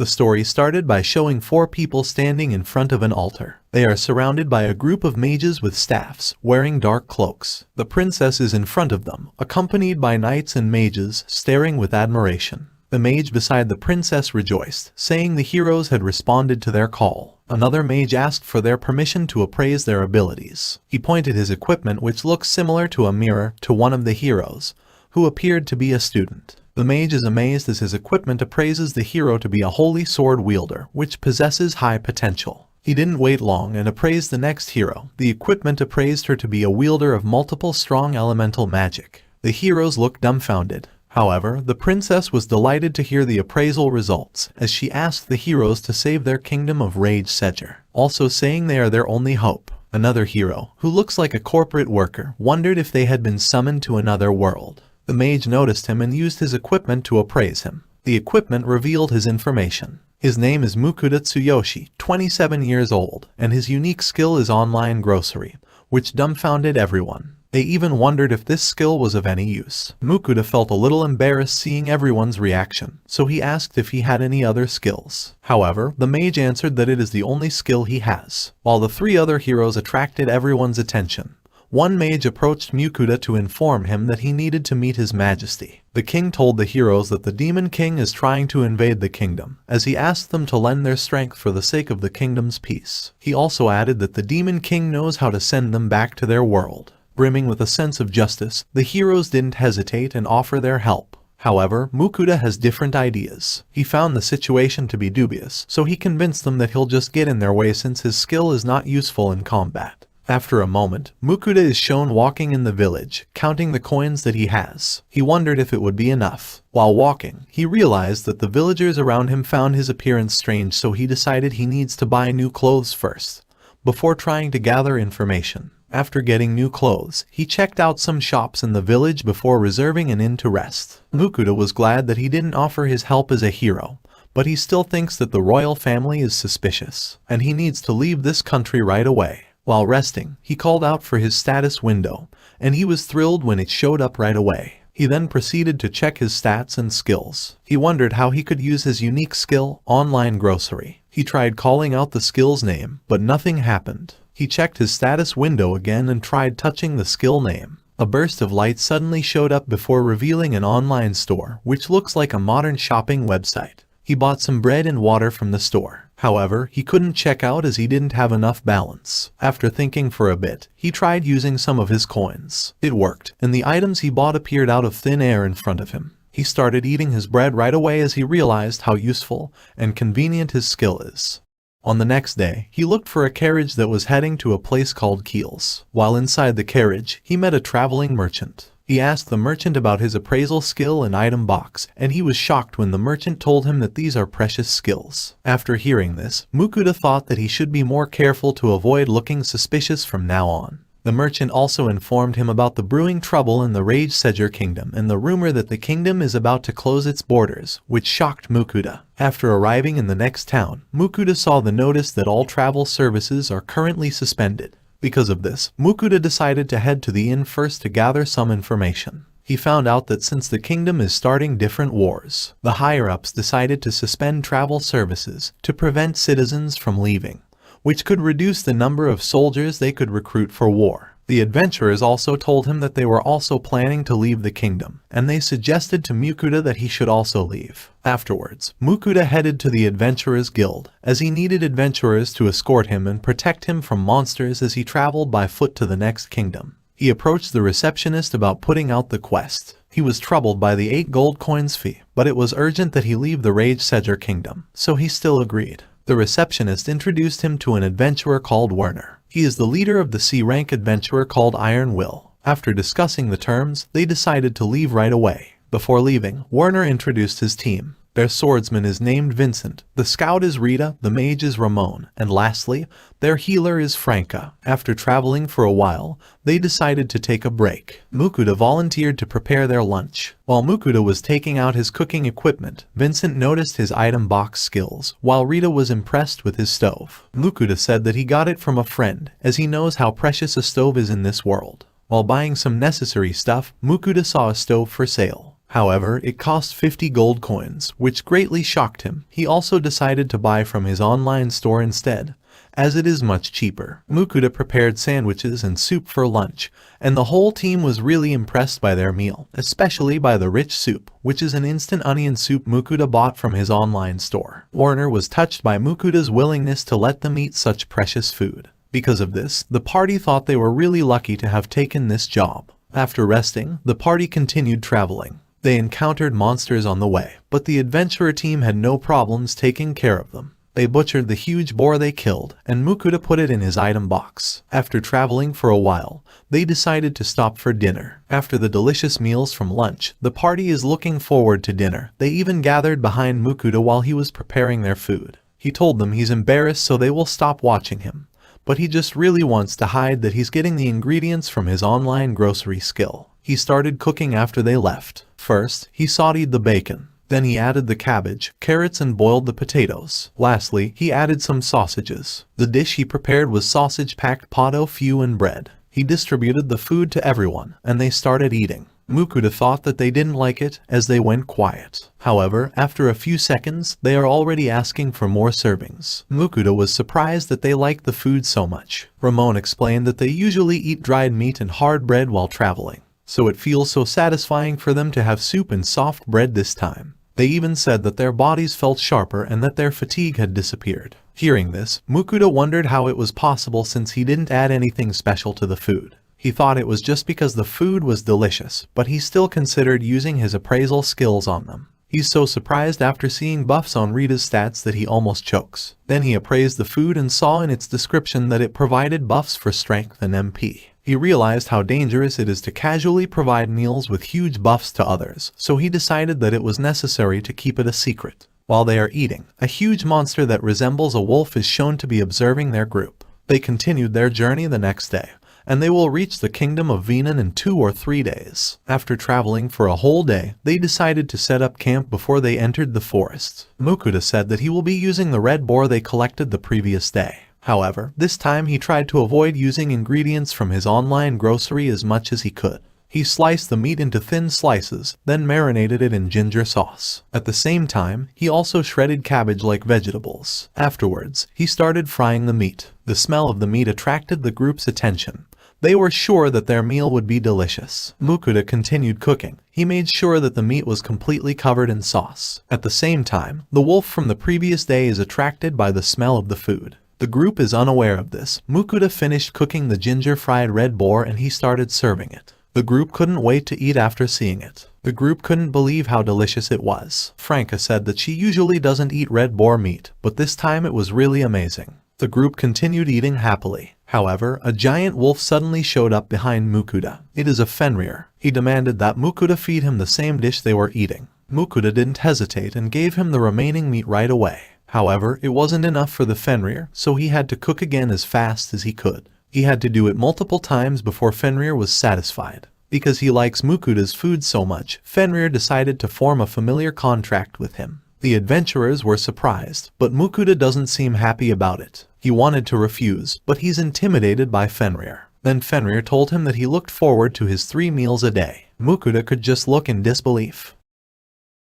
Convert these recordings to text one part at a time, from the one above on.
The story started by showing 4 people standing in front of an altar. They are surrounded by a group of mages with staffs, wearing dark cloaks. The princess is in front of them, accompanied by knights and mages, staring with admiration. The mage beside the princess rejoiced, saying the heroes had responded to their call. Another mage asked for their permission to appraise their abilities. He pointed his equipment, which looks similar to a mirror, to one of the heroes, who appeared to be a student. The mage is amazed as his equipment appraises the hero to be a holy sword wielder, which possesses high potential. He didn't wait long and appraised the next hero. The equipment appraised her to be a wielder of multiple strong elemental magic. The heroes looked dumbfounded. However, the princess was delighted to hear the appraisal results, as she asked the heroes to save their kingdom of Rage Sedger, also saying they are their only hope. Another hero, who looks like a corporate worker, wondered if they had been summoned to another world. The mage noticed him and used his equipment to appraise him. The equipment revealed his information. His name is Mukuda Tsuyoshi, 27 years old, and his unique skill is online grocery, which dumbfounded everyone. They even wondered if this skill was of any use. Mukuda felt a little embarrassed seeing everyone's reaction, so he asked if he had any other skills. However, the mage answered that it is the only skill he has. While the 3 other heroes attracted everyone's attention, one mage approached Mukuda to inform him that he needed to meet his majesty. The king told the heroes that the demon king is trying to invade the kingdom, as he asked them to lend their strength for the sake of the kingdom's peace. He also added that the demon king knows how to send them back to their world. Brimming with a sense of justice, the heroes didn't hesitate and offer their help. However, Mukuda has different ideas. He found the situation to be dubious, so he convinced them that he'll just get in their way since his skill is not useful in combat. After a moment, Mukuda is shown walking in the village, counting the coins that he has. He wondered if it would be enough. While walking, he realized that the villagers around him found his appearance strange, so he decided he needs to buy new clothes first, before trying to gather information. After getting new clothes, he checked out some shops in the village before reserving an inn to rest. Mukuda was glad that he didn't offer his help as a hero, but he still thinks that the royal family is suspicious, and he needs to leave this country right away. While resting, he called out for his status window, and he was thrilled when it showed up right away. He then proceeded to check his stats and skills. He wondered how he could use his unique skill, online grocery. He tried calling out the skill's name, but nothing happened. He checked his status window again and tried touching the skill name. A burst of light suddenly showed up before revealing an online store, which looks like a modern shopping website. He bought some bread and water from the store. However, he couldn't check out as he didn't have enough balance. After thinking for a bit, he tried using some of his coins. It worked, and the items he bought appeared out of thin air in front of him. He started eating his bread right away as he realized how useful and convenient his skill is. On the next day, he looked for a carriage that was heading to a place called Keels. While inside the carriage, he met a traveling merchant. He asked the merchant about his appraisal skill and item box, and he was shocked when the merchant told him that these are precious skills. After hearing this, Mukuda thought that he should be more careful to avoid looking suspicious from now on. The merchant also informed him about the brewing trouble in the Rage Sedger kingdom and the rumor that the kingdom is about to close its borders, which shocked Mukuda. After arriving in the next town, Mukuda saw the notice that all travel services are currently suspended. Because of this, Mukuda decided to head to the inn first to gather some information. He found out that since the kingdom is starting different wars, the higher-ups decided to suspend travel services to prevent citizens from leaving, which could reduce the number of soldiers they could recruit for war. The adventurers also told him that they were also planning to leave the kingdom, and they suggested to Mukuda that he should also leave. Afterwards, Mukuda headed to the Adventurers Guild, as he needed adventurers to escort him and protect him from monsters as he traveled by foot to the next kingdom. He approached the receptionist about putting out the quest. He was troubled by the 8 gold coins fee, but it was urgent that he leave the Rage Sedger kingdom, so he still agreed. The receptionist introduced him to an adventurer called Werner. He is the leader of the C-rank adventurer called Iron Will. After discussing the terms, they decided to leave right away. Before leaving, Werner introduced his team. Their swordsman is named Vincent, the scout is Rita, the mage is Ramon, and lastly, their healer is Franca. After traveling for a while, they decided to take a break. Mukuda volunteered to prepare their lunch. While Mukuda was taking out his cooking equipment, Vincent noticed his item box skills, while Rita was impressed with his stove. Mukuda said that he got it from a friend, as he knows how precious a stove is in this world. While buying some necessary stuff, Mukuda saw a stove for sale. However, it cost 50 gold coins, which greatly shocked him. He also decided to buy from his online store instead, as it is much cheaper. Mukuda prepared sandwiches and soup for lunch, and the whole team was really impressed by their meal, especially by the rich soup, which is an instant onion soup Mukuda bought from his online store. Warner was touched by Mukuda's willingness to let them eat such precious food. Because of this, the party thought they were really lucky to have taken this job. After resting, the party continued traveling. They encountered monsters on the way, but the adventurer team had no problems taking care of them. They butchered the huge boar they killed, and Mukuda put it in his item box. After traveling for a while, they decided to stop for dinner. After the delicious meals from lunch, the party is looking forward to dinner. They even gathered behind Mukuda while he was preparing their food. He told them he's embarrassed so they will stop watching him, but he just really wants to hide that he's getting the ingredients from his online grocery skill. He started cooking after they left. First, he sauteed the bacon. Then he added the cabbage, carrots and boiled the potatoes. Lastly, he added some sausages. The dish he prepared was sausage-packed pot au feu and bread. He distributed the food to everyone, and they started eating. Mukuda thought that they didn't like it, as they went quiet. However, after a few seconds, they are already asking for more servings. Mukuda was surprised that they liked the food so much. Ramon explained that they usually eat dried meat and hard bread while traveling, so it feels so satisfying for them to have soup and soft bread this time. They even said that their bodies felt sharper and that their fatigue had disappeared. Hearing this, Mukuda wondered how it was possible since he didn't add anything special to the food. He thought it was just because the food was delicious, but he still considered using his appraisal skills on them. He's so surprised after seeing buffs on Rita's stats that he almost chokes. Then he appraised the food and saw in its description that it provided buffs for strength and MP. He realized how dangerous it is to casually provide meals with huge buffs to others, so he decided that it was necessary to keep it a secret. While they are eating, a huge monster that resembles a wolf is shown to be observing their group. They continued their journey the next day, and they will reach the kingdom of Venan in 2 or 3 days. After traveling for a whole day, they decided to set up camp before they entered the forest. Mukuda said that he will be using the red boar they collected the previous day. However, this time he tried to avoid using ingredients from his online grocery as much as he could. He sliced the meat into thin slices, then marinated it in ginger sauce. At the same time, he also shredded cabbage like vegetables. Afterwards, he started frying the meat. The smell of the meat attracted the group's attention. They were sure that their meal would be delicious. Mukuda continued cooking. He made sure that the meat was completely covered in sauce. At the same time, the wolf from the previous day is attracted by the smell of the food. The group is unaware of this. Mukuda finished cooking the ginger-fried red boar and he started serving it. The group couldn't wait to eat after seeing it. The group couldn't believe how delicious it was. Franca said that she usually doesn't eat red boar meat, but this time it was really amazing. The group continued eating happily. However, a giant wolf suddenly showed up behind Mukuda. It is a Fenrir. He demanded that Mukuda feed him the same dish they were eating. Mukuda didn't hesitate and gave him the remaining meat right away. However, it wasn't enough for the Fenrir, so he had to cook again as fast as he could. He had to do it multiple times before Fenrir was satisfied. Because he likes Mukuda's food so much, Fenrir decided to form a familiar contract with him. The adventurers were surprised, but Mukuda doesn't seem happy about it. He wanted to refuse, but he's intimidated by Fenrir. Then Fenrir told him that he looked forward to his 3 meals a day. Mukuda could just look in disbelief.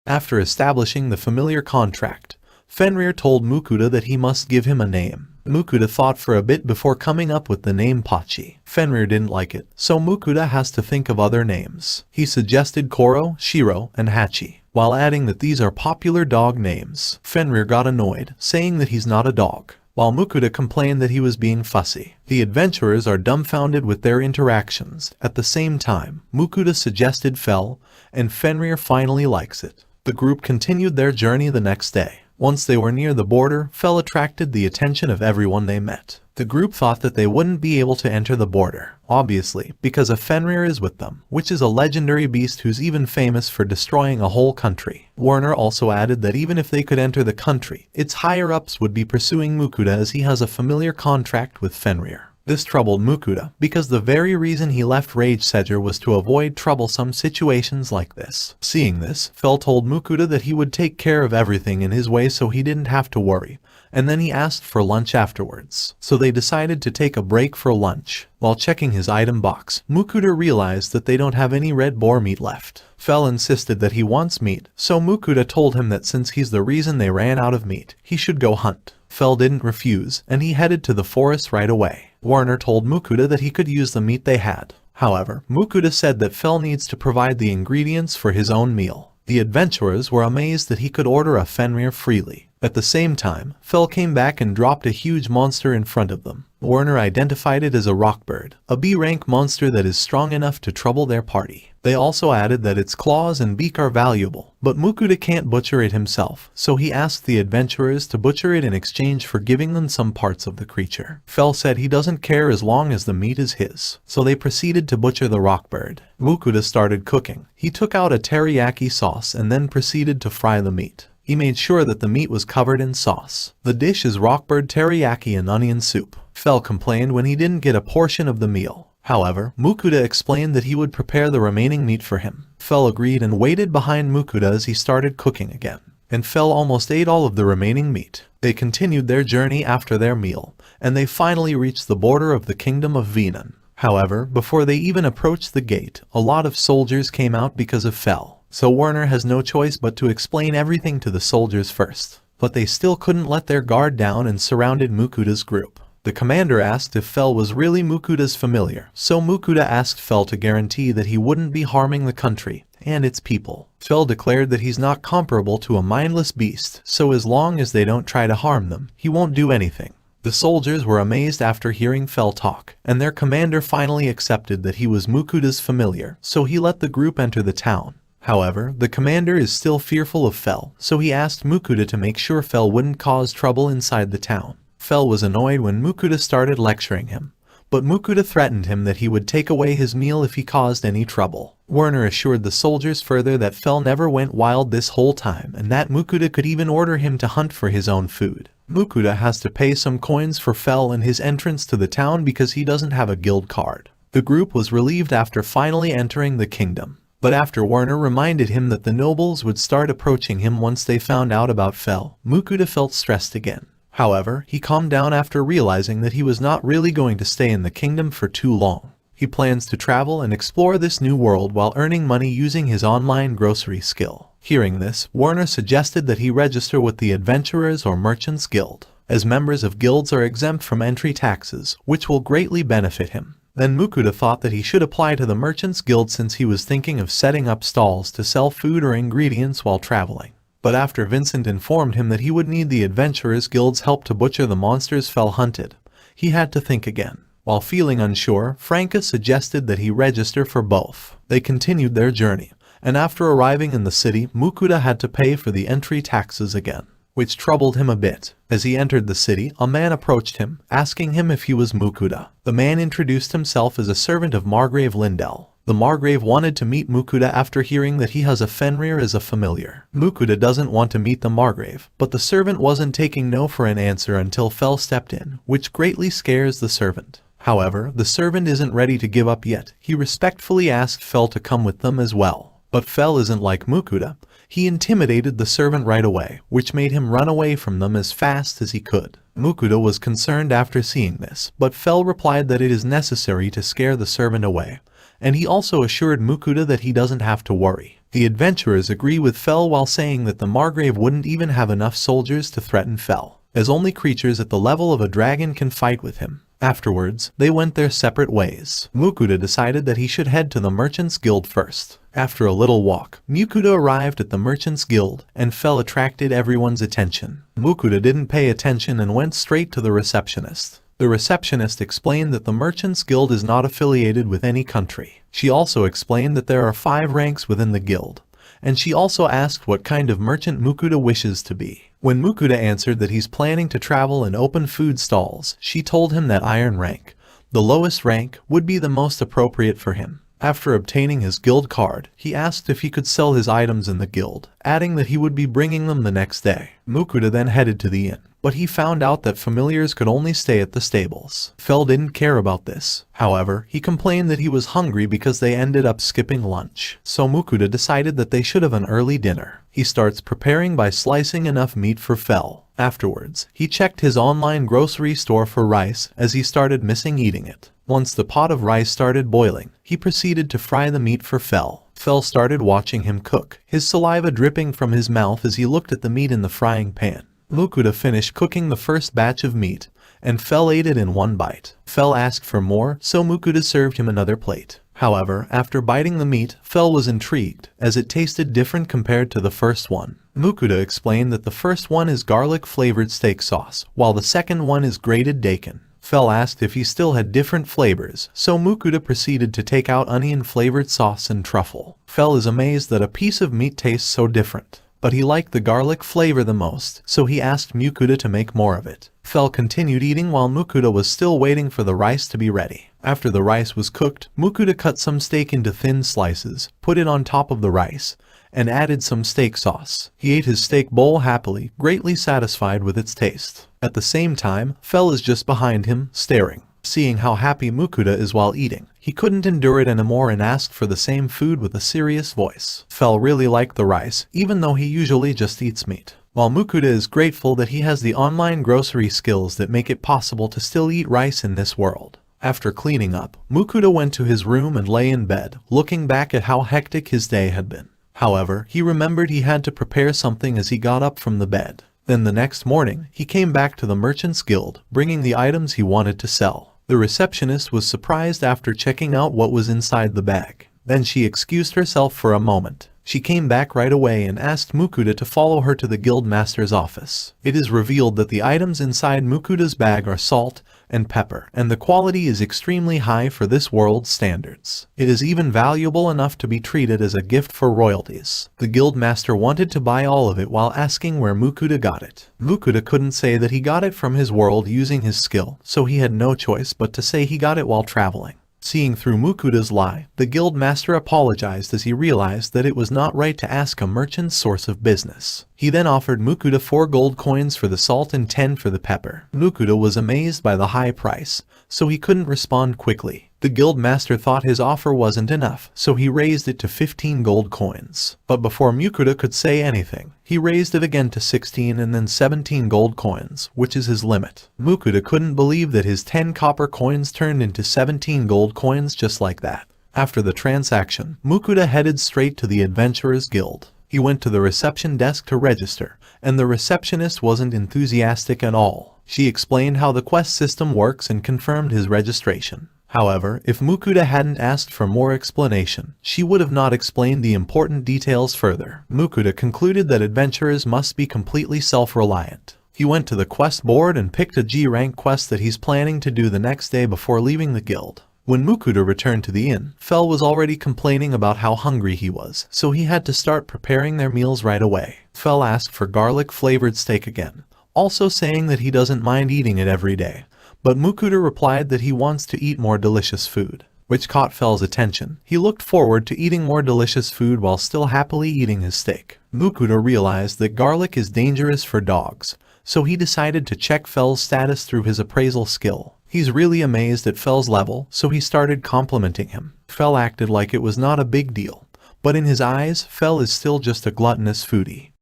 After establishing the familiar contract, Fenrir told Mukuda that he must give him a name. Mukuda thought for a bit before coming up with the name Pachi. Fenrir didn't like it, so Mukuda has to think of other names. He suggested Koro, Shiro, and Hachi, while adding that these are popular dog names. Fenrir got annoyed, saying that he's not a dog, while Mukuda complained that he was being fussy. The adventurers are dumbfounded with their interactions. At the same time, Mukuda suggested Fel, and Fenrir finally likes it. The group continued their journey the next day. Once they were near the border, Fel attracted the attention of everyone they met. The group thought that they wouldn't be able to enter the border, obviously, because a Fenrir is with them, which is a legendary beast who's even famous for destroying a whole country. Warner also added that even if they could enter the country, its higher-ups would be pursuing Mukuda as he has a familiar contract with Fenrir. This troubled Mukuda, because the very reason he left Rage Sedger was to avoid troublesome situations like this. Seeing this, Fel told Mukuda that he would take care of everything in his way so he didn't have to worry, and then he asked for lunch afterwards. So they decided to take a break for lunch. While checking his item box, Mukuda realized that they don't have any red boar meat left. Fell insisted that he wants meat, so Mukuda told him that since he's the reason they ran out of meat, he should go hunt. Fell didn't refuse, and he headed to the forest right away. Warner told Mukuda that he could use the meat they had. However, Mukuda said that Fell needs to provide the ingredients for his own meal. The adventurers were amazed that he could order a Fenrir freely. At the same time, Fell came back and dropped a huge monster in front of them. Warner identified it as a rockbird, a B-rank monster that is strong enough to trouble their party. They also added that its claws and beak are valuable, but Mukuda can't butcher it himself, so he asked the adventurers to butcher it in exchange for giving them some parts of the creature. Fell said he doesn't care as long as the meat is his, so they proceeded to butcher the rockbird. Mukuda started cooking. He took out a teriyaki sauce and then proceeded to fry the meat. He made sure that the meat was covered in sauce. The dish is rockbird teriyaki and onion soup. Fell complained when he didn't get a portion of the meal. However, Mukuda explained that he would prepare the remaining meat for him. Fell agreed and waited behind Mukuda as he started cooking again. And Fell almost ate all of the remaining meat. They continued their journey after their meal, and they finally reached the border of the kingdom of Venan. However, before they even approached the gate, a lot of soldiers came out because of Fell. So Warner has no choice but to explain everything to the soldiers first. But they still couldn't let their guard down and surrounded Mukuda's group. The commander asked if Fell was really Mukuda's familiar, so Mukuda asked Fell to guarantee that he wouldn't be harming the country and its people. Fell declared that he's not comparable to a mindless beast, so as long as they don't try to harm them, he won't do anything. The soldiers were amazed after hearing Fell talk, and their commander finally accepted that he was Mukuda's familiar, so he let the group enter the town. However, the commander is still fearful of Fell, so he asked Mukuda to make sure Fell wouldn't cause trouble inside the town. Fell was annoyed when Mukuda started lecturing him, but Mukuda threatened him that he would take away his meal if he caused any trouble. Warner assured the soldiers further that Fell never went wild this whole time and that Mukuda could even order him to hunt for his own food. Mukuda has to pay some coins for Fell and his entrance to the town because he doesn't have a guild card. The group was relieved after finally entering the kingdom. But after Warner reminded him that the nobles would start approaching him once they found out about Fell, Mukuda felt stressed again. However, he calmed down after realizing that he was not really going to stay in the kingdom for too long. He plans to travel and explore this new world while earning money using his online grocery skill. Hearing this, Warner suggested that he register with the Adventurers or Merchants Guild, as members of guilds are exempt from entry taxes, which will greatly benefit him. Then Mukuda thought that he should apply to the Merchants Guild since he was thinking of setting up stalls to sell food or ingredients while traveling. But after Vincent informed him that he would need the Adventurers Guild's help to butcher the monsters Fell hunted, he had to think again. While feeling unsure, Franca suggested that he register for both. They continued their journey, and after arriving in the city, Mukuda had to pay for the entry taxes again, which troubled him a bit. As he entered the city, a man approached him, asking him if he was Mukuda. The man introduced himself as a servant of Margrave Lindell. The Margrave wanted to meet Mukuda after hearing that he has a Fenrir as a familiar. Mukuda doesn't want to meet the Margrave, but the servant wasn't taking no for an answer until Fell stepped in, which greatly scares the servant. However, the servant isn't ready to give up yet. He respectfully asked Fell to come with them as well. But Fell isn't like Mukuda. He intimidated the servant right away, which made him run away from them as fast as he could. Mukuda was concerned after seeing this, but Fell replied that it is necessary to scare the servant away, and he also assured Mukuda that he doesn't have to worry. The adventurers agree with Fell while saying that the Margrave wouldn't even have enough soldiers to threaten Fell, as only creatures at the level of a dragon can fight with him. Afterwards, they went their separate ways. Mukuda decided that he should head to the Merchants Guild first. After a little walk, Mukuda arrived at the Merchants Guild, and Fell attracted everyone's attention. Mukuda didn't pay attention and went straight to the receptionist. The receptionist explained that the Merchants Guild is not affiliated with any country. She also explained that there are 5 ranks within the guild, and she also asked what kind of merchant Mukuda wishes to be. When Mukuda answered that he's planning to travel and open food stalls, she told him that Iron rank, the lowest rank, would be the most appropriate for him. After obtaining his guild card, he asked if he could sell his items in the guild, adding that he would be bringing them the next day. Mukuda then headed to the inn, but he found out that familiars could only stay at the stables. Fell didn't care about this. However, he complained that he was hungry because they ended up skipping lunch. So Mukuda decided that they should have an early dinner. He starts preparing by slicing enough meat for Fell. Afterwards, he checked his online grocery store for rice as he started missing eating it. Once the pot of rice started boiling, he proceeded to fry the meat for Fell. Fell started watching him cook, his saliva dripping from his mouth as he looked at the meat in the frying pan. Mukuda finished cooking the first batch of meat, and Fell ate it in one bite. Fell asked for more, so Mukuda served him another plate. However, after biting the meat, Fell was intrigued, as it tasted different compared to the first one. Mukuda explained that the first one is garlic-flavored steak sauce, while the second one is grated daikon. Fell asked if he still had different flavors, so Mukuda proceeded to take out onion-flavored sauce and truffle. Fell is amazed that a piece of meat tastes so different, but he liked the garlic flavor the most, so he asked Mukuda to make more of it. Fell continued eating while Mukuda was still waiting for the rice to be ready. After the rice was cooked, Mukuda cut some steak into thin slices, put it on top of the rice, and added some steak sauce. He ate his steak bowl happily, greatly satisfied with its taste. At the same time, Fell is just behind him, staring. Seeing how happy Mukuda is while eating, he couldn't endure it anymore and asked for the same food with a serious voice. Fell really liked the rice, even though he usually just eats meat. While Mukuda is grateful that he has the online grocery skills that make it possible to still eat rice in this world. After cleaning up, Mukuda went to his room and lay in bed, looking back at how hectic his day had been. However, he remembered he had to prepare something as he got up from the bed. Then the next morning, he came back to the Merchants Guild, bringing the items he wanted to sell. The receptionist was surprised after checking out what was inside the bag. Then she excused herself for a moment. She came back right away and asked Mukuda to follow her to the guild master's office. It is revealed that the items inside Mukuda's bag are salt and pepper, and the quality is extremely high for this world's standards. It is even valuable enough to be treated as a gift for royalties. The guild master wanted to buy all of it while asking where Mukuda got it. Mukuda couldn't say that he got it from his world using his skill, so he had no choice but to say he got it while traveling. Seeing through Mukuda's lie, the guild master apologized as he realized that it was not right to ask a merchant's source of business. He then offered Mukuda 4 gold coins for the salt and 10 for the pepper. Mukuda was amazed by the high price, so he couldn't respond quickly. The guild master thought his offer wasn't enough, so he raised it to 15 gold coins. But before Mukuda could say anything, he raised it again to 16 and then 17 gold coins, which is his limit. Mukuda couldn't believe that his 10 copper coins turned into 17 gold coins just like that. After the transaction, Mukuda headed straight to the Adventurers Guild. He went to the reception desk to register, and the receptionist wasn't enthusiastic at all. She explained how the quest system works and confirmed his registration. However, if Mukuda hadn't asked for more explanation, she would have not explained the important details further. Mukuda concluded that adventurers must be completely self-reliant. He went to the quest board and picked a G-rank quest that he's planning to do the next day before leaving the guild. When Mukuda returned to the inn, Fell was already complaining about how hungry he was, so he had to start preparing their meals right away. Fell asked for garlic-flavored steak again, also saying that he doesn't mind eating it every day. But Mukuda replied that he wants to eat more delicious food, which caught Fell's attention. He looked forward to eating more delicious food while still happily eating his steak. Mukuda realized that garlic is dangerous for dogs, so he decided to check Fell's status through his appraisal skill. He's really amazed at Fell's level, so he started complimenting him. Fell acted like it was not a big deal, but in his eyes, Fell is still just a gluttonous foodie.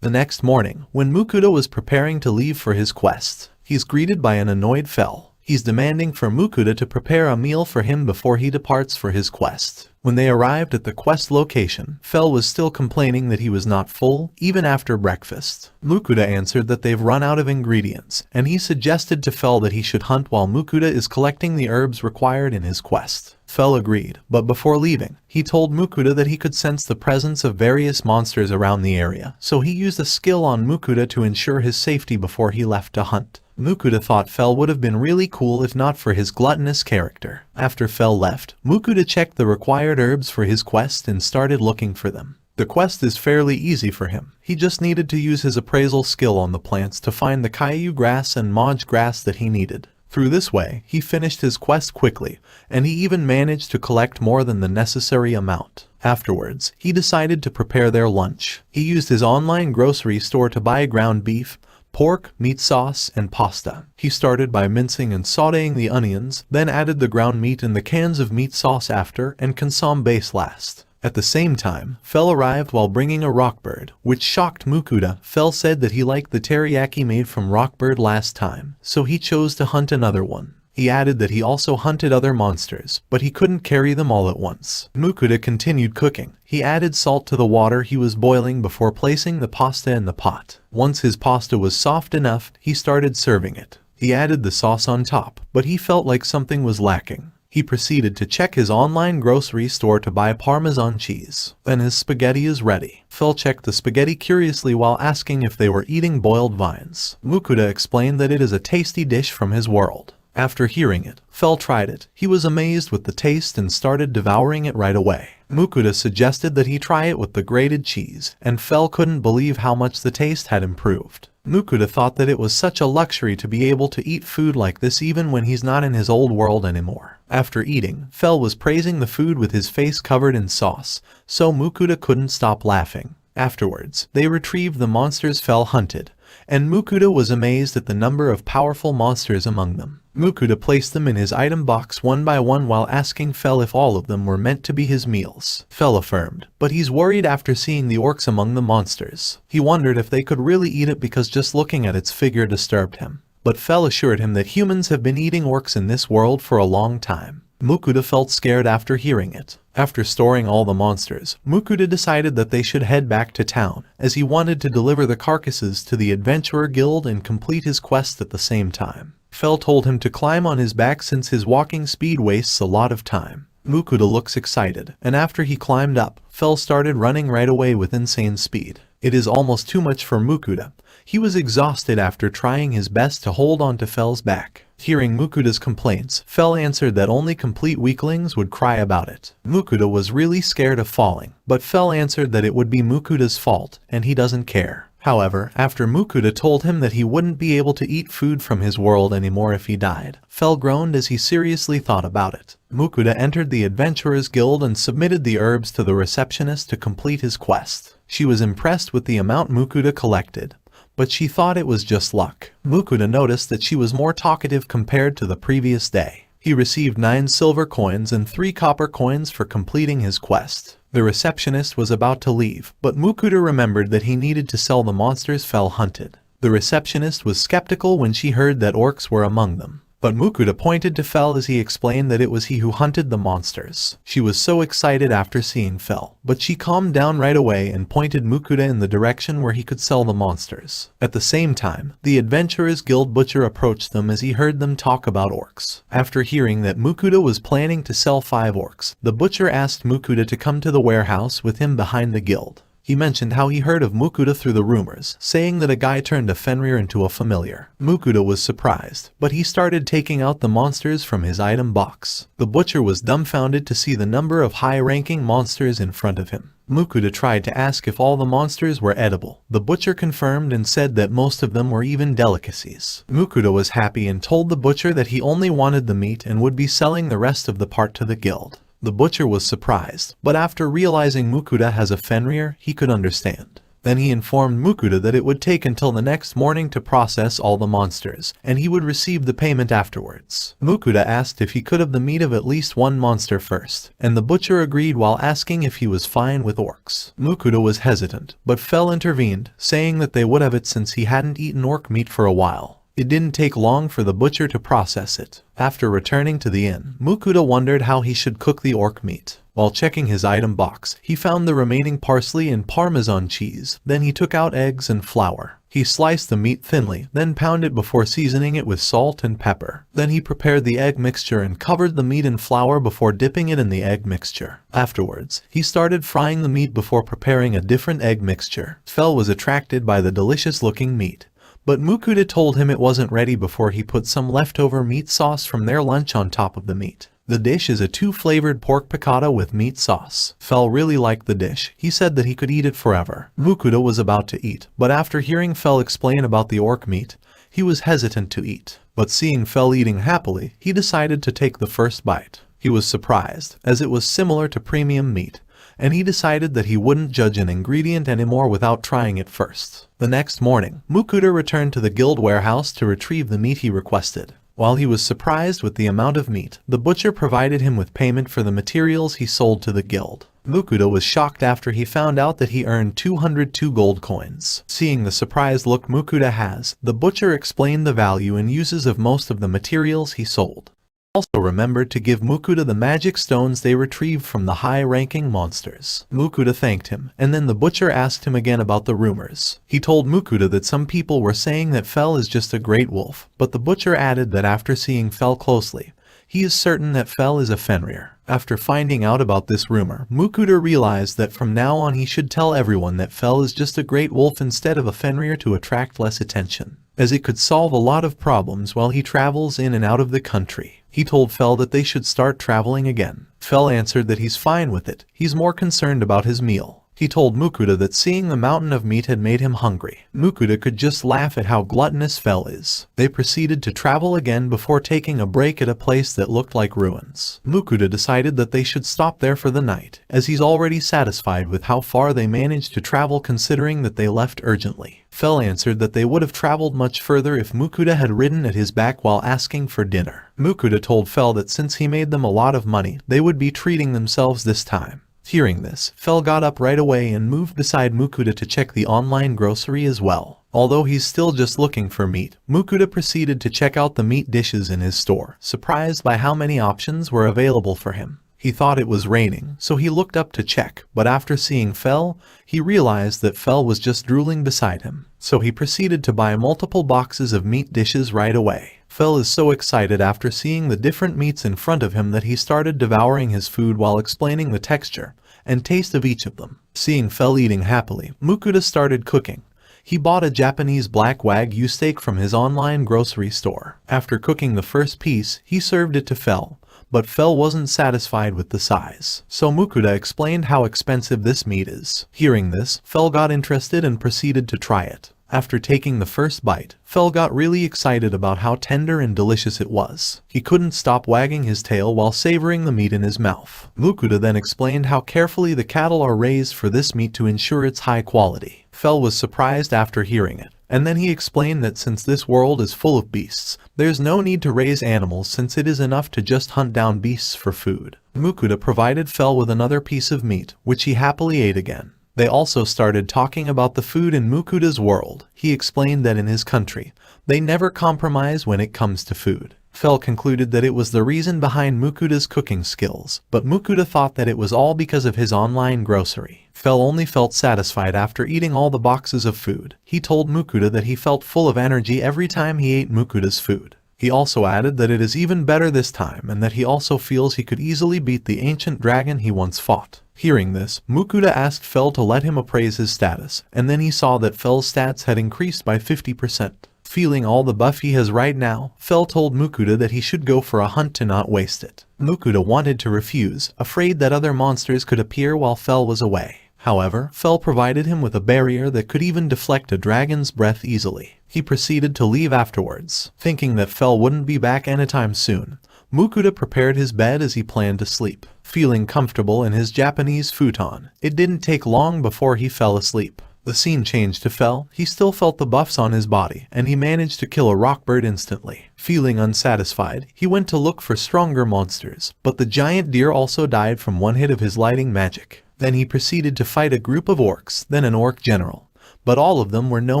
The next morning, when Mukuda was preparing to leave for his quest, he's greeted by an annoyed Fell. He's demanding for Mukuda to prepare a meal for him before he departs for his quest. When they arrived at the quest location, Fell was still complaining that he was not full, even after breakfast. Mukuda answered that they've run out of ingredients, and he suggested to Fell that he should hunt while Mukuda is collecting the herbs required in his quest. Fell agreed, but before leaving, he told Mukuda that he could sense the presence of various monsters around the area, so he used a skill on Mukuda to ensure his safety before he left to hunt. Mukuda thought Fell would have been really cool if not for his gluttonous character. After Fell left, Mukuda checked the required herbs for his quest and started looking for them. The quest is fairly easy for him. He just needed to use his appraisal skill on the plants to find the Caillou grass and Moj grass that he needed. Through this way, he finished his quest quickly, and he even managed to collect more than the necessary amount. Afterwards, he decided to prepare their lunch. He used his online grocery store to buy ground beef, pork, meat sauce, and pasta. He started by mincing and sautéing the onions, then added the ground meat and the cans of meat sauce after, and consomme base last. At the same time, Fell arrived while bringing a rockbird, which shocked Mukuda. Fell said that he liked the teriyaki made from rockbird last time, so he chose to hunt another one. He added that he also hunted other monsters, but he couldn't carry them all at once. Mukuda continued cooking. He added salt to the water he was boiling before placing the pasta in the pot. Once his pasta was soft enough, he started serving it. He added the sauce on top, but he felt like something was lacking. He proceeded to check his online grocery store to buy Parmesan cheese. Then his spaghetti is ready. Fell checked the spaghetti curiously while asking if they were eating boiled vines. Mukuda explained that it is a tasty dish from his world. After hearing it, Fell tried it. He was amazed with the taste and started devouring it right away. Mukuda suggested that he try it with the grated cheese, and Fell couldn't believe how much the taste had improved. Mukuda thought that it was such a luxury to be able to eat food like this even when he's not in his old world anymore. After eating, Fell was praising the food with his face covered in sauce, so Mukuda couldn't stop laughing. Afterwards, they retrieved the monsters Fell hunted, and Mukuda was amazed at the number of powerful monsters among them. Mukuda placed them in his item box one by one while asking Fell if all of them were meant to be his meals. Fell affirmed, but he's worried after seeing the orcs among the monsters. He wondered if they could really eat it because just looking at its figure disturbed him. But Fell assured him that humans have been eating orcs in this world for a long time. Mukuda felt scared after hearing it. After storing all the monsters, Mukuda decided that they should head back to town, as he wanted to deliver the carcasses to the Adventurer Guild and complete his quest at the same time. Fell told him to climb on his back since his walking speed wastes a lot of time. Mukuda looks excited, and after he climbed up, Fell started running right away with insane speed. It is almost too much for Mukuda. He was exhausted after trying his best to hold on to Fell's back. Hearing Mukuda's complaints, Fell answered that only complete weaklings would cry about it. Mukuda was really scared of falling, but Fell answered that it would be Mukuda's fault, and he doesn't care. However, after Mukuda told him that he wouldn't be able to eat food from his world anymore if he died, Fell groaned as he seriously thought about it. Mukuda entered the Adventurers Guild and submitted the herbs to the receptionist to complete his quest. She was impressed with the amount Mukuda collected, but she thought it was just luck. Mukuda noticed that she was more talkative compared to the previous day. He received 9 silver coins and 3 copper coins for completing his quest. The receptionist was about to leave, but Mukuda remembered that he needed to sell the monsters Fell hunted. The receptionist was skeptical when she heard that orcs were among them, but Mukuda pointed to Fell as he explained that it was he who hunted the monsters. She was so excited after seeing Fell, but she calmed down right away and pointed Mukuda in the direction where he could sell the monsters. At the same time, the Adventurers Guild butcher approached them as he heard them talk about orcs. After hearing that Mukuda was planning to sell 5 orcs, the butcher asked Mukuda to come to the warehouse with him behind the guild. He mentioned how he heard of Mukuda through the rumors, saying that a guy turned a Fenrir into a familiar. Mukuda was surprised, but he started taking out the monsters from his item box. The butcher was dumbfounded to see the number of high-ranking monsters in front of him. Mukuda tried to ask if all the monsters were edible. The butcher confirmed and said that most of them were even delicacies. Mukuda was happy and told the butcher that he only wanted the meat and would be selling the rest of the part to the guild. The butcher was surprised, but after realizing Mukuda has a Fenrir, he could understand. Then he informed Mukuda that it would take until the next morning to process all the monsters, and he would receive the payment afterwards. Mukuda asked if he could have the meat of at least 1 monster first, and the butcher agreed while asking if he was fine with orcs. Mukuda was hesitant, but Fell intervened, saying that they would have it since he hadn't eaten orc meat for a while. It didn't take long for the butcher to process it. After returning to the inn, Mukuda wondered how he should cook the orc meat. While checking his item box, he found the remaining parsley and Parmesan cheese. Then he took out eggs and flour. He sliced the meat thinly, then pounded it before seasoning it with salt and pepper. Then he prepared the egg mixture and covered the meat in flour before dipping it in the egg mixture. Afterwards, he started frying the meat before preparing a different egg mixture. Fell was attracted by the delicious-looking meat, but Mukuda told him it wasn't ready before he put some leftover meat sauce from their lunch on top of the meat. The dish is a 2-flavored pork piccata with meat sauce. Fell really liked the dish. He said that he could eat it forever. Mukuda was about to eat, but after hearing Fell explain about the orc meat, He was hesitant to eat, but seeing Fel eating happily, he decided to take the first bite. He was surprised, as it was similar to premium meat, and he decided that he wouldn't judge an ingredient anymore without trying it first. The next morning, Mukuda returned to the guild warehouse to retrieve the meat he requested. While he was surprised with the amount of meat, the butcher provided him with payment for the materials he sold to the guild. Mukuda was shocked after he found out that he earned 202 gold coins. Seeing the surprised look Mukuda has, the butcher explained the value and uses of most of the materials he sold. Also remembered to give Mukuda the magic stones they retrieved from the high-ranking monsters. Mukuda thanked him, and then the butcher asked him again about the rumors. He told Mukuda that some people were saying that Fel is just a great wolf, but the butcher added that after seeing Fel closely, he is certain that Fel is a Fenrir. After finding out about this rumor, Mukuda realized that from now on he should tell everyone that Fel is just a great wolf instead of a Fenrir to attract less attention, as it could solve a lot of problems while he travels in and out of the country. He told Fel that they should start traveling again. Fel answered that he's fine with it, he's more concerned about his meal. He told Mukuda that seeing the mountain of meat had made him hungry. Mukuda could just laugh at how gluttonous Fel is. They proceeded to travel again before taking a break at a place that looked like ruins. Mukuda decided that they should stop there for the night, as he's already satisfied with how far they managed to travel considering that they left urgently. Fel answered that they would have traveled much further if Mukuda had ridden at his back while asking for dinner. Mukuda told Fel that since he made them a lot of money, they would be treating themselves this time. Hearing this, Fel got up right away and moved beside Mukuda to check the online grocery as well. Although he's still just looking for meat, Mukuda proceeded to check out the meat dishes in his store, surprised by how many options were available for him. He thought it was raining, so he looked up to check, but after seeing Fel, he realized that Fel was just drooling beside him. So he proceeded to buy multiple boxes of meat dishes right away. Fel is so excited after seeing the different meats in front of him that he started devouring his food while explaining the texture and taste of each of them. Seeing Fel eating happily, Mukuda started cooking. He bought a Japanese black Wagyu steak from his online grocery store. After cooking the first piece, he served it to Fel, but Fel wasn't satisfied with the size. So Mukuda explained how expensive this meat is. Hearing this, Fel got interested and proceeded to try it. After taking the first bite, Fel got really excited about how tender and delicious it was. He couldn't stop wagging his tail while savoring the meat in his mouth. Mukuda then explained how carefully the cattle are raised for this meat to ensure its high quality. Fel was surprised after hearing it, and then he explained that since this world is full of beasts, there's no need to raise animals since it is enough to just hunt down beasts for food. Mukuda provided Fel with another piece of meat, which he happily ate again. They also started talking about the food in Mukuda's world. He explained that in his country, they never compromise when it comes to food. Fel concluded that it was the reason behind Mukuda's cooking skills, but Mukuda thought that it was all because of his online grocery. Fel only felt satisfied after eating all the boxes of food. He told Mukuda that he felt full of energy every time he ate Mukuda's food. He also added that it is even better this time and that he also feels he could easily beat the ancient dragon he once fought. Hearing this, Mukuda asked Fel to let him appraise his status, and then he saw that Fel's stats had increased by 50%. Feeling all the buff he has right now, Fel told Mukuda that he should go for a hunt to not waste it. Mukuda wanted to refuse, afraid that other monsters could appear while Fel was away. However, Fel provided him with a barrier that could even deflect a dragon's breath easily. He proceeded to leave afterwards. Thinking that Fel wouldn't be back anytime soon, Mukuda prepared his bed as he planned to sleep. Feeling comfortable in his Japanese futon, it didn't take long before he fell asleep. The scene changed to Fel. He still felt the buffs on his body, and he managed to kill a rockbird instantly. Feeling unsatisfied, he went to look for stronger monsters, but the giant deer also died from one hit of his lighting magic. Then he proceeded to fight a group of orcs, then an orc general, but all of them were no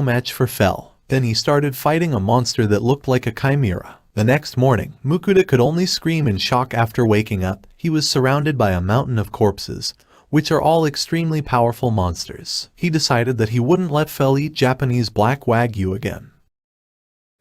match for Fel. Then he started fighting a monster that looked like a chimera. The next morning, Mukuda could only scream in shock after waking up. He was surrounded by a mountain of corpses, which are all extremely powerful monsters. He decided that he wouldn't let Fel eat Japanese black Wagyu again.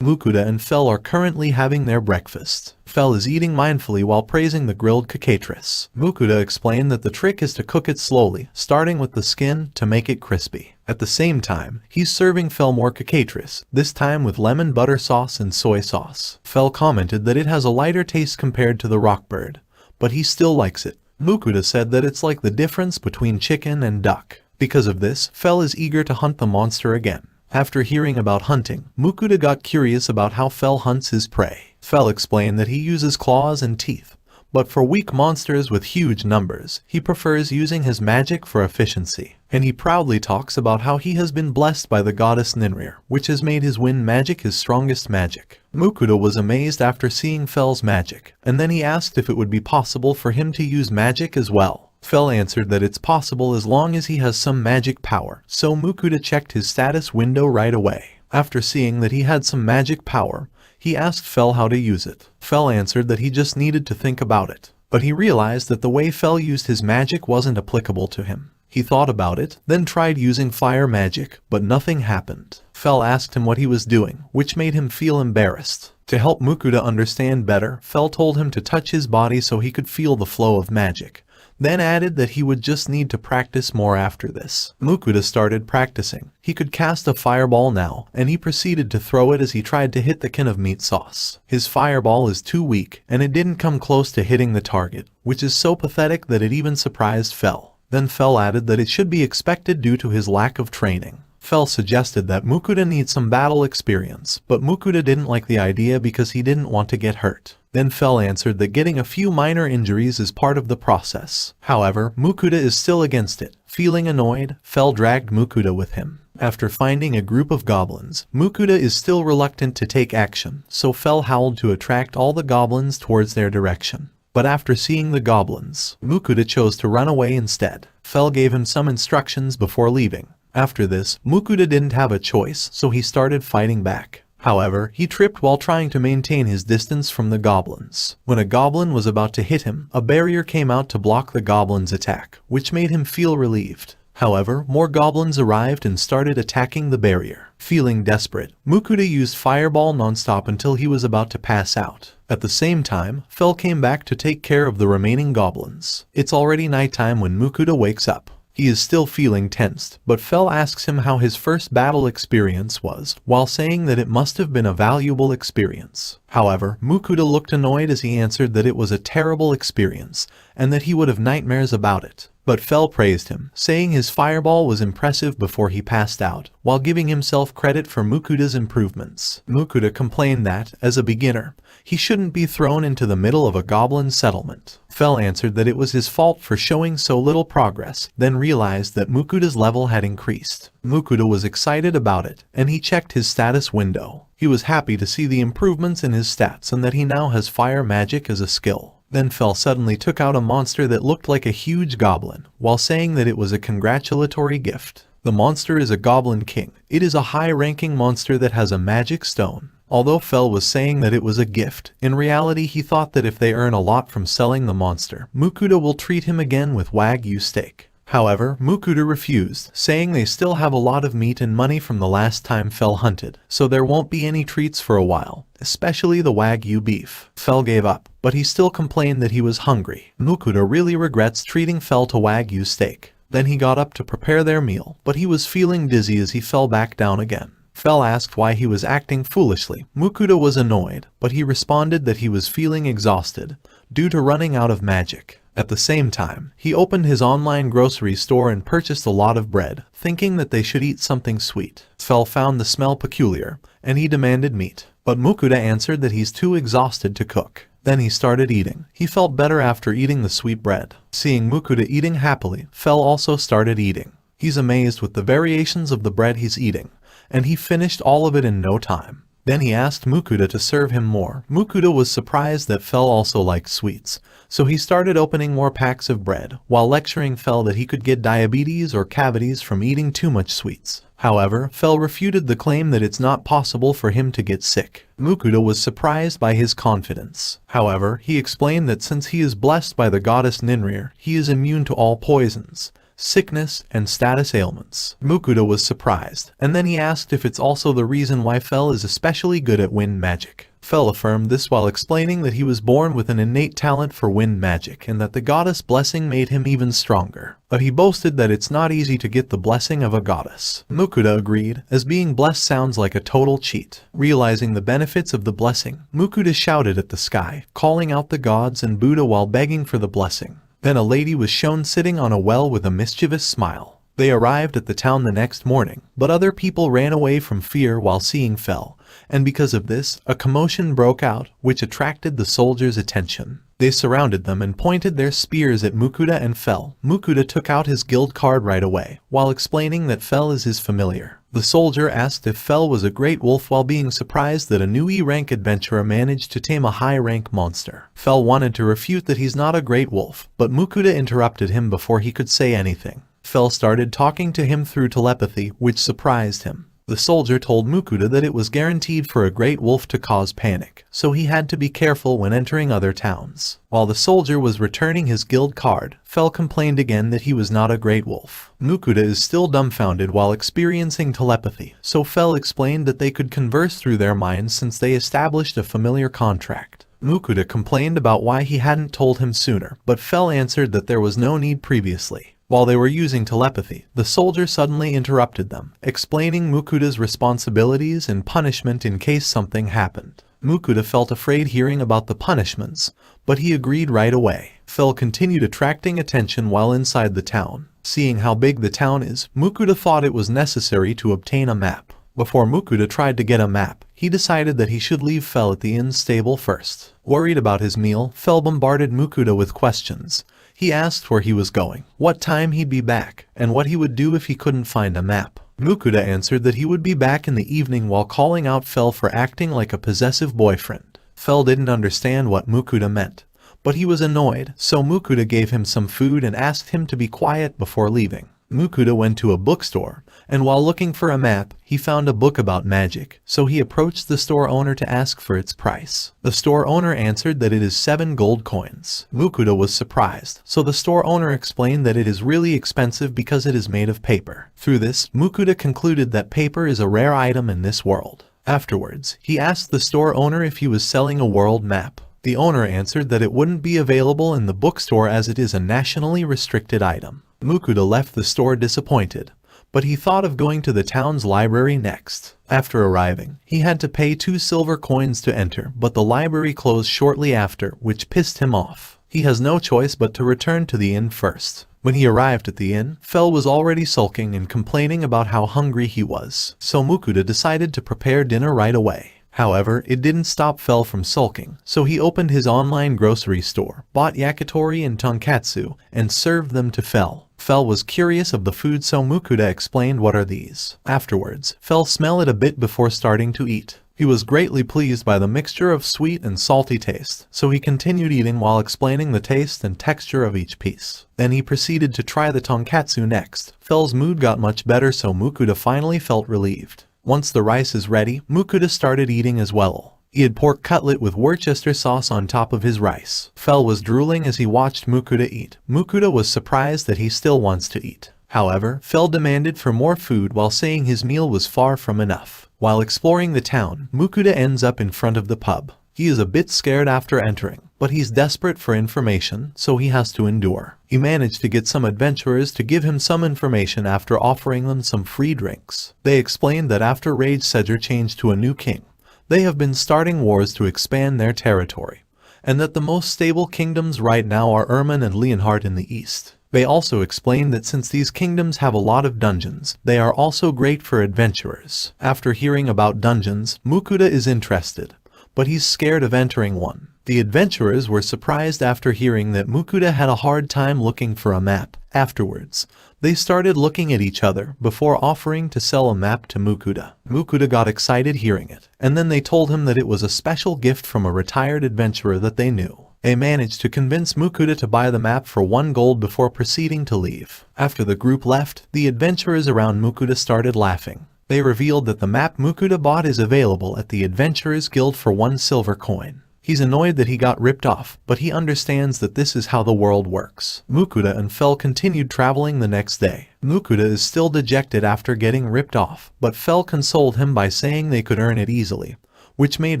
Mukuda and Fel are currently having their breakfast. Fel is eating mindfully while praising the grilled cockatrice. Mukuda explained that the trick is to cook it slowly, starting with the skin to make it crispy. At the same time, he's serving Fel more cockatrice, this time with lemon butter sauce and soy sauce. Fel commented that it has a lighter taste compared to the rockbird, but he still likes it. Mukuda said that it's like the difference between chicken and duck. Because of this, Fel is eager to hunt the monster again. After hearing about hunting, Mukuda got curious about how Fell hunts his prey. Fell explained that he uses claws and teeth, but for weak monsters with huge numbers, he prefers using his magic for efficiency. And he proudly talks about how he has been blessed by the goddess Ninrir, which has made his wind magic his strongest magic. Mukuda was amazed after seeing Fell's magic, and then he asked if it would be possible for him to use magic as well. Fell answered that it's possible as long as he has some magic power, so Mukuda checked his status window right away. After seeing that he had some magic power, he asked Fell how to use it. Fell answered that he just needed to think about it, but he realized that the way Fell used his magic wasn't applicable to him. He thought about it, then tried using fire magic, but nothing happened. Fell asked him what he was doing, which made him feel embarrassed. To help Mukuda understand better, Fell told him to touch his body so he could feel the flow of magic, then added that he would just need to practice more after this. Mukuda started practicing. He could cast a fireball now, and he proceeded to throw it as he tried to hit the can of meat sauce. His fireball is too weak, and it didn't come close to hitting the target, which is so pathetic that it even surprised Fell. Then Fell added that it should be expected due to his lack of training. Fell suggested that Mukuda needs some battle experience, but Mukuda didn't like the idea because he didn't want to get hurt. Then Fell answered that getting a few minor injuries is part of the process. However, Mukuda is still against it. Feeling annoyed, Fell dragged Mukuda with him. After finding a group of goblins, Mukuda is still reluctant to take action, so Fell howled to attract all the goblins towards their direction. But after seeing the goblins, Mukuda chose to run away instead. Fell gave him some instructions before leaving. After this, Mukuda didn't have a choice, so he started fighting back. However, he tripped while trying to maintain his distance from the goblins. When a goblin was about to hit him, a barrier came out to block the goblin's attack, which made him feel relieved. However, more goblins arrived and started attacking the barrier. Feeling desperate, Mukuda used fireball nonstop until he was about to pass out. At the same time, Fell came back to take care of the remaining goblins. It's already nighttime when Mukuda wakes up. He is still feeling tensed, but Fell asks him how his first battle experience was, while saying that it must have been a valuable experience. However, Mukuda looked annoyed as he answered that it was a terrible experience, and that he would have nightmares about it. But Fell praised him, saying his fireball was impressive before he passed out, while giving himself credit for Mukuda's improvements. Mukuda complained that, as a beginner, he shouldn't be thrown into the middle of a goblin settlement. Fell answered that it was his fault for showing so little progress, then realized that Mukuda's level had increased. Mukuda was excited about it, and he checked his status window. He was happy to see the improvements in his stats and that he now has fire magic as a skill. Then Fell suddenly took out a monster that looked like a huge goblin, while saying that it was a congratulatory gift. The monster is a goblin king. It is a high-ranking monster that has a magic stone. Although Fell was saying that it was a gift, in reality he thought that if they earn a lot from selling the monster, Mukuda will treat him again with Wagyu steak. However, Mukuda refused, saying they still have a lot of meat and money from the last time Fell hunted, so there won't be any treats for a while, especially the Wagyu beef. Fell gave up, but he still complained that he was hungry. Mukuda really regrets treating Fell to Wagyu steak. Then he got up to prepare their meal, but he was feeling dizzy as he fell back down again. Fell asked why he was acting foolishly. Mukuda was annoyed, but he responded that he was feeling exhausted, due to running out of magic. At the same time, he opened his online grocery store and purchased a lot of bread, thinking that they should eat something sweet. Fell found the smell peculiar, and he demanded meat. But Mukuda answered that he's too exhausted to cook. Then he started eating. He felt better after eating the sweet bread. Seeing Mukuda eating happily, Fell also started eating. He's amazed with the variations of the bread he's eating, and he finished all of it in no time. Then he asked Mukuda to serve him more. Mukuda was surprised that Fell also liked sweets, so he started opening more packs of bread, while lecturing Fell that he could get diabetes or cavities from eating too much sweets. However, Fell refuted the claim that it's not possible for him to get sick. Mukuda was surprised by his confidence. However, he explained that since he is blessed by the goddess Ninrir, he is immune to all poisons, sickness, and status ailments. Mukuda was surprised, and then he asked if it's also the reason why Fell is especially good at wind magic. Fell affirmed this while explaining that he was born with an innate talent for wind magic and that the goddess blessing made him even stronger. But he boasted that it's not easy to get the blessing of a goddess. Mukuda agreed, as being blessed sounds like a total cheat. Realizing the benefits of the blessing, Mukuda shouted at the sky, calling out the gods and Buddha while begging for the blessing. Then a lady was shown sitting on a well with a mischievous smile. They arrived at the town the next morning, but other people ran away from fear while seeing Fell, and because of this, a commotion broke out, which attracted the soldiers' attention. They surrounded them and pointed their spears at Mukuda and Fell. Mukuda took out his guild card right away, while explaining that Fell is his familiar. The soldier asked if Fell was a great wolf while being surprised that a new E-rank adventurer managed to tame a high-rank monster. Fell wanted to refute that he's not a great wolf, but Mukuda interrupted him before he could say anything. Fell started talking to him through telepathy, which surprised him. The soldier told Mukuda that it was guaranteed for a great wolf to cause panic, so he had to be careful when entering other towns. While the soldier was returning his guild card, Fell complained again that he was not a great wolf. Mukuda is still dumbfounded while experiencing telepathy, so Fell explained that they could converse through their minds since they established a familiar contract. Mukuda complained about why he hadn't told him sooner, but Fell answered that there was no need previously. While they were using telepathy, the soldier suddenly interrupted them, explaining Mukuda's responsibilities and punishment in case something happened. Mukuda felt afraid hearing about the punishments, but he agreed right away. Fell continued attracting attention while inside the town. Seeing how big the town is, Mukuda thought it was necessary to obtain a map. Before Mukuda tried to get a map, he decided that he should leave Fell at the inn stable first. Worried about his meal, Fell bombarded Mukuda with questions. He asked where he was going, what time he'd be back, and what he would do if he couldn't find a map. Mukuda answered that he would be back in the evening while calling out Fell for acting like a possessive boyfriend. Fell didn't understand what Mukuda meant, but he was annoyed, so Mukuda gave him some food and asked him to be quiet before leaving. Mukuda went to a bookstore, and while looking for a map, he found a book about magic, so he approached the store owner to ask for its price. The store owner answered that it is 7 gold coins. Mukuda was surprised, so the store owner explained that it is really expensive because it is made of paper. Through this, Mukuda concluded that paper is a rare item in this world. Afterwards, he asked the store owner if he was selling a world map. The owner answered that it wouldn't be available in the bookstore as it is a nationally restricted item. Mukuda left the store disappointed, but he thought of going to the town's library next. After arriving, he had to pay 2 silver coins to enter, but the library closed shortly after, which pissed him off. He has no choice but to return to the inn first. When he arrived at the inn, Fell was already sulking and complaining about how hungry he was, so Mukuda decided to prepare dinner right away. However, it didn't stop Fell from sulking, so he opened his online grocery store, bought yakitori and tonkatsu, and served them to Fell. Fell was curious of the food, so Mukuda explained what are these. Afterwards, Fell smelled it a bit before starting to eat. He was greatly pleased by the mixture of sweet and salty taste, so he continued eating while explaining the taste and texture of each piece. Then he proceeded to try the tonkatsu next. Fell's mood got much better, so Mukuda finally felt relieved. Once the rice is ready, Mukuda started eating as well. He had pork cutlet with Worcester sauce on top of his rice. Fell was drooling as he watched Mukuda eat. Mukuda was surprised that he still wants to eat. However, Fell demanded for more food while saying his meal was far from enough. While exploring the town, Mukuda ends up in front of the pub. He is a bit scared after entering, but he's desperate for information, so he has to endure. He managed to get some adventurers to give him some information after offering them some free drinks. They explained that after Rage Sedger changed to a new king, they have been starting wars to expand their territory, and that the most stable kingdoms right now are Ermin and Leonhardt in the east. They also explained that since these kingdoms have a lot of dungeons, they are also great for adventurers. After hearing about dungeons, Mukuda is interested, but he's scared of entering one. The adventurers were surprised after hearing that Mukuda had a hard time looking for a map. Afterwards, they started looking at each other before offering to sell a map to Mukuda. Mukuda got excited hearing it, and then they told him that it was a special gift from a retired adventurer that they knew. They managed to convince Mukuda to buy the map for 1 gold before proceeding to leave. After the group left, the adventurers around Mukuda started laughing. They revealed that the map Mukuda bought is available at the Adventurers Guild for 1 silver coin. He's annoyed that he got ripped off, but he understands that this is how the world works. Mukuda and Fell continued traveling the next day. Mukuda is still dejected after getting ripped off, but Fell consoled him by saying they could earn it easily, which made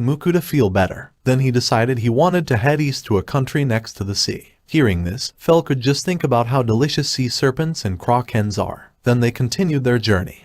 Mukuda feel better. Then he decided he wanted to head east to a country next to the sea. Hearing this, Fell could just think about how delicious sea serpents and croc hens are. Then they continued their journey.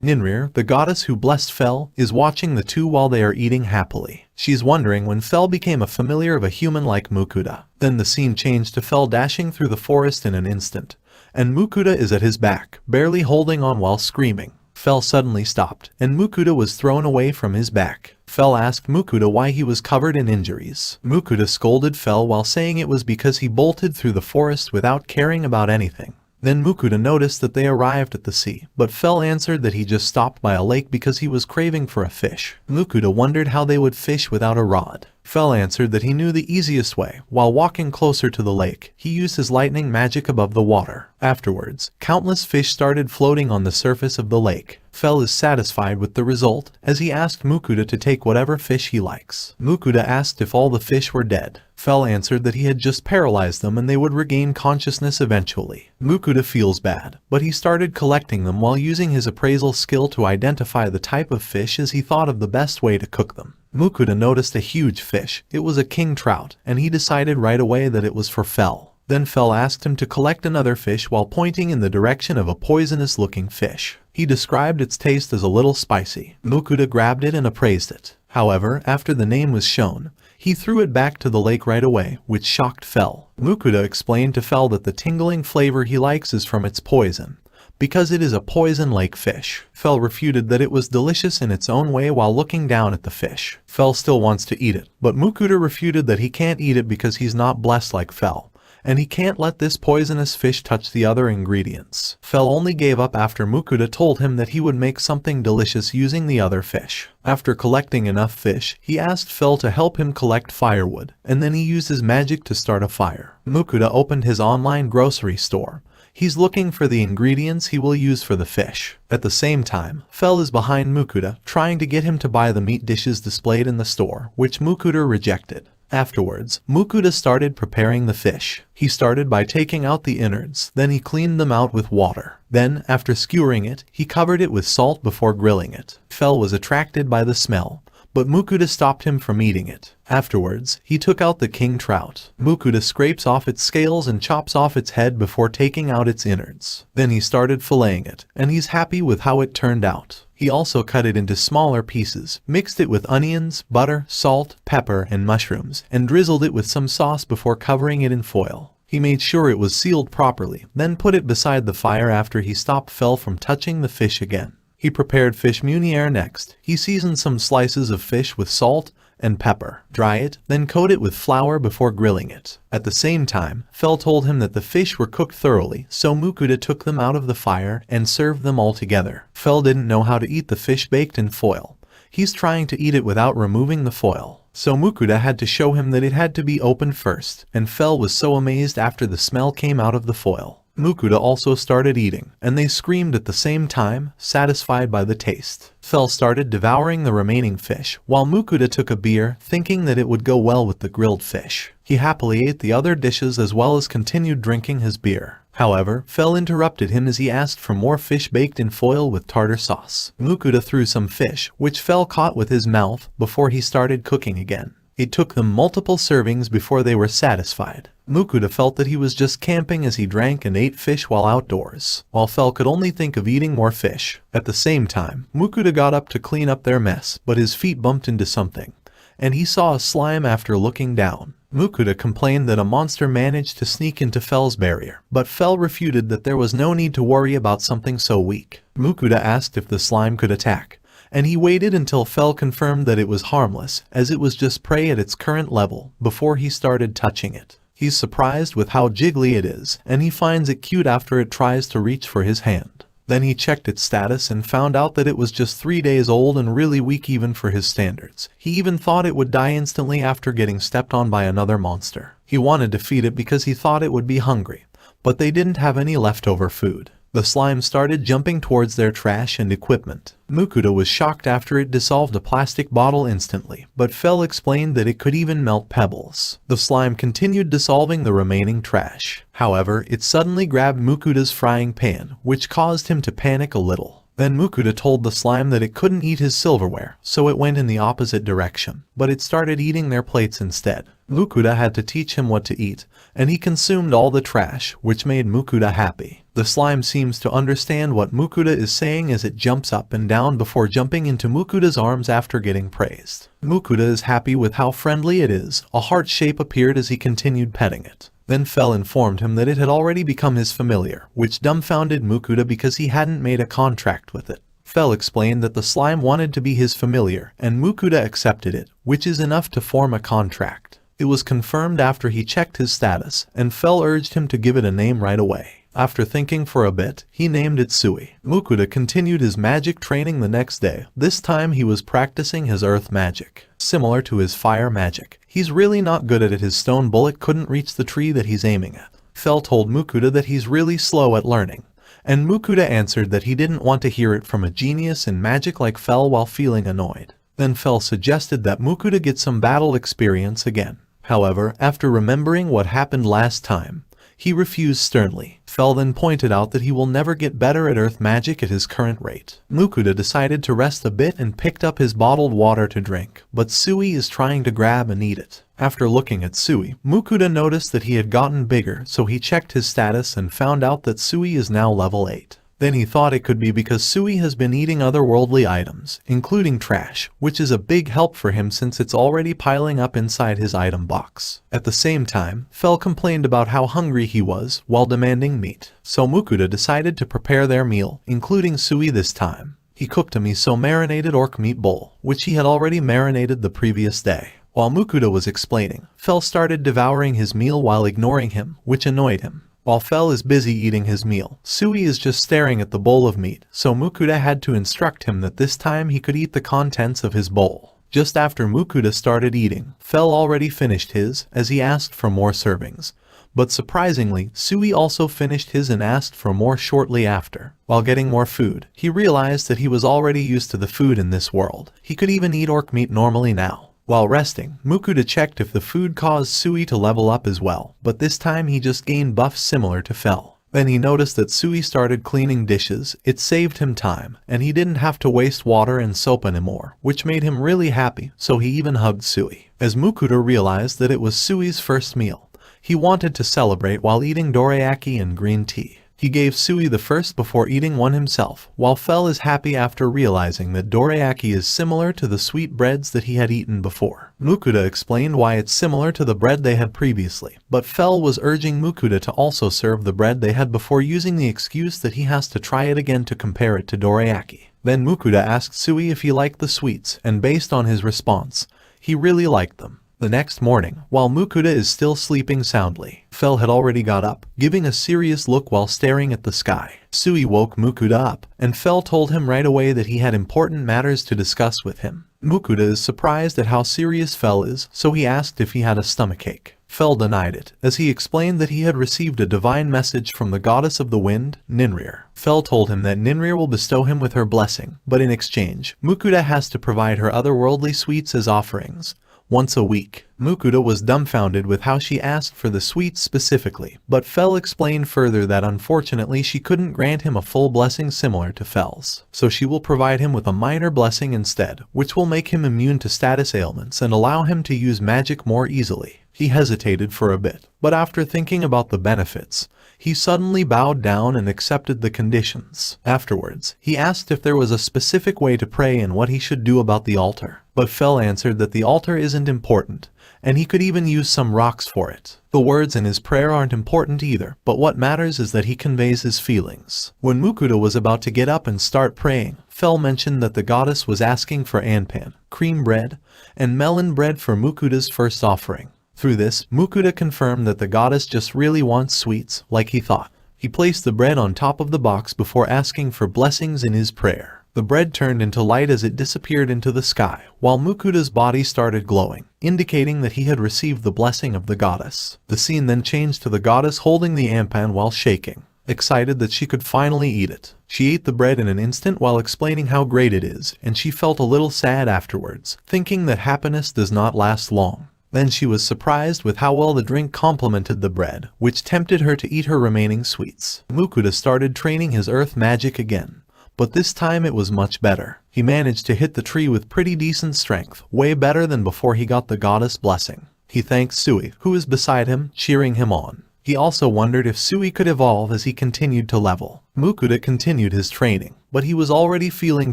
Ninrir, the goddess who blessed Fell, is watching the two while they are eating happily. She's wondering when Fell became a familiar of a human like Mukuda. Then the scene changed to Fell dashing through the forest in an instant, and Mukuda is at his back, barely holding on while screaming. Fell suddenly stopped, and Mukuda was thrown away from his back. Fell asked Mukuda why he was covered in injuries. Mukuda scolded Fell while saying it was because he bolted through the forest without caring about anything. Then Mukuda noticed that they arrived at the sea, but Fell answered that he just stopped by a lake because he was craving for a fish. Mukuda wondered how they would fish without a rod. Fell answered that he knew the easiest way. While walking closer to the lake, he used his lightning magic above the water. Afterwards, countless fish started floating on the surface of the lake. Fell is satisfied with the result, as he asked Mukuda to take whatever fish he likes. Mukuda asked if all the fish were dead. Fell answered that he had just paralyzed them and they would regain consciousness eventually. Mukuda feels bad, but he started collecting them while using his appraisal skill to identify the type of fish as he thought of the best way to cook them. Mukuda noticed a huge fish. It was a king trout, and he decided right away that it was for Fell. Then Fell asked him to collect another fish while pointing in the direction of a poisonous-looking fish. He described its taste as a little spicy. Mukuda grabbed it and appraised it. However, after the name was shown, he threw it back to the lake right away, which shocked Fell. Mukuda explained to Fell that the tingling flavor he likes is from its poison, because it is a poison lake fish. Fell refuted that it was delicious in its own way while looking down at the fish. Fell still wants to eat it, but Mukuda refuted that he can't eat it because he's not blessed like Fell, and he can't let this poisonous fish touch the other ingredients. Fell only gave up after Mukuda told him that he would make something delicious using the other fish. After collecting enough fish, he asked Fell to help him collect firewood, and then he used his magic to start a fire. Mukuda opened his online grocery store. He's looking for the ingredients he will use for the fish. At the same time, Fell is behind Mukuda, trying to get him to buy the meat dishes displayed in the store, which Mukuda rejected. Afterwards, Mukuda started preparing the fish. He started by taking out the innards, then he cleaned them out with water. Then, after skewering it, he covered it with salt before grilling it. Fell was attracted by the smell, but Mukuda stopped him from eating it. Afterwards, he took out the king trout. Mukuda scrapes off its scales and chops off its head before taking out its innards. Then he started filleting it, and he's happy with how it turned out. He also cut it into smaller pieces, mixed it with onions, butter, salt, pepper, and mushrooms, and drizzled it with some sauce before covering it in foil. He made sure it was sealed properly, then put it beside the fire after he stopped Fell from touching the fish again. He prepared fish meuniere next. He seasoned some slices of fish with salt and pepper. Dry it, then coat it with flour before grilling it. At the same time, Fell told him that the fish were cooked thoroughly, so Mukuda took them out of the fire and served them all together. Fell didn't know how to eat the fish baked in foil. He's trying to eat it without removing the foil, so Mukuda had to show him that it had to be opened first, and Fell was so amazed after the smell came out of the foil. Mukuda also started eating, and they screamed at the same time, satisfied by the taste. Fell started devouring the remaining fish, while Mukuda took a beer, thinking that it would go well with the grilled fish. He happily ate the other dishes as well as continued drinking his beer. However, Fell interrupted him as he asked for more fish baked in foil with tartar sauce. Mukuda threw some fish, which Fell caught with his mouth, before he started cooking again. It took them multiple servings before they were satisfied. Mukuda felt that he was just camping as he drank and ate fish while outdoors, while Fell could only think of eating more fish. At the same time, Mukuda got up to clean up their mess, but his feet bumped into something, and he saw a slime after looking down. Mukuda complained that a monster managed to sneak into Fell's barrier, but Fell refuted that there was no need to worry about something so weak. Mukuda asked if the slime could attack, and he waited until Fell confirmed that it was harmless, as it was just prey at its current level, before he started touching it. He's surprised with how jiggly it is, and he finds it cute after it tries to reach for his hand. Then he checked its status and found out that it was just 3 days old and really weak even for his standards. He even thought it would die instantly after getting stepped on by another monster. He wanted to feed it because he thought it would be hungry, but they didn't have any leftover food. The slime started jumping towards their trash and equipment. Mukuda was shocked after it dissolved a plastic bottle instantly, but Fell explained that it could even melt pebbles. The slime continued dissolving the remaining trash. However, it suddenly grabbed Mukuda's frying pan, which caused him to panic a little. Then Mukuda told the slime that it couldn't eat his silverware, so it went in the opposite direction, but it started eating their plates instead. Mukuda had to teach him what to eat, and he consumed all the trash, which made Mukuda happy. The slime seems to understand what Mukuda is saying as it jumps up and down before jumping into Mukuda's arms after getting praised. Mukuda is happy with how friendly it is. A heart shape appeared as he continued petting it. Then Fell informed him that it had already become his familiar, which dumbfounded Mukuda because he hadn't made a contract with it. Fell explained that the slime wanted to be his familiar, and Mukuda accepted it, which is enough to form a contract. It was confirmed after he checked his status, and Fell urged him to give it a name right away. After thinking for a bit, he named it Sui. Mukuda continued his magic training the next day. This time he was practicing his earth magic. Similar to his fire magic, he's really not good at it. His stone bullet couldn't reach the tree that he's aiming at. Fell told Mukuda that he's really slow at learning, and Mukuda answered that he didn't want to hear it from a genius in magic like Fell while feeling annoyed. Then Fell suggested that Mukuda get some battle experience again. However, after remembering what happened last time, he refused sternly. Fell then pointed out that he will never get better at earth magic at his current rate. Mukuda decided to rest a bit and picked up his bottled water to drink, but Sui is trying to grab and eat it. After looking at Sui, Mukuda noticed that he had gotten bigger, so he checked his status and found out that Sui is now level 8. Then he thought it could be because Sui has been eating otherworldly items, including trash, which is a big help for him since it's already piling up inside his item box. At the same time, Fell complained about how hungry he was while demanding meat, so Mukuda decided to prepare their meal, including Sui this time. He cooked a miso marinated orc meat bowl, which he had already marinated the previous day. While Mukuda was explaining, Fell started devouring his meal while ignoring him, which annoyed him. While Fell is busy eating his meal, Sui is just staring at the bowl of meat, so Mukuda had to instruct him that this time he could eat the contents of his bowl. Just after Mukuda started eating, Fell already finished his, as he asked for more servings. But surprisingly, Sui also finished his and asked for more shortly after. While getting more food, he realized that he was already used to the food in this world. He could even eat orc meat normally now. While resting, Mukuda checked if the food caused Sui to level up as well, but this time he just gained buffs similar to Fell. Then he noticed that Sui started cleaning dishes. It saved him time, and he didn't have to waste water and soap anymore, which made him really happy, so he even hugged Sui. As Mukuda realized that it was Sui's first meal, he wanted to celebrate while eating dorayaki and green tea. He gave Sui the first before eating one himself, while Fell is happy after realizing that dorayaki is similar to the sweet breads that he had eaten before. Mukuda explained why it's similar to the bread they had previously, but Fell was urging Mukuda to also serve the bread they had before, using the excuse that he has to try it again to compare it to dorayaki. Then Mukuda asked Sui if he liked the sweets, and based on his response, he really liked them. The next morning, while Mukuda is still sleeping soundly, Fell had already got up, giving a serious look while staring at the sky. Sui woke Mukuda up, and Fell told him right away that he had important matters to discuss with him. Mukuda is surprised at how serious Fell is, so he asked if he had a stomachache. Fell denied it, as he explained that he had received a divine message from the goddess of the wind, Ninrir. Fell told him that Ninrir will bestow him with her blessing, but in exchange, Mukuda has to provide her otherworldly sweets as offerings. Once a week. Mukuda was dumbfounded with how she asked for the sweets specifically, but Fell explained further that unfortunately she couldn't grant him a full blessing similar to Fell's, so she will provide him with a minor blessing instead, which will make him immune to status ailments and allow him to use magic more easily. He hesitated for a bit, but after thinking about the benefits, he suddenly bowed down and accepted the conditions. Afterwards, he asked if there was a specific way to pray and what he should do about the altar. But Fell answered that the altar isn't important, and he could even use some rocks for it. The words in his prayer aren't important either, but what matters is that he conveys his feelings. When Mukuda was about to get up and start praying, Fell mentioned that the goddess was asking for anpan, cream bread, and melon bread for Mukuda's first offering. Through this, Mukuda confirmed that the goddess just really wants sweets, like he thought. He placed the bread on top of the box before asking for blessings in his prayer. The bread turned into light as it disappeared into the sky, while Mukuda's body started glowing, indicating that he had received the blessing of the goddess. The scene then changed to the goddess holding the ampan while shaking, excited that she could finally eat it. She ate the bread in an instant while explaining how great it is, and she felt a little sad afterwards, thinking that happiness does not last long. Then she was surprised with how well the drink complemented the bread, which tempted her to eat her remaining sweets. Mukuda started training his earth magic again, but this time it was much better. He managed to hit the tree with pretty decent strength, way better than before he got the goddess blessing. He thanked Sui, who was beside him, cheering him on. He also wondered if Sui could evolve as he continued to level. Mukuda continued his training, but he was already feeling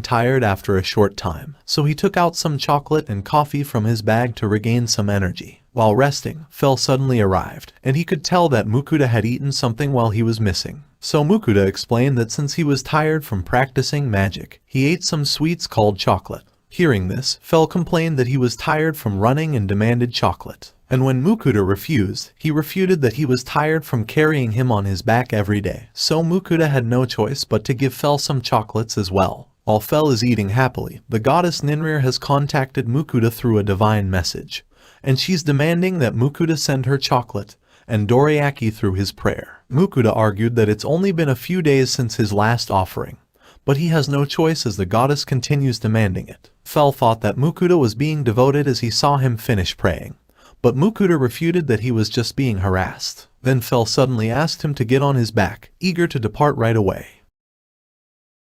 tired after a short time, so he took out some chocolate and coffee from his bag to regain some energy. While resting, Fel suddenly arrived, and he could tell that Mukuda had eaten something while he was missing. So Mukuda explained that since he was tired from practicing magic, he ate some sweets called chocolate. Hearing this, Fel complained that he was tired from running and demanded chocolate. And when Mukuda refused, he refuted that he was tired from carrying him on his back every day. So Mukuda had no choice but to give Fel some chocolates as well. While Fel is eating happily, the goddess Ninrir has contacted Mukuda through a divine message, and she's demanding that Mukuda send her chocolate and dorayaki through his prayer. Mukuda argued that it's only been a few days since his last offering, but he has no choice as the goddess continues demanding it. Fel thought that Mukuda was being devoted as he saw him finish praying, but Mukuda refuted that he was just being harassed. Then Fel suddenly asked him to get on his back, eager to depart right away.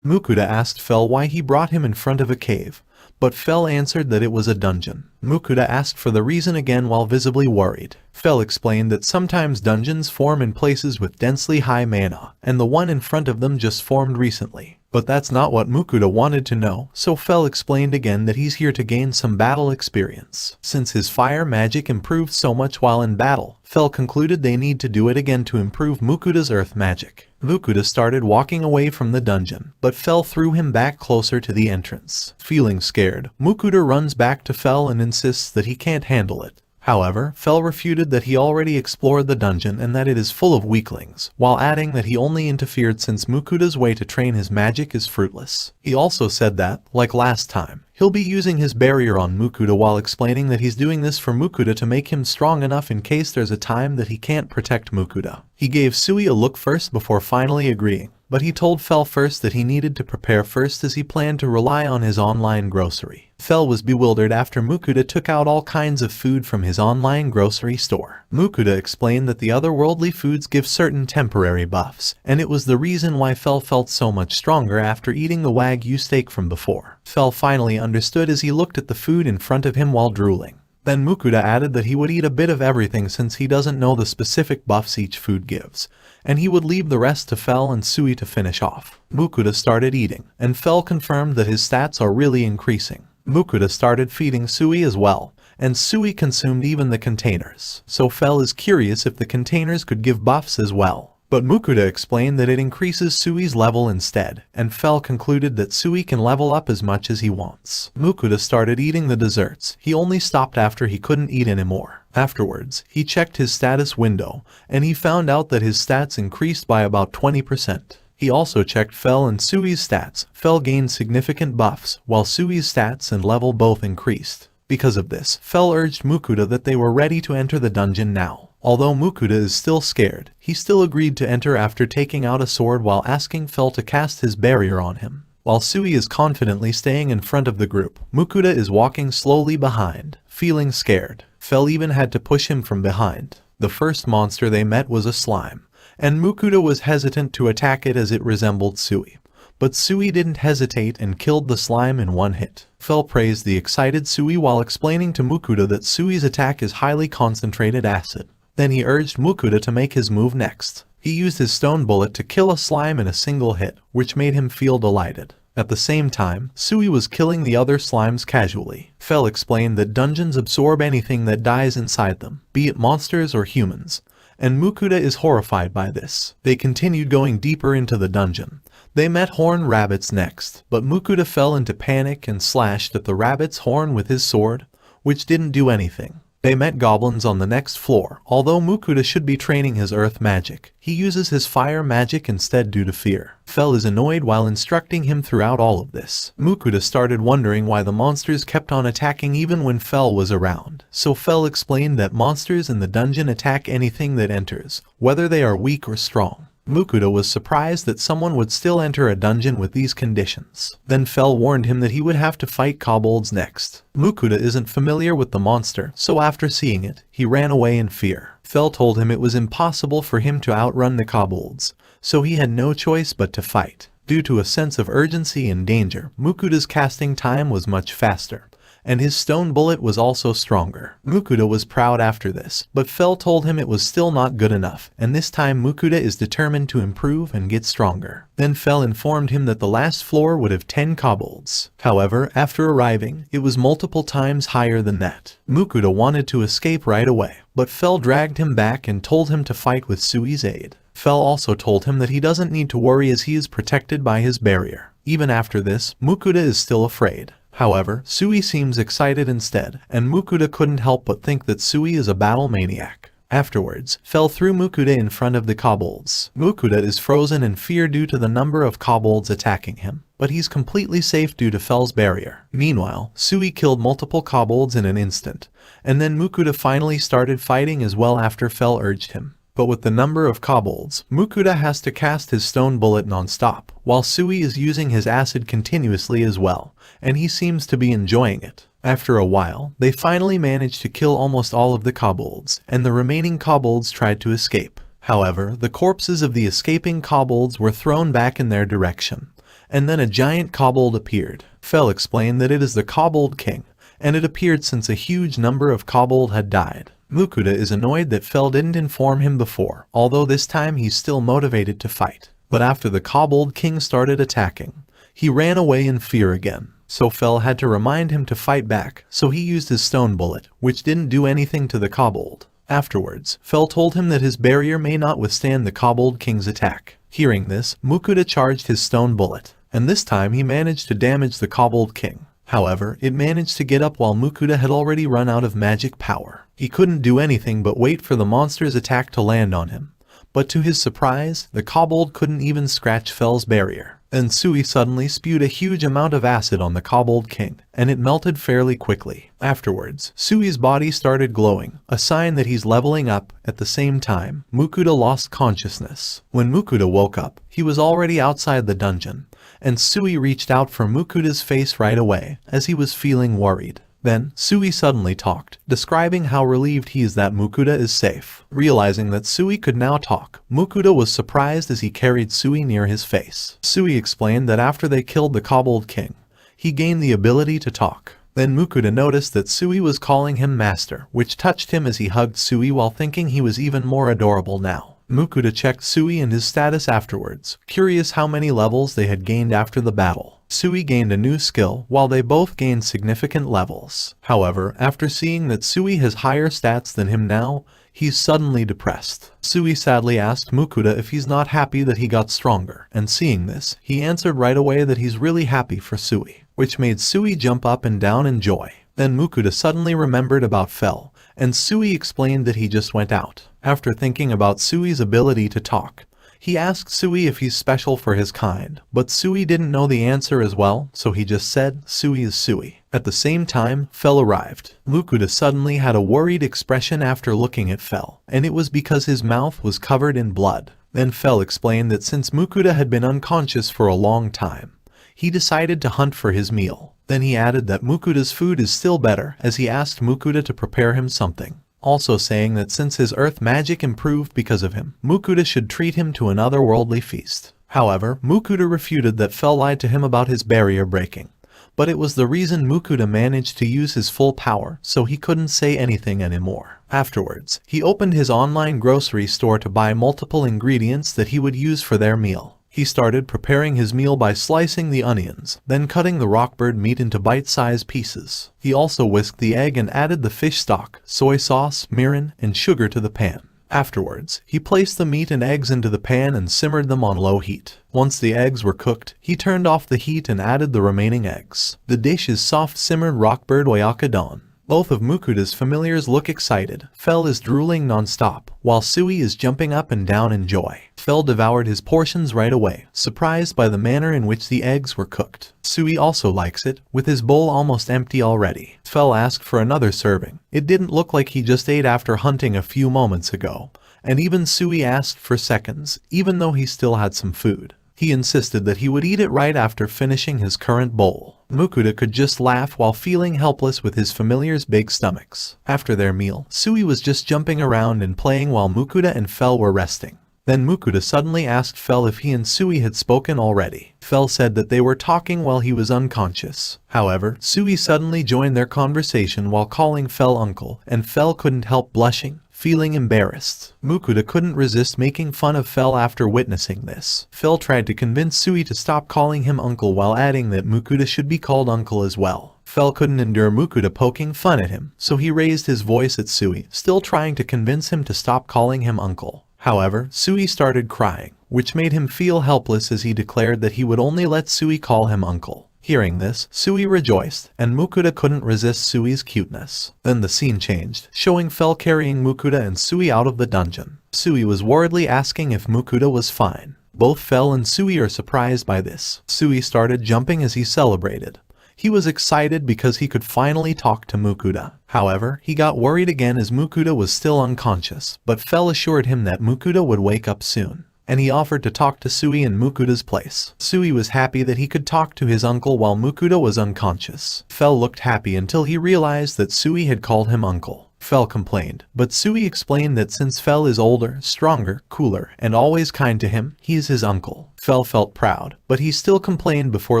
Mukuda asked Fel why he brought him in front of a cave, but Fel answered that it was a dungeon. Mukuda asked for the reason again while visibly worried. Fel explained that sometimes dungeons form in places with densely high mana, and the one in front of them just formed recently. But that's not what Mukuda wanted to know, so Fel explained again that he's here to gain some battle experience. Since his fire magic improved so much while in battle, Fel concluded they need to do it again to improve Mukuda's earth magic. Mukuda started walking away from the dungeon, but Fel threw him back closer to the entrance. Feeling scared, Mukuda runs back to Fel and insists that he can't handle it. However, Fel refuted that he already explored the dungeon and that it is full of weaklings, while adding that he only interfered since Mukuda's way to train his magic is fruitless. He also said that, like last time, he'll be using his barrier on Mukuda while explaining that he's doing this for Mukuda to make him strong enough in case there's a time that he can't protect Mukuda. He gave Sui a look first before finally agreeing, but he told Fel first that he needed to prepare first as he planned to rely on his online grocery. Fel was bewildered after Mukuda took out all kinds of food from his online grocery store. Mukuda explained that the otherworldly foods give certain temporary buffs, and it was the reason why Fel felt so much stronger after eating the Wagyu steak from before. Fel finally understood as he looked at the food in front of him while drooling. Then Mukuda added that he would eat a bit of everything since he doesn't know the specific buffs each food gives, and he would leave the rest to Fel and Sui to finish off. Mukuda started eating, and Fel confirmed that his stats are really increasing. Mukuda started feeding Sui as well, and Sui consumed even the containers. So Fel is curious if the containers could give buffs as well. But Mukuda explained that it increases Sui's level instead, and Fel concluded that Sui can level up as much as he wants. Mukuda started eating the desserts. He only stopped after he couldn't eat anymore. Afterwards, he checked his status window, and he found out that his stats increased by about 20%. He also checked Fel and Sui's stats. Fel gained significant buffs, while Sui's stats and level both increased. Because of this, Fel urged Mukuda that they were ready to enter the dungeon now. Although Mukuda is still scared, he still agreed to enter after taking out a sword while asking Fel to cast his barrier on him. While Sui is confidently staying in front of the group, Mukuda is walking slowly behind, feeling scared. Fel even had to push him from behind. The first monster they met was a slime, and Mukuda was hesitant to attack it as it resembled Sui. But Sui didn't hesitate and killed the slime in one hit. Fel praised the excited Sui while explaining to Mukuda that Sui's attack is highly concentrated acid. Then he urged Mukuda to make his move next. He used his stone bullet to kill a slime in a single hit, which made him feel delighted. At the same time, Sui was killing the other slimes casually. Fel explained that dungeons absorb anything that dies inside them, be it monsters or humans, and Mukuda is horrified by this. They continued going deeper into the dungeon. They met horned rabbits next, but Mukuda fell into panic and slashed at the rabbit's horn with his sword, which didn't do anything. They met goblins on the next floor. Although Mukuda should be training his earth magic, he uses his fire magic instead due to fear. Fel is annoyed while instructing him throughout all of this. Mukuda started wondering why the monsters kept on attacking even when Fel was around. So Fel explained that monsters in the dungeon attack anything that enters, whether they are weak or strong. Mukuda was surprised that someone would still enter a dungeon with these conditions. Then Fel warned him that he would have to fight kobolds next. Mukuda isn't familiar with the monster, so after seeing it, he ran away in fear. Fel told him it was impossible for him to outrun the kobolds, so he had no choice but to fight. Due to a sense of urgency and danger, Mukuda's casting time was much faster, and his stone bullet was also stronger. Mukuda was proud after this, but Fell told him it was still not good enough, and this time Mukuda is determined to improve and get stronger. Then Fell informed him that the last floor would have 10 kobolds. However, after arriving, it was multiple times higher than that. Mukuda wanted to escape right away, but Fell dragged him back and told him to fight with Sui's aid. Fell also told him that he doesn't need to worry as he is protected by his barrier. Even after this, Mukuda is still afraid. However, Sui seems excited instead, and Mukuda couldn't help but think that Sui is a battle maniac. Afterwards, Fell threw Mukuda in front of the kobolds. Mukuda is frozen in fear due to the number of kobolds attacking him, but he's completely safe due to Fell's barrier. Meanwhile, Sui killed multiple kobolds in an instant, and then Mukuda finally started fighting as well after Fell urged him. But with the number of kobolds, Mukuda has to cast his stone bullet non-stop, while Sui is using his acid continuously as well, and he seems to be enjoying it. After a while, they finally managed to kill almost all of the kobolds, and the remaining kobolds tried to escape. However, the corpses of the escaping kobolds were thrown back in their direction, and then a giant kobold appeared. Fell explained that it is the Kobold King, and it appeared since a huge number of kobold had died. Mukuda is annoyed that Fell didn't inform him before, although this time he's still motivated to fight. But after the Kobold King started attacking, he ran away in fear again. So Fell had to remind him to fight back, so he used his stone bullet, which didn't do anything to the kobold. Afterwards, Fell told him that his barrier may not withstand the Kobold King's attack. Hearing this, Mukuda charged his stone bullet, and this time he managed to damage the Kobold King. However, it managed to get up while Mukuda had already run out of magic power. He couldn't do anything but wait for the monster's attack to land on him. But to his surprise, the kobold couldn't even scratch Fell's barrier. Then Sui suddenly spewed a huge amount of acid on the Kobold King, and it melted fairly quickly. Afterwards, Sui's body started glowing, a sign that he's leveling up. At the same time, Mukuda lost consciousness. When Mukuda woke up, he was already outside the dungeon, and Sui reached out for Mukuda's face right away, as he was feeling worried. Then, Sui suddenly talked, describing how relieved he is that Mukuda is safe. Realizing that Sui could now talk, Mukuda was surprised as he carried Sui near his face. Sui explained that after they killed the Kobold King, he gained the ability to talk. Then Mukuda noticed that Sui was calling him master, which touched him as he hugged Sui while thinking he was even more adorable now. Mukuda checked Sui and his status afterwards, curious how many levels they had gained after the battle. Sui gained a new skill, while they both gained significant levels. However, after seeing that Sui has higher stats than him now, he's suddenly depressed. Sui sadly asked Mukuda if he's not happy that he got stronger, and seeing this, he answered right away that he's really happy for Sui, which made Sui jump up and down in joy. Then Mukuda suddenly remembered about Fell, and Sui explained that he just went out. After thinking about Sui's ability to talk, he asked Sui if he's special for his kind, but Sui didn't know the answer as well, so he just said, Sui is Sui. At the same time, Fell arrived. Mukuda suddenly had a worried expression after looking at Fell, and it was because his mouth was covered in blood. Then Fell explained that since Mukuda had been unconscious for a long time, he decided to hunt for his meal. Then he added that Mukuda's food is still better, as he asked Mukuda to prepare him something. Also saying that since his earth magic improved because of him, Mukuda should treat him to an otherworldly feast. However, Mukuda refuted that Fell lied to him about his barrier breaking, but it was the reason Mukuda managed to use his full power, so he couldn't say anything anymore. Afterwards, he opened his online grocery store to buy multiple ingredients that he would use for their meal. He started preparing his meal by slicing the onions, then cutting the rockbird meat into bite-sized pieces. He also whisked the egg and added the fish stock, soy sauce, mirin, and sugar to the pan. Afterwards, he placed the meat and eggs into the pan and simmered them on low heat. Once the eggs were cooked, he turned off the heat and added the remaining eggs. The dish is soft simmered rockbird oyakadon. Both of Mukuda's familiars look excited. Fell is drooling non-stop, while Sui is jumping up and down in joy. Fell devoured his portions right away, surprised by the manner in which the eggs were cooked. Sui also likes it, with his bowl almost empty already. Fell asked for another serving. It didn't look like he just ate after hunting a few moments ago, and even Sui asked for seconds, even though he still had some food. He insisted that he would eat it right after finishing his current bowl. Mukuda could just laugh while feeling helpless with his familiar's big stomachs. After their meal, Sui was just jumping around and playing while Mukuda and Fell were resting. Then Mukuda suddenly asked Fel if he and Sui had spoken already. Fel said that they were talking while he was unconscious. However, Sui suddenly joined their conversation while calling Fel uncle, and Fel couldn't help blushing, feeling embarrassed. Mukuda couldn't resist making fun of Fel after witnessing this. Fel tried to convince Sui to stop calling him uncle while adding that Mukuda should be called uncle as well. Fel couldn't endure Mukuda poking fun at him, so he raised his voice at Sui, still trying to convince him to stop calling him uncle. However, Sui started crying, which made him feel helpless as he declared that he would only let Sui call him uncle. Hearing this, Sui rejoiced, and Mukuda couldn't resist Sui's cuteness. Then the scene changed, showing Fel carrying Mukuda and Sui out of the dungeon. Sui was worriedly asking if Mukuda was fine. Both Fel and Sui are surprised by this. Sui started jumping as he celebrated. He was excited because he could finally talk to Mukuda. However, he got worried again as Mukuda was still unconscious, but Fel assured him that Mukuda would wake up soon, and he offered to talk to Sui in Mukuda's place. Sui was happy that he could talk to his uncle while Mukuda was unconscious. Fel looked happy until he realized that Sui had called him uncle. Fel complained, but Sui explained that since Fel is older, stronger, cooler, and always kind to him, he is his uncle. Fel felt proud, but he still complained before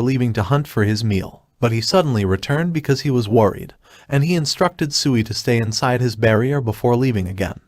leaving to hunt for his meal. But he suddenly returned because he was worried, and he instructed Sui to stay inside his barrier before leaving again.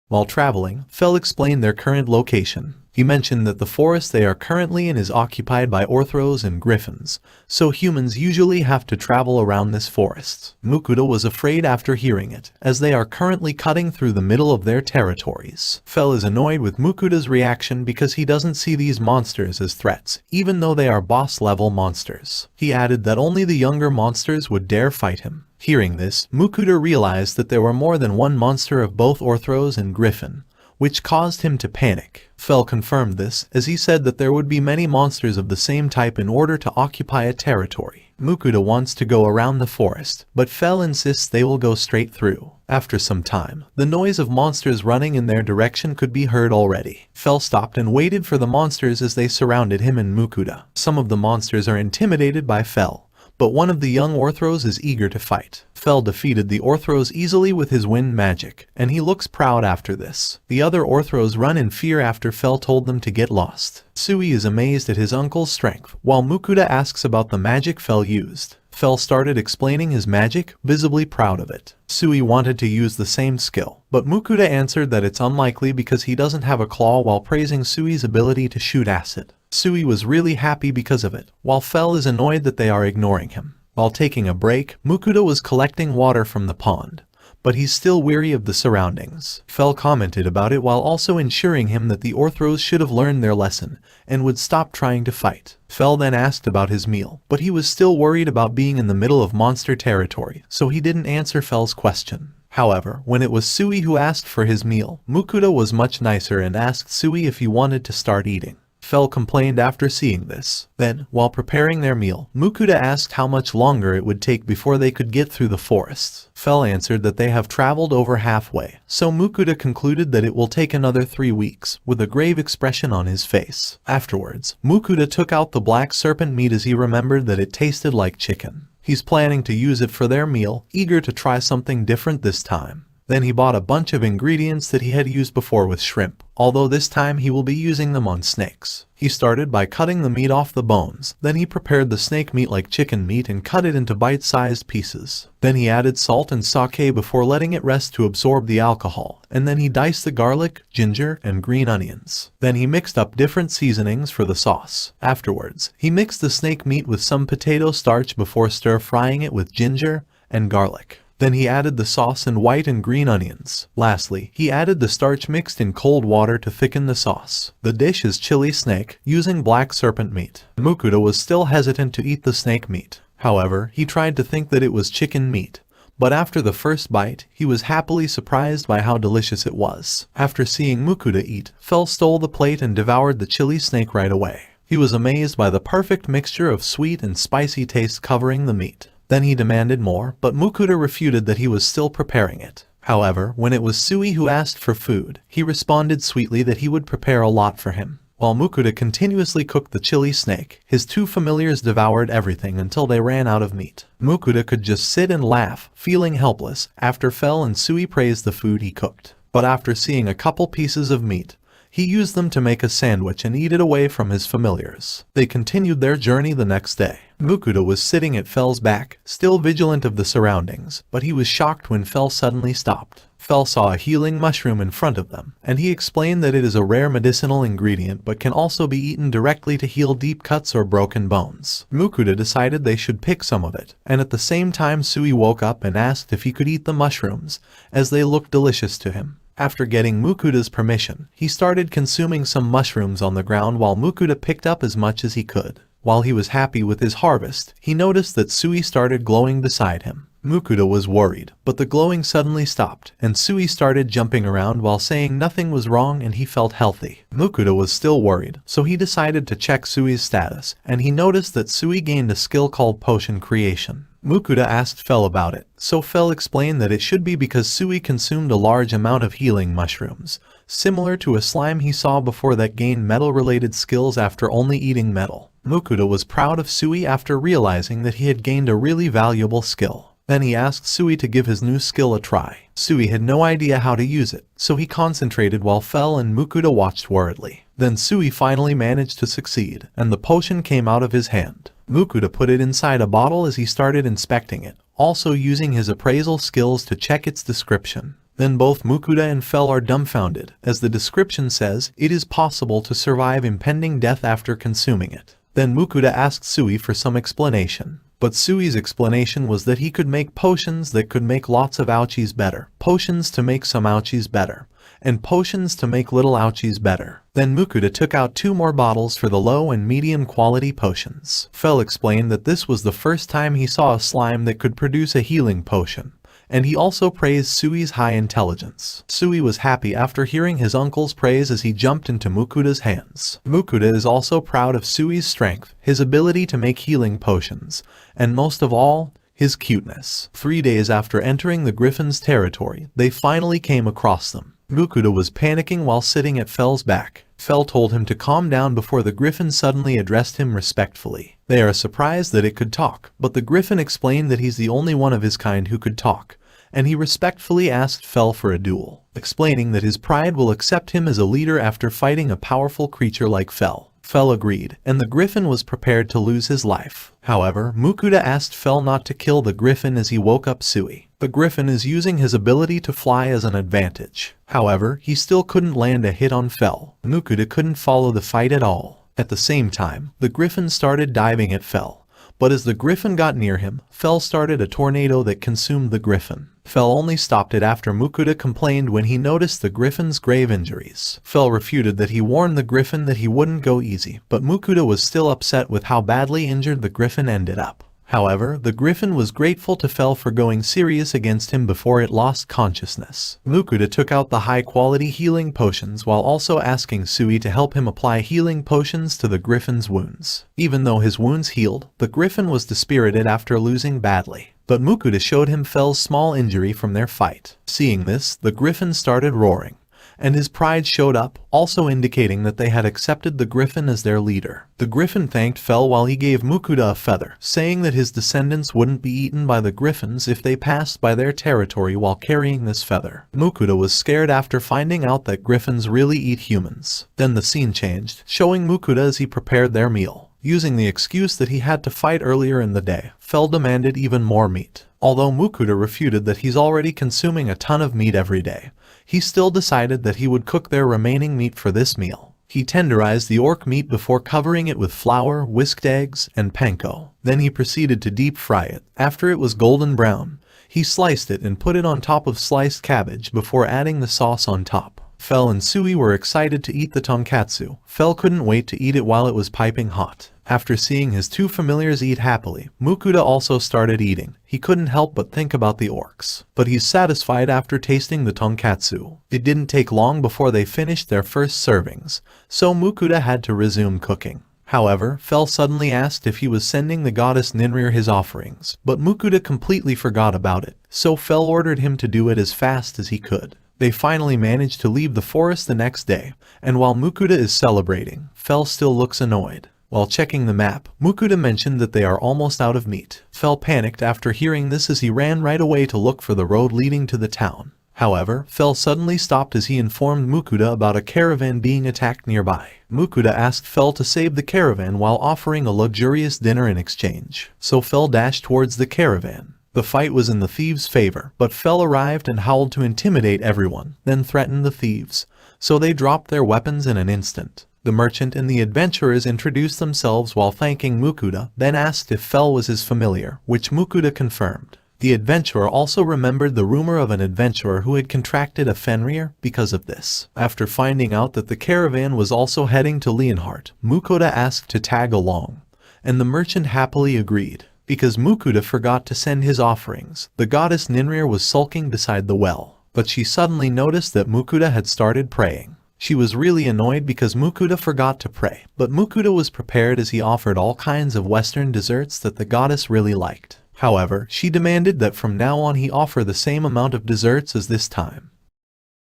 While traveling, Fel explained their current location. He mentioned that the forest they are currently in is occupied by orthros and griffins, so humans usually have to travel around this forest. Mukuda was afraid after hearing it, as they are currently cutting through the middle of their territories. Fel is annoyed with Mukuda's reaction because he doesn't see these monsters as threats, even though they are boss-level monsters. He added that only the younger monsters would dare fight him. Hearing this, Mukuda realized that there were more than one monster of both orthros and griffin, which caused him to panic. Fel confirmed this, as he said that there would be many monsters of the same type in order to occupy a territory. Mukuda wants to go around the forest, but Fel insists they will go straight through. After some time, the noise of monsters running in their direction could be heard already. Fel stopped and waited for the monsters as they surrounded him and Mukuda. Some of the monsters are intimidated by Fel, but one of the young orthros is eager to fight. Fel defeated the orthros easily with his wind magic, and he looks proud after this. The other orthros run in fear after Fel told them to get lost. Sui is amazed at his uncle's strength, while Mukuda asks about the magic Fel used. Fel started explaining his magic, visibly proud of it. Sui wanted to use the same skill, but Mukuda answered that it's unlikely because he doesn't have a claw while praising Sui's ability to shoot acid. Sui was really happy because of it, while Fel is annoyed that they are ignoring him. While taking a break, Mukuda was collecting water from the pond, but he's still weary of the surroundings. Fel commented about it while also ensuring him that the orthros should have learned their lesson and would stop trying to fight. Fel then asked about his meal, but he was still worried about being in the middle of monster territory, so he didn't answer Fel's question. However, when it was Sui who asked for his meal, Mukuda was much nicer and asked Sui if he wanted to start eating. Fel complained after seeing this. Then, while preparing their meal, Mukuda asked how much longer it would take before they could get through the forests. Fel answered that they have traveled over halfway, so Mukuda concluded that it will take another 3 weeks, with a grave expression on his face. Afterwards, Mukuda took out the black serpent meat as he remembered that it tasted like chicken. He's planning to use it for their meal, eager to try something different this time. Then he bought a bunch of ingredients that he had used before with shrimp, although this time he will be using them on snakes. He started by cutting the meat off the bones, then he prepared the snake meat like chicken meat and cut it into bite-sized pieces. Then he added salt and sauté before letting it rest to absorb the alcohol, and then he diced the garlic, ginger, and green onions. Then he mixed up different seasonings for the sauce. Afterwards, he mixed the snake meat with some potato starch before stir-frying it with ginger and garlic. Then he added the sauce and white and green onions. Lastly, he added the starch mixed in cold water to thicken the sauce. The dish is chili snake, using black serpent meat. Mukuda was still hesitant to eat the snake meat. However, he tried to think that it was chicken meat. But after the first bite, he was happily surprised by how delicious it was. After seeing Mukuda eat, Fel stole the plate and devoured the chili snake right away. He was amazed by the perfect mixture of sweet and spicy taste covering the meat. Then he demanded more, but Mukuda refuted that he was still preparing it. However, when it was Sui who asked for food, he responded sweetly that he would prepare a lot for him. While Mukuda continuously cooked the chili snake, his two familiars devoured everything until they ran out of meat. Mukuda could just sit and laugh, feeling helpless, after Fel and Sui praised the food he cooked. But after seeing a couple pieces of meat, He used them to make a sandwich and eat it away from his familiars. They continued their journey the next day. Mukuda was sitting at Fell's back, still vigilant of the surroundings, but he was shocked when Fell suddenly stopped. Fell saw a healing mushroom in front of them, and he explained that it is a rare medicinal ingredient but can also be eaten directly to heal deep cuts or broken bones. Mukuda decided they should pick some of it, and at the same time Sui woke up and asked if he could eat the mushrooms, as they looked delicious to him. After getting Mukuda's permission, he started consuming some mushrooms on the ground while Mukuda picked up as much as he could. While he was happy with his harvest, he noticed that Sui started glowing beside him. Mukuda was worried, but the glowing suddenly stopped, and Sui started jumping around while saying nothing was wrong and he felt healthy. Mukuda was still worried, so he decided to check Sui's status, and he noticed that Sui gained a skill called potion creation. Mukuda asked Fell about it, so Fell explained that it should be because Sui consumed a large amount of healing mushrooms, similar to a slime he saw before that gained metal-related skills after only eating metal. Mukuda was proud of Sui after realizing that he had gained a really valuable skill. Then he asked Sui to give his new skill a try. Sui had no idea how to use it, so he concentrated while Fell and Mukuda watched worriedly. Then Sui finally managed to succeed, and the potion came out of his hand. Mukuda put it inside a bottle as he started inspecting it, also using his appraisal skills to check its description. Then both Mukuda and Fell are dumbfounded, as the description says, it is possible to survive impending death after consuming it. Then Mukuda asked Sui for some explanation. But Sui's explanation was that he could make potions that could make lots of ouchies better, potions to make some ouchies better, and potions to make little ouchies better. Then Mukuda took out 2 more bottles for the low and medium quality potions. Fell explained that this was the first time he saw a slime that could produce a healing potion, and he also praised Sui's high intelligence. Sui was happy after hearing his uncle's praise as he jumped into Mukuda's hands. Mukuda is also proud of Sui's strength, his ability to make healing potions, and most of all, his cuteness. 3 days after entering the Griffin's territory, they finally came across them. Mukuda was panicking while sitting at Fell's back. Fell told him to calm down before the Griffin suddenly addressed him respectfully. They are surprised that it could talk, but the Griffin explained that he's the only one of his kind who could talk, and he respectfully asked Fell for a duel, explaining that his pride will accept him as a leader after fighting a powerful creature like Fell. Fell agreed, and the Griffin was prepared to lose his life. However, Mukuda asked Fell not to kill the Griffin as he woke up Sui. The Griffin is using his ability to fly as an advantage. However, he still couldn't land a hit on Fell. Mukuda couldn't follow the fight at all. At the same time, the Griffin started diving at Fell. But as the Griffin got near him, Fell started a tornado that consumed the Griffin. Fell only stopped it after Mukuda complained when he noticed the Griffin's grave injuries. Fell refuted that he warned the Griffin that he wouldn't go easy, but Mukuda was still upset with how badly injured the Griffin ended up. However, the Griffin was grateful to Fell for going serious against him before it lost consciousness. Mukuda took out the high-quality healing potions while also asking Sui to help him apply healing potions to the Griffin's wounds. Even though his wounds healed, the Griffin was dispirited after losing badly. But Mukuda showed him Fell's small injury from their fight. Seeing this, the Griffin started roaring, and his pride showed up, also indicating that they had accepted the Griffin as their leader. The Griffin thanked Fell while he gave Mukuda a feather, saying that his descendants wouldn't be eaten by the Griffins if they passed by their territory while carrying this feather. Mukuda was scared after finding out that Griffins really eat humans. Then the scene changed, showing Mukuda as he prepared their meal. Using the excuse that he had to fight earlier in the day, Fell demanded even more meat. Although Mukuda refuted that he's already consuming a ton of meat every day, he still decided that he would cook their remaining meat for this meal. He tenderized the orc meat before covering it with flour, whisked eggs, and panko. Then he proceeded to deep fry it. After it was golden brown, he sliced it and put it on top of sliced cabbage before adding the sauce on top. Fell and Sui were excited to eat the tonkatsu. Fell couldn't wait to eat it while it was piping hot. After seeing his 2 familiars eat happily, Mukuda also started eating. He couldn't help but think about the orcs. But he's satisfied after tasting the tonkatsu. It didn't take long before they finished their first servings, so Mukuda had to resume cooking. However, Fell suddenly asked if he was sending the goddess Ninrir his offerings, but Mukuda completely forgot about it, so Fell ordered him to do it as fast as he could. They finally managed to leave the forest the next day, and while Mukuda is celebrating, Fell still looks annoyed. While checking the map, Mukuda mentioned that they are almost out of meat. Fell panicked after hearing this as he ran right away to look for the road leading to the town. However, Fell suddenly stopped as he informed Mukuda about a caravan being attacked nearby. Mukuda asked Fell to save the caravan while offering a luxurious dinner in exchange, so Fell dashed towards the caravan. The fight was in the thieves' favor, but Fell arrived and howled to intimidate everyone, then threatened the thieves, so they dropped their weapons in an instant. The merchant and the adventurers introduced themselves while thanking Mukuda, then asked if Fell was his familiar, which Mukuda confirmed. The adventurer also remembered the rumor of an adventurer who had contracted a Fenrir because of this. After finding out that the caravan was also heading to Leonhardt, Mukuda asked to tag along, and the merchant happily agreed. Because Mukuda forgot to send his offerings, the goddess Ninrir was sulking beside the well, but she suddenly noticed that Mukuda had started praying. She was really annoyed because Mukuda forgot to pray, but Mukuda was prepared as he offered all kinds of Western desserts that the goddess really liked. However, she demanded that from now on he offer the same amount of desserts as this time.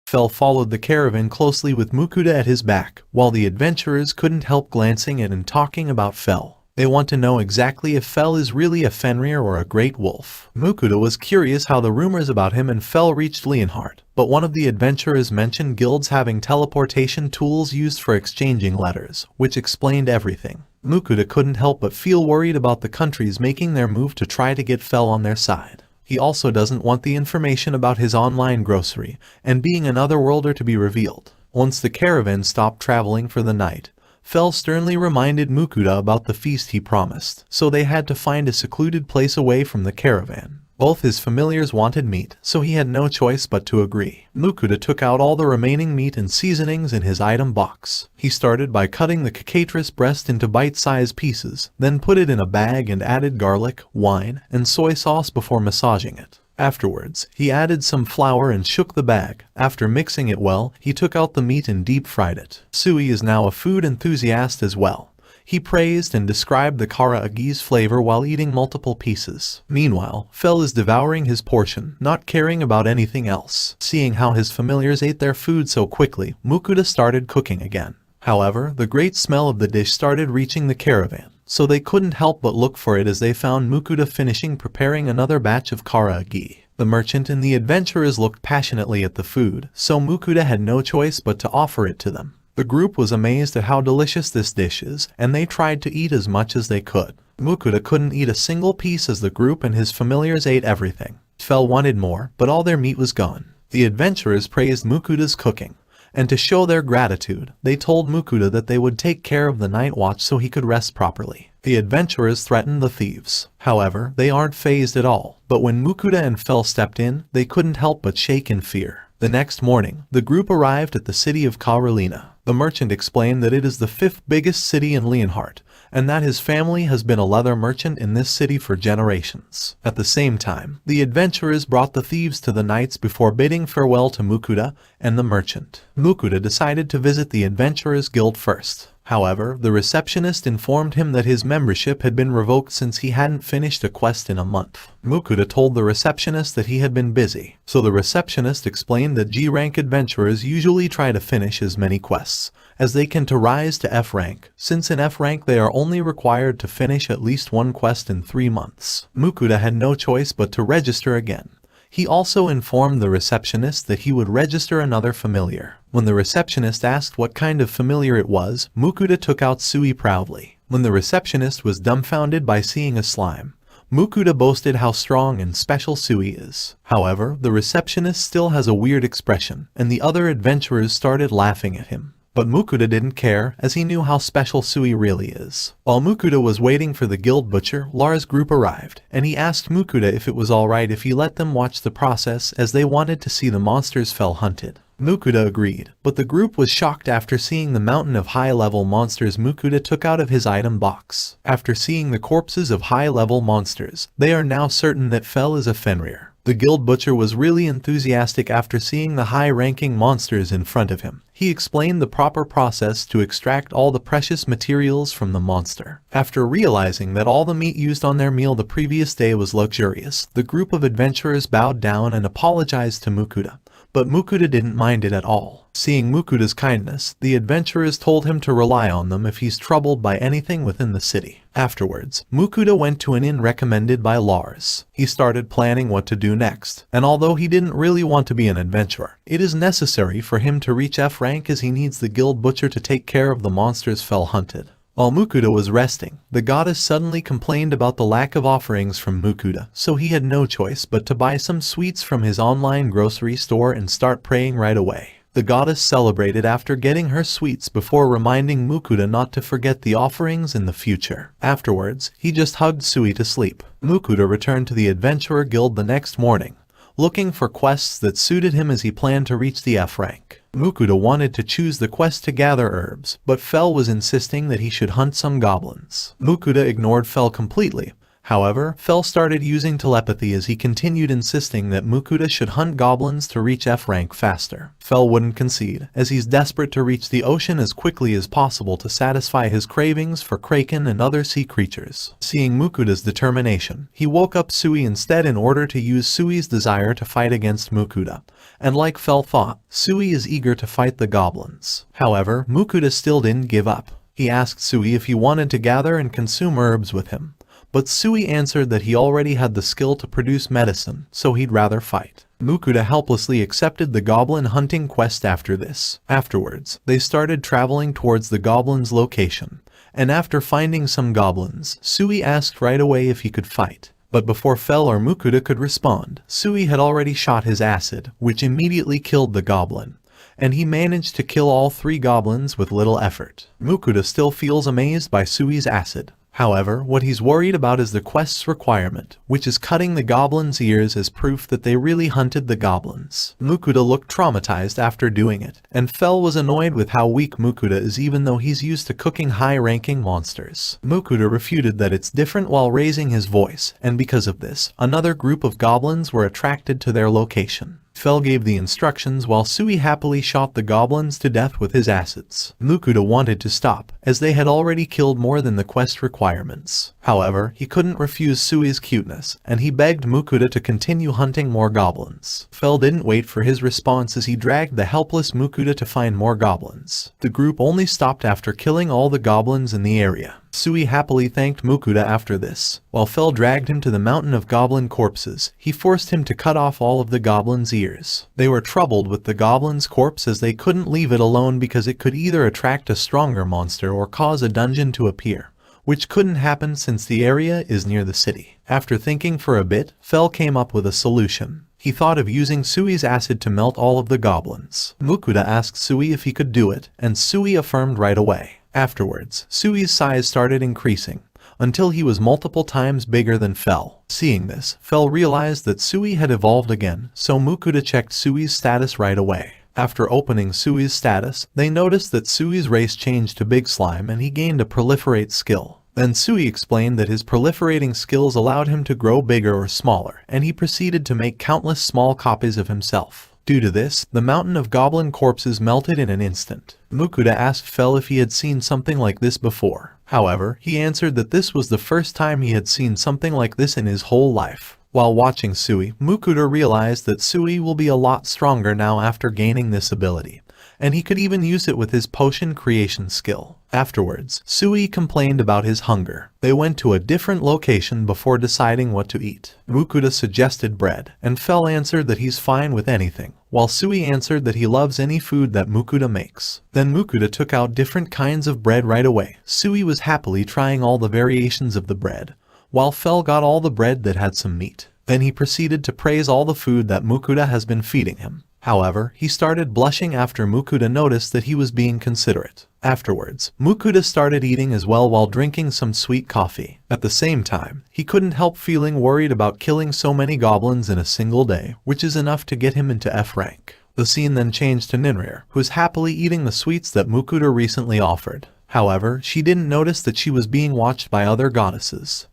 Fell followed the caravan closely with Mukuda at his back, while the adventurers couldn't help glancing at and talking about Fell. They want to know exactly if Fell is really a Fenrir or a great wolf. Mukuda was curious how the rumors about him and Fell reached Leonhardt, but one of the adventurers mentioned guilds having teleportation tools used for exchanging letters, which explained everything. Mukuda couldn't help but feel worried about the countries making their move to try to get Fell on their side. He also doesn't want the information about his online grocery and being an otherworlder to be revealed. Once the caravan stopped traveling for the night, Fell sternly reminded Mukuda about the feast he promised, so they had to find a secluded place away from the caravan. Both his familiars wanted meat, so he had no choice but to agree. Mukuda took out all the remaining meat and seasonings in his item box. He started by cutting the cicatrice breast into bite-sized pieces, then put it in a bag and added garlic, wine, and soy sauce before massaging it. Afterwards, he added some flour and shook the bag. After mixing it well, he took out the meat and deep-fried it. Sui is now a food enthusiast as well. He praised and described the kara agi's flavor while eating multiple pieces. Meanwhile, Fell is devouring his portion, not caring about anything else. Seeing how his familiars ate their food so quickly, Mukuda started cooking again. However, the great smell of the dish started reaching the caravan, so they couldn't help but look for it as they found Mukuda finishing preparing another batch of kara agi. The merchant and the adventurers looked passionately at the food, so Mukuda had no choice but to offer it to them. The group was amazed at how delicious this dish is, and they tried to eat as much as they could. Mukuda couldn't eat a single piece as the group and his familiars ate everything. Fell wanted more, but all their meat was gone. The adventurers praised Mukuda's cooking, and to show their gratitude, they told Mukuda that they would take care of the night watch so he could rest properly. The adventurers threatened the thieves. However, they aren't fazed at all, but when Mukuda and Fell stepped in, they couldn't help but shake in fear. The next morning, the group arrived at the city of Karolina. The merchant explained that it is the 5th biggest city in Leonhardt, and that his family has been a leather merchant in this city for generations. At the same time, the adventurers brought the thieves to the knights before bidding farewell to Mukuda and the merchant. Mukuda decided to visit the adventurers' guild first. However, the receptionist informed him that his membership had been revoked since he hadn't finished a quest in a month. Mukuda told the receptionist that he had been busy, so the receptionist explained that G-rank adventurers usually try to finish as many quests as they can to rise to F rank, since in F rank they are only required to finish at least one quest in 3 months. Mukuda had no choice but to register again. He also informed the receptionist that he would register another familiar. When the receptionist asked what kind of familiar it was, Mukuda took out Sui proudly. When the receptionist was dumbfounded by seeing a slime, Mukuda boasted how strong and special Sui is. However, the receptionist still has a weird expression, and the other adventurers started laughing at him. But Mukuda didn't care, as he knew how special Sui really is. While Mukuda was waiting for the guild butcher, Lars' group arrived, and he asked Mukuda if it was alright if he let them watch the process as they wanted to see the monsters Fell hunted. Mukuda agreed, but the group was shocked after seeing the mountain of high-level monsters Mukuda took out of his item box. After seeing the corpses of high-level monsters, they are now certain that Fell is a Fenrir. The guild butcher was really enthusiastic after seeing the high-ranking monsters in front of him. He explained the proper process to extract all the precious materials from the monster. After realizing that all the meat used on their meal the previous day was luxurious, the group of adventurers bowed down and apologized to Mukuda. But Mukuda didn't mind it at all. Seeing Mukuda's kindness, the adventurers told him to rely on them if he's troubled by anything within the city. Afterwards, Mukuda went to an inn recommended by Lars. He started planning what to do next, and although he didn't really want to be an adventurer, it is necessary for him to reach F rank as he needs the guild butcher to take care of the monsters Fell hunted. While Mukuda was resting, the goddess suddenly complained about the lack of offerings from Mukuda, so he had no choice but to buy some sweets from his online grocery store and start praying right away. The goddess celebrated after getting her sweets before reminding Mukuda not to forget the offerings in the future. Afterwards, he just hugged Sui to sleep. Mukuda returned to the Adventurer Guild the next morning, looking for quests that suited him as he planned to reach the F rank. Mukuda wanted to choose the quest to gather herbs, but Fell was insisting that he should hunt some goblins. Mukuda ignored Fell completely. However, Fell started using telepathy as he continued insisting that Mukuda should hunt goblins to reach F rank faster. Fell wouldn't concede, as he's desperate to reach the ocean as quickly as possible to satisfy his cravings for kraken and other sea creatures. Seeing Mukuda's determination, he woke up Sui instead in order to use Sui's desire to fight against Mukuda. And like Fell thought, Sui is eager to fight the goblins. However, Mukuda still didn't give up. He asked Sui if he wanted to gather and consume herbs with him. But Sui answered that he already had the skill to produce medicine, so he'd rather fight. Mukuda helplessly accepted the goblin hunting quest after this. Afterwards, they started traveling towards the goblin's location, and after finding some goblins, Sui asked right away if he could fight. But before Fell or Mukuda could respond, Sui had already shot his acid, which immediately killed the goblin. And he managed to kill all 3 goblins with little effort. Mukuda still feels amazed by Sui's acid. However, what he's worried about is the quest's requirement, which is cutting the goblins' ears as proof that they really hunted the goblins. Mukuda looked traumatized after doing it, and Fell was annoyed with how weak Mukuda is even though he's used to cooking high-ranking monsters. Mukuda refuted that it's different while raising his voice, and because of this, another group of goblins were attracted to their location. Fell gave the instructions while Sui happily shot the goblins to death with his acids. Mukuda wanted to stop, as they had already killed more than the quest requirements. However, he couldn't refuse Sui's cuteness, and he begged Mukuda to continue hunting more goblins. Fell didn't wait for his response as he dragged the helpless Mukuda to find more goblins. The group only stopped after killing all the goblins in the area. Sui happily thanked Mukuda after this. While Fell dragged him to the mountain of goblin corpses, he forced him to cut off all of the goblins' ears. They were troubled with the goblin's corpse as they couldn't leave it alone because it could either attract a stronger monster or cause a dungeon to appear, which couldn't happen since the area is near the city. After thinking for a bit, Fell came up with a solution. He thought of using Sui's acid to melt all of the goblins. Mukuda asked Sui if he could do it, and Sui affirmed right away. Afterwards, Sui's size started increasing, until he was multiple times bigger than Fell. Seeing this, Fell realized that Sui had evolved again, so Mukuda checked Sui's status right away. After opening Sui's status, they noticed that Sui's race changed to Big Slime and he gained a proliferate skill. Then Sui explained that his proliferating skills allowed him to grow bigger or smaller, and he proceeded to make countless small copies of himself. Due to this, the mountain of goblin corpses melted in an instant. Mukuda asked Fell if he had seen something like this before. However, he answered that this was the first time he had seen something like this in his whole life. While watching Sui, Mukuda realized that Sui will be a lot stronger now after gaining this ability, and he could even use it with his potion creation skill. Afterwards, Sui complained about his hunger. They went to a different location before deciding what to eat. Mukuda suggested bread, and Fell answered that he's fine with anything, while Sui answered that he loves any food that Mukuda makes. Then Mukuda took out different kinds of bread right away. Sui was happily trying all the variations of the bread, while Fell got all the bread that had some meat. Then he proceeded to praise all the food that Mukuda has been feeding him. However, he started blushing after Mukuda noticed that he was being considerate. Afterwards, Mukuda started eating as well while drinking some sweet coffee. At the same time, he couldn't help feeling worried about killing so many goblins in a single day, which is enough to get him into F rank. The scene then changed to Ninrir, who was happily eating the sweets that Mukuda recently offered. However, she didn't notice that she was being watched by other goddesses.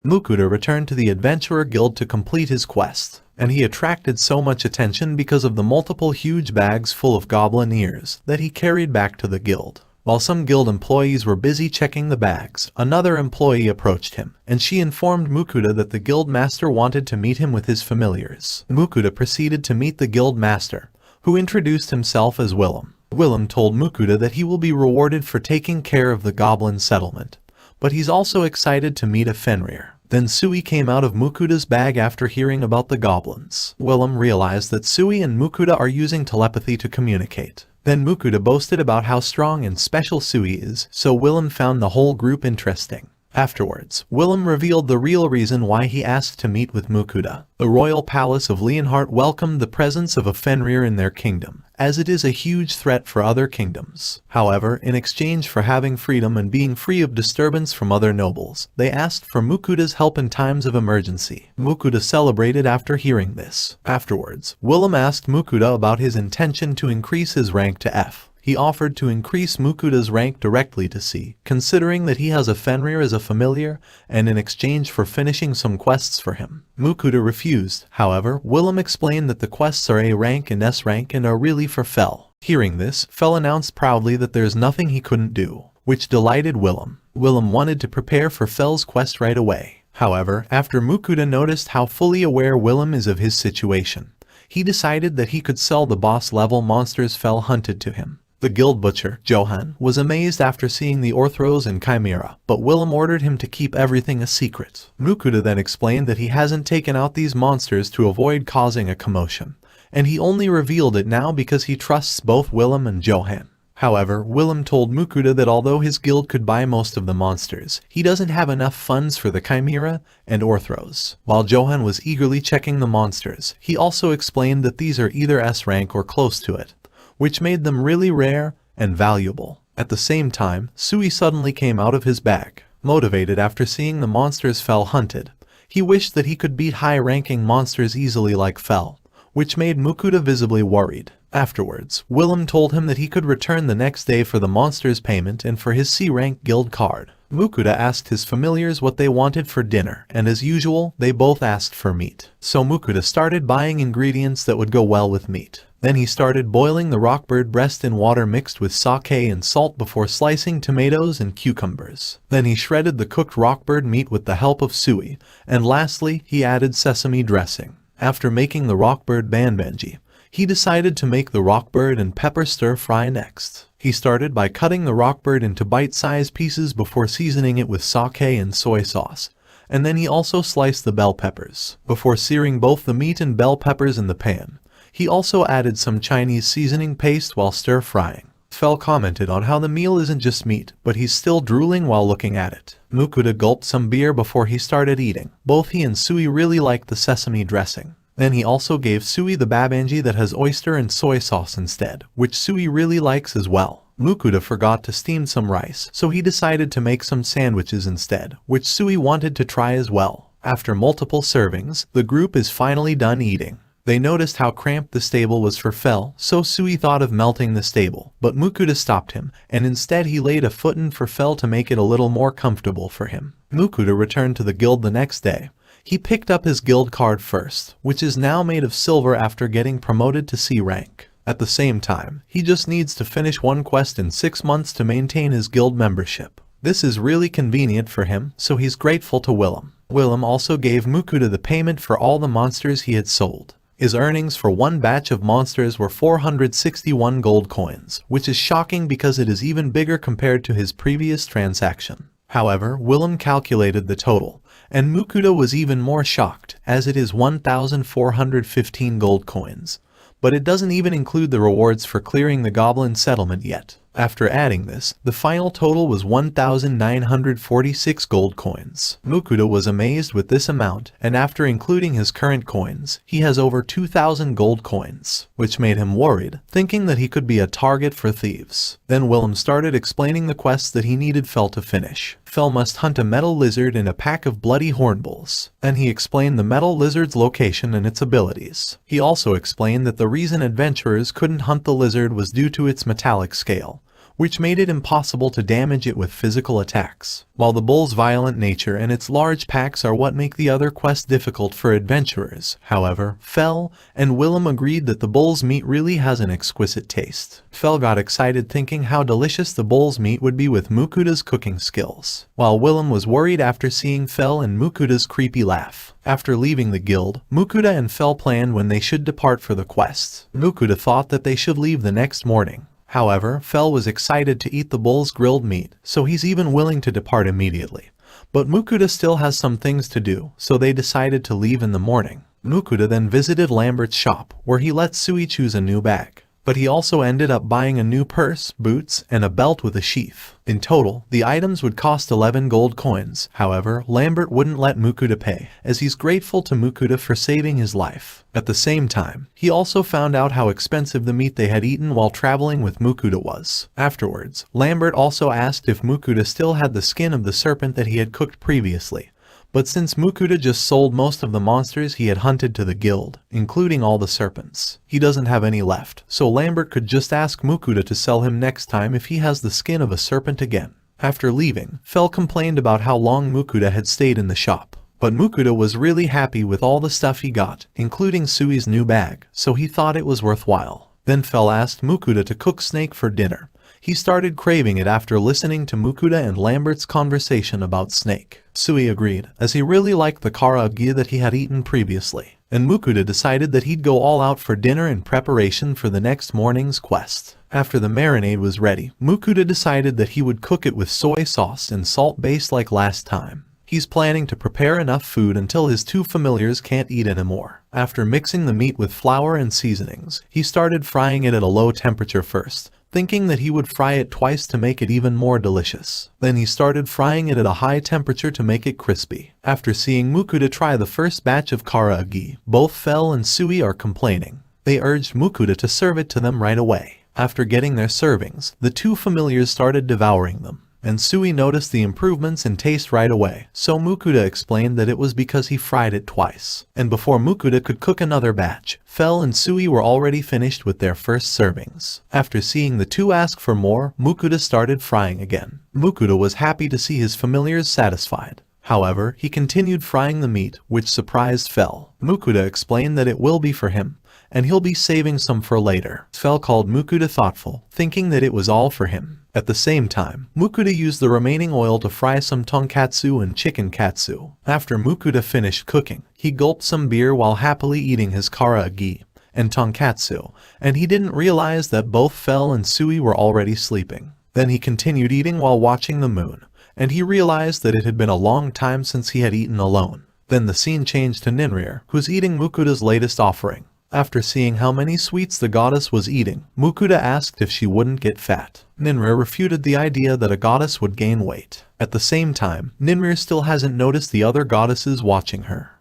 Mukuda returned to the Adventurer Guild to complete his quest, and he attracted so much attention because of the multiple huge bags full of goblin ears that he carried back to the guild. While some guild employees were busy checking the bags, another employee approached him, and she informed Mukuda that the guild master wanted to meet him with his familiars. Mukuda proceeded to meet the guild master, who introduced himself as Willem. Willem told Mukuda that he will be rewarded for taking care of the goblin settlement, but he's also excited to meet a Fenrir. Then Sui came out of Mukuda's bag after hearing about the goblins. Willem realized that Sui and Mukuda are using telepathy to communicate. Then Mukuda boasted about how strong and special Sui is, so Willem found the whole group interesting. Afterwards, Willem revealed the real reason why he asked to meet with Mukuda. The royal palace of Leonhardt welcomed the presence of a Fenrir in their kingdom, as it is a huge threat for other kingdoms. However, in exchange for having freedom and being free of disturbance from other nobles, they asked for Mukuda's help in times of emergency. Mukuda celebrated after hearing this. Afterwards, Willem asked Mukuda about his intention to increase his rank to F. He offered to increase Mukuda's rank directly to C, considering that he has a Fenrir as a familiar, and in exchange for finishing some quests for him. Mukuda refused. However, Willem explained that the quests are A rank and S rank and are really for Fel. Hearing this, Fel announced proudly that there's nothing he couldn't do, which delighted Willem. Willem wanted to prepare for Fel's quest right away. However, after Mukuda noticed how fully aware Willem is of his situation, he decided that he could sell the boss-level monsters Fel hunted to him. The guild butcher, Johan, was amazed after seeing the Orthros and Chimera, but Willem ordered him to keep everything a secret. Mukuda then explained that he hasn't taken out these monsters to avoid causing a commotion, and he only revealed it now because he trusts both Willem and Johan. However, Willem told Mukuda that although his guild could buy most of the monsters, he doesn't have enough funds for the Chimera and Orthros. While Johan was eagerly checking the monsters, he also explained that these are either S rank or close to it, which made them really rare and valuable. At the same time, Sui suddenly came out of his bag. Motivated after seeing the monsters Fel hunted, he wished that he could beat high-ranking monsters easily like Fel, which made Mukuda visibly worried. Afterwards, Willem told him that he could return the next day for the monster's payment and for his C-rank guild card. Mukuda asked his familiars what they wanted for dinner, and as usual, they both asked for meat. So Mukuda started buying ingredients that would go well with meat. Then he started boiling the rockbird breast in water mixed with sake and salt before slicing tomatoes and cucumbers. Then he shredded the cooked rockbird meat with the help of Sui, and lastly, he added sesame dressing. After making the rockbird banbanji, he decided to make the rockbird and pepper stir-fry next. He started by cutting the rockbird into bite-sized pieces before seasoning it with sake and soy sauce, and then he also sliced the bell peppers. Before searing both the meat and bell peppers in the pan, he also added some Chinese seasoning paste while stir-frying. Fel commented on how the meal isn't just meat, but he's still drooling while looking at it. Mukuda gulped some beer before he started eating. Both he and Sui really liked the sesame dressing. Then he also gave Sui the babanji that has oyster and soy sauce instead, which Sui really likes as well. Mukuda forgot to steam some rice, so he decided to make some sandwiches instead, which Sui wanted to try as well. After multiple servings, the group is finally done eating. They noticed how cramped the stable was for Fel, so Sui thought of melting the stable, but Mukuda stopped him, and instead he laid a foot in for Fel to make it a little more comfortable for him. Mukuda returned to the guild the next day. He picked up his guild card first, which is now made of silver after getting promoted to C rank. At the same time, he just needs to finish one quest in 6 months to maintain his guild membership. This is really convenient for him, so he's grateful to Willem. Willem also gave Mukuda the payment for all the monsters he had sold. His earnings for one batch of monsters were 461 gold coins, which is shocking because it is even bigger compared to his previous transaction. However, Willem calculated the total, and Mukuda was even more shocked, as it is 1,415 gold coins. But it doesn't even include the rewards for clearing the goblin settlement yet. After adding this, the final total was 1,946 gold coins. Mukuda was amazed with this amount, and after including his current coins, he has over 2,000 gold coins, which made him worried, thinking that he could be a target for thieves. Then Willem started explaining the quests that he needed Fel to finish. Fel must hunt a metal lizard and a pack of bloody hornbills. Then he explained the metal lizard's location and its abilities. He also explained that the reason adventurers couldn't hunt the lizard was due to its metallic scale, which made it impossible to damage it with physical attacks. While the bull's violent nature and its large packs are what make the other quest difficult for adventurers, however, Fel and Willem agreed that the bull's meat really has an exquisite taste. Fel got excited thinking how delicious the bull's meat would be with Mukuda's cooking skills, while Willem was worried after seeing Fel and Mukuda's creepy laugh. After leaving the guild, Mukuda and Fel planned when they should depart for the quest. Mukuda thought that they should leave the next morning. However, Fell was excited to eat the bull's grilled meat, so he's even willing to depart immediately. But Mukuda still has some things to do, so they decided to leave in the morning. Mukuda then visited Lambert's shop, where he let Sui choose a new bag. But he also ended up buying a new purse, boots, and a belt with a sheath. In total, the items would cost 11 gold coins. However, Lambert wouldn't let Mukuda pay, as he's grateful to Mukuda for saving his life. At the same time, he also found out how expensive the meat they had eaten while traveling with Mukuda was. Afterwards, Lambert also asked if Mukuda still had the skin of the serpent that he had cooked previously. But since Mukuda just sold most of the monsters he had hunted to the guild, including all the serpents, he doesn't have any left, so Lambert could just ask Mukuda to sell him next time if he has the skin of a serpent again. After leaving, Fell complained about how long Mukuda had stayed in the shop. But Mukuda was really happy with all the stuff he got, including Sui's new bag, so he thought it was worthwhile. Then Fell asked Mukuda to cook snake for dinner. He started craving it after listening to Mukuda and Lambert's conversation about snake. Sui agreed, as he really liked the karaage that he had eaten previously, and Mukuda decided that he'd go all out for dinner in preparation for the next morning's quest. After the marinade was ready, Mukuda decided that he would cook it with soy sauce and salt base like last time. He's planning to prepare enough food until his two familiars can't eat anymore. After mixing the meat with flour and seasonings, he started frying it at a low temperature first, thinking that he would fry it twice to make it even more delicious. Then he started frying it at a high temperature to make it crispy. After seeing Mukuda try the first batch of karaage, both Fell and Sui are complaining. They urged Mukuda to serve it to them right away. After getting their servings, the two familiars started devouring them. And Sui noticed the improvements in taste right away, so Mukuda explained that it was because he fried it twice. And before Mukuda could cook another batch, Fell and Sui were already finished with their first servings. After seeing the two ask for more, Mukuda started frying again. Mukuda was happy to see his familiars satisfied. However, he continued frying the meat, which surprised Fell. Mukuda explained that it will be for him, and he'll be saving some for later. Fell called Mukuda thoughtful, thinking that it was all for him. At the same time, Mukuda used the remaining oil to fry some tonkatsu and chicken katsu. After Mukuda finished cooking, he gulped some beer while happily eating his karaage and tonkatsu, and he didn't realize that both Fell and Sui were already sleeping. Then he continued eating while watching the moon, and he realized that it had been a long time since he had eaten alone. Then the scene changed to Ninrir, who's eating Mukuda's latest offering. After seeing how many sweets the goddess was eating, Mukuda asked if she wouldn't get fat. Ninrir refuted the idea that a goddess would gain weight. At the same time, Ninrir still hasn't noticed the other goddesses watching her.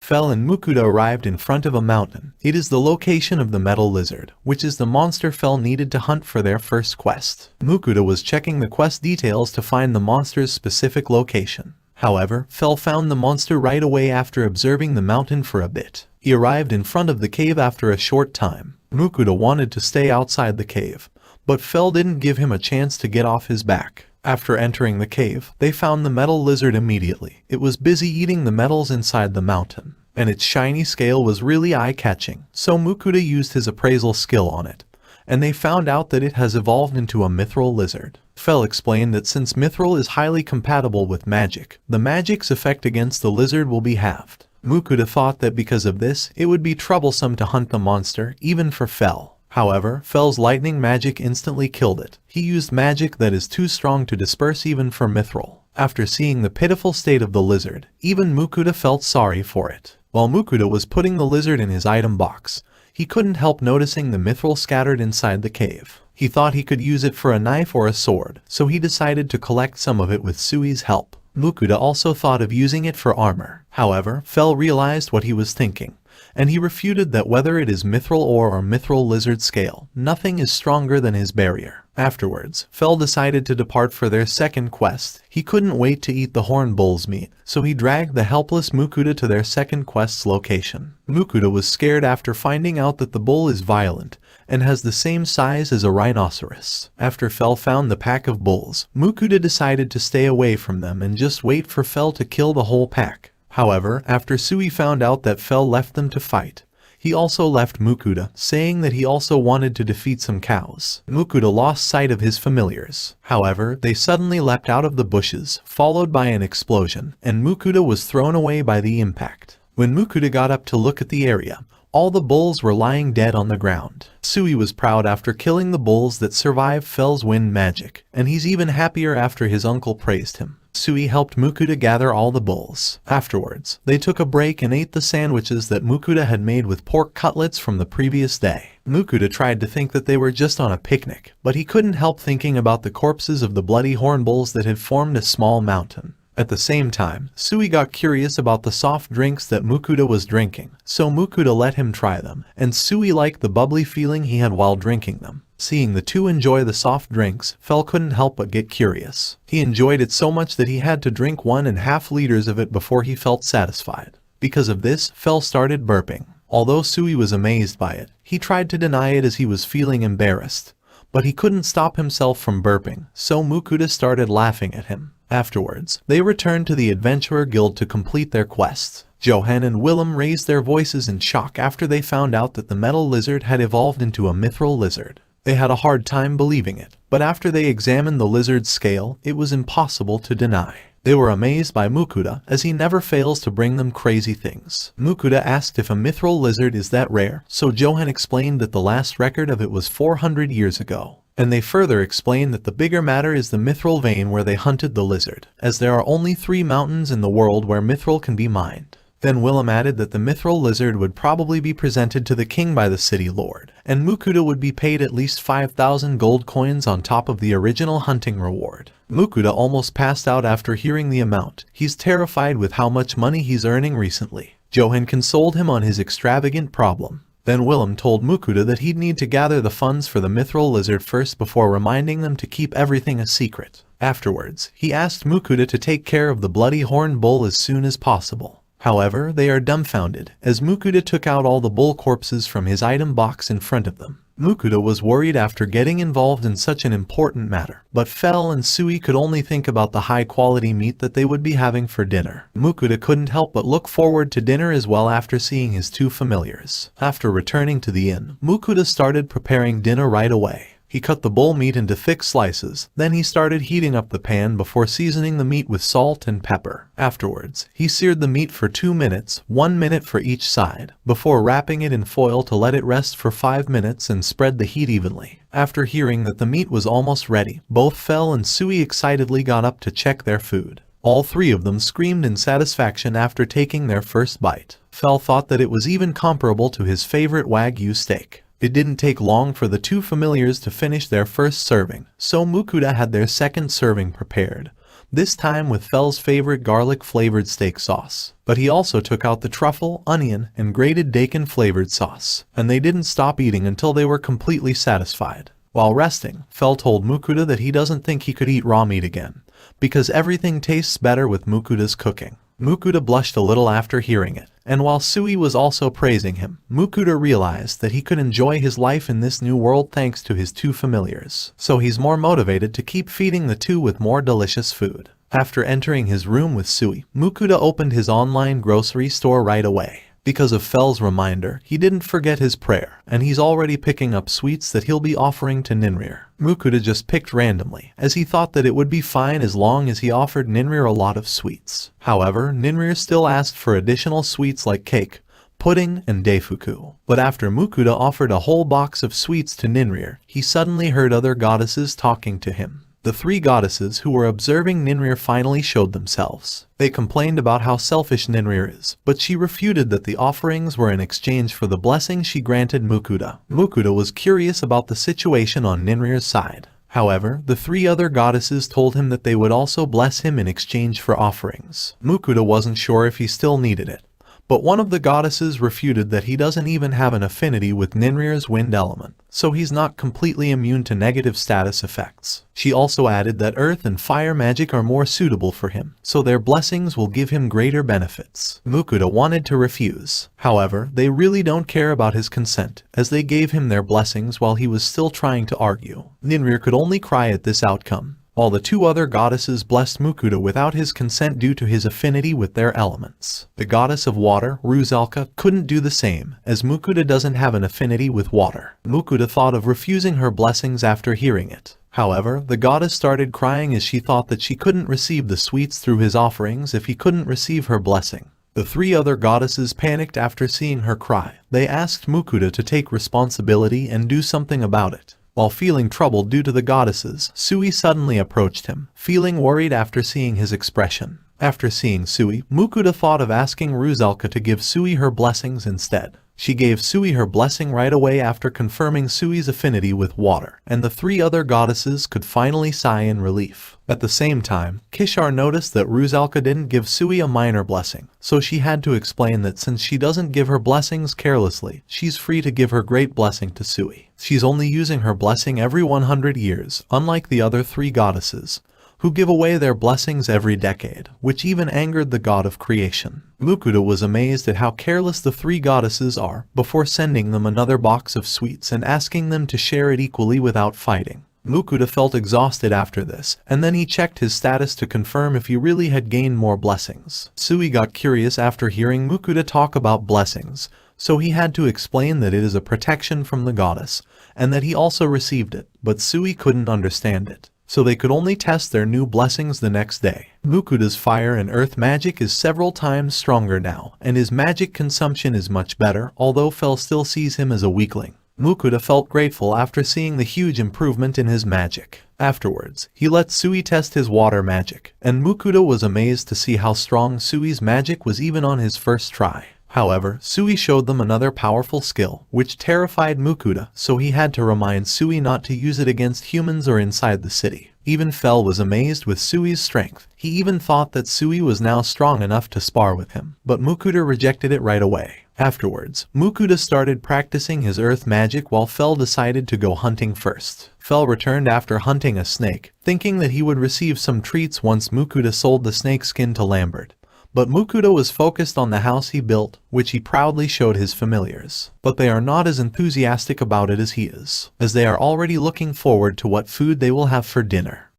Fell and Mukuda arrived in front of a mountain. It is the location of the metal lizard, which is the monster Fell needed to hunt for their first quest. Mukuda was checking the quest details to find the monster's specific location. However, Fell found the monster right away after observing the mountain for a bit. He arrived in front of the cave after a short time. Mukuda wanted to stay outside the cave, but Fell didn't give him a chance to get off his back. After entering the cave, they found the metal lizard immediately. It was busy eating the metals inside the mountain, and its shiny scale was really eye-catching, so Mukuda used his appraisal skill on it, and they found out that it has evolved into a mithril lizard. Fell explained that since mithril is highly compatible with magic, the magic's effect against the lizard will be halved. Mukuda thought that because of this, it would be troublesome to hunt the monster, even for Fell. However, Fell's lightning magic instantly killed it. He used magic that is too strong to disperse even for mithril. After seeing the pitiful state of the lizard, even Mukuda felt sorry for it. While Mukuda was putting the lizard in his item box, he couldn't help noticing the mithril scattered inside the cave. He thought he could use it for a knife or a sword, so he decided to collect some of it with Sui's help. Mukuda also thought of using it for armor. However, Fell realized what he was thinking, and he refuted that whether it is mithril ore or mithril lizard scale, nothing is stronger than his barrier. Afterwards, Fell decided to depart for their second quest. He couldn't wait to eat the horn bull's meat, so he dragged the helpless Mukuda to their second quest's location. Mukuda was scared after finding out that the bull is violent and has the same size as a rhinoceros. After Fell found the pack of bulls, Mukuda decided to stay away from them and just wait for Fell to kill the whole pack. However, after Sui found out that Fell left them to fight, he also left Mukuda, saying that he also wanted to defeat some cows. Mukuda lost sight of his familiars. However, they suddenly leapt out of the bushes, followed by an explosion, and Mukuda was thrown away by the impact. When Mukuda got up to look at the area, All the bulls were lying dead on the ground. Sui was proud after killing the bulls that survived Fell's wind magic, and he's even happier after his uncle praised him. Sui helped Mukuta gather all the bulls. Afterwards, they took a break and ate the sandwiches that Mukuta had made with pork cutlets from the previous day. Mukuta tried to think that they were just on a picnic, but he couldn't help thinking about the corpses of the bloody horn bulls that had formed a small mountain. At the same time, Sui got curious about the soft drinks that Mukuta was drinking, so Mukuta let him try them, and Sui liked the bubbly feeling he had while drinking them. Seeing the two enjoy the soft drinks, Fell couldn't help but get curious. He enjoyed it so much that he had to drink 1.5 liters of it before he felt satisfied. Because of this, Fell started burping. Although Sui was amazed by it, he tried to deny it as he was feeling embarrassed. But he couldn't stop himself from burping, so Mukuta started laughing at him. Afterwards, they returned to the Adventurer Guild to complete their quests. Johan and Willem raised their voices in shock after they found out that the metal lizard had evolved into a mithril lizard. They had a hard time believing it, but after they examined the lizard's scale, it was impossible to deny. They were amazed by Mukuta, as he never fails to bring them crazy things. Mukuta asked if a mithril lizard is that rare, so Johan explained that the last record of it was 400 years ago. And they further explained that the bigger matter is the mithril vein where they hunted the lizard, as there are only 3 mountains in the world where mithril can be mined. Then Willem added that the mithril lizard would probably be presented to the king by the city lord, and Mukuta would be paid at least 5,000 gold coins on top of the original hunting reward. Mukuta almost passed out after hearing the amount. He's terrified with how much money he's earning recently. Johan consoled him on his extravagant problem. Then Willem told Mukuta that he'd need to gather the funds for the mithril lizard first before reminding them to keep everything a secret. Afterwards, he asked Mukuta to take care of the bloody horned bull as soon as possible. However, they are dumbfounded, as Mukuta took out all the bull corpses from his item box in front of them. Mukuta was worried after getting involved in such an important matter, but Fell and Sui could only think about the high-quality meat that they would be having for dinner. Mukuta couldn't help but look forward to dinner as well after seeing his 2 familiars. After returning to the inn, Mukuta started preparing dinner right away. He cut the bull meat into thick slices, then he started heating up the pan before seasoning the meat with salt and pepper. Afterwards, he seared the meat for 2 minutes, 1 minute for each side, before wrapping it in foil to let it rest for 5 minutes and spread the heat evenly. After hearing that the meat was almost ready, both Fell and Sui excitedly got up to check their food. All 3 of them screamed in satisfaction after taking their first bite. Fell thought that it was even comparable to his favorite Wagyu steak. It didn't take long for the 2 familiars to finish their first serving, so Mukuta had their second serving prepared, this time with Fell's favorite garlic-flavored steak sauce. But he also took out the truffle, onion, and grated daikon-flavored sauce, and they didn't stop eating until they were completely satisfied. While resting, Fell told Mukuta that he doesn't think he could eat raw meat again, because everything tastes better with Mukuta's cooking. Mukuta blushed a little after hearing it, and while Sui was also praising him, Mukuta realized that he could enjoy his life in this new world thanks to his 2 familiars. So he's more motivated to keep feeding the 2 with more delicious food. After entering his room with Sui, Mukuta opened his online grocery store right away. Because of Fell's reminder, he didn't forget his prayer, and he's already picking up sweets that he'll be offering to Ninrir. Mukuta just picked randomly, as he thought that it would be fine as long as he offered Ninrir a lot of sweets. However, Ninrir still asked for additional sweets like cake, pudding, and daifuku. But after Mukuta offered a whole box of sweets to Ninrir, he suddenly heard other goddesses talking to him. The 3 goddesses who were observing Ninrir finally showed themselves. They complained about how selfish Ninrir is, but she refuted that the offerings were in exchange for the blessing she granted Mukuta. Mukuta was curious about the situation on Ninrir's side. However, the 3 other goddesses told him that they would also bless him in exchange for offerings. Mukuta wasn't sure if he still needed it, but one of the goddesses refuted that he doesn't even have an affinity with Ninrir's wind element, so he's not completely immune to negative status effects. She also added that earth and fire magic are more suitable for him, so their blessings will give him greater benefits. Mukuta wanted to refuse. However, they really don't care about his consent, as they gave him their blessings while he was still trying to argue. Ninrir could only cry at this outcome, while the 2 other goddesses blessed Mukuta without his consent due to his affinity with their elements. The goddess of water, Rusalka, couldn't do the same, as Mukuta doesn't have an affinity with water. Mukuta thought of refusing her blessings after hearing it. However, the goddess started crying as she thought that she couldn't receive the sweets through his offerings if he couldn't receive her blessing. The three other goddesses panicked after seeing her cry. They asked Mukuta to take responsibility and do something about it. While feeling troubled due to the goddesses, Sui suddenly approached him, feeling worried after seeing his expression. After seeing Sui, Mukuta thought of asking Rusalka to give Sui her blessings instead. She gave Sui her blessing right away after confirming Sui's affinity with water, and the three other goddesses could finally sigh in relief. At the same time, Kishar noticed that Rusalka didn't give Sui a minor blessing, so she had to explain that since she doesn't give her blessings carelessly, she's free to give her great blessing to Sui. She's only using her blessing every 100 years, unlike the other three goddesses, who give away their blessings every decade, which even angered the god of creation. Mukuta was amazed at how careless the three goddesses are before sending them another box of sweets and asking them to share it equally without fighting. Mukuta felt exhausted after this, and then he checked his status to confirm if he really had gained more blessings. Sui got curious after hearing Mukuta talk about blessings, so he had to explain that it is a protection from the goddess, and that he also received it, but Sui couldn't understand it. So they could only test their new blessings the next day. Mukuta's fire and earth magic is several times stronger now, and his magic consumption is much better, although Fel still sees him as a weakling. Mukuta felt grateful after seeing the huge improvement in his magic. Afterwards, he let Sui test his water magic, and Mukuta was amazed to see how strong Sui's magic was even on his first try. However, Sui showed them another powerful skill, which terrified Mukuta, so he had to remind Sui not to use it against humans or inside the city. Even Fel was amazed with Sui's strength. He even thought that Sui was now strong enough to spar with him, but Mukuta rejected it right away. Afterwards, Mukuta started practicing his earth magic while Fel decided to go hunting first. Fel returned after hunting a snake, thinking that he would receive some treats once Mukuta sold the snake skin to Lambert. But Mukuta was focused on the house he built, which he proudly showed his familiars. But they are not as enthusiastic about it as he is, as they are already looking forward to what food they will have for dinner.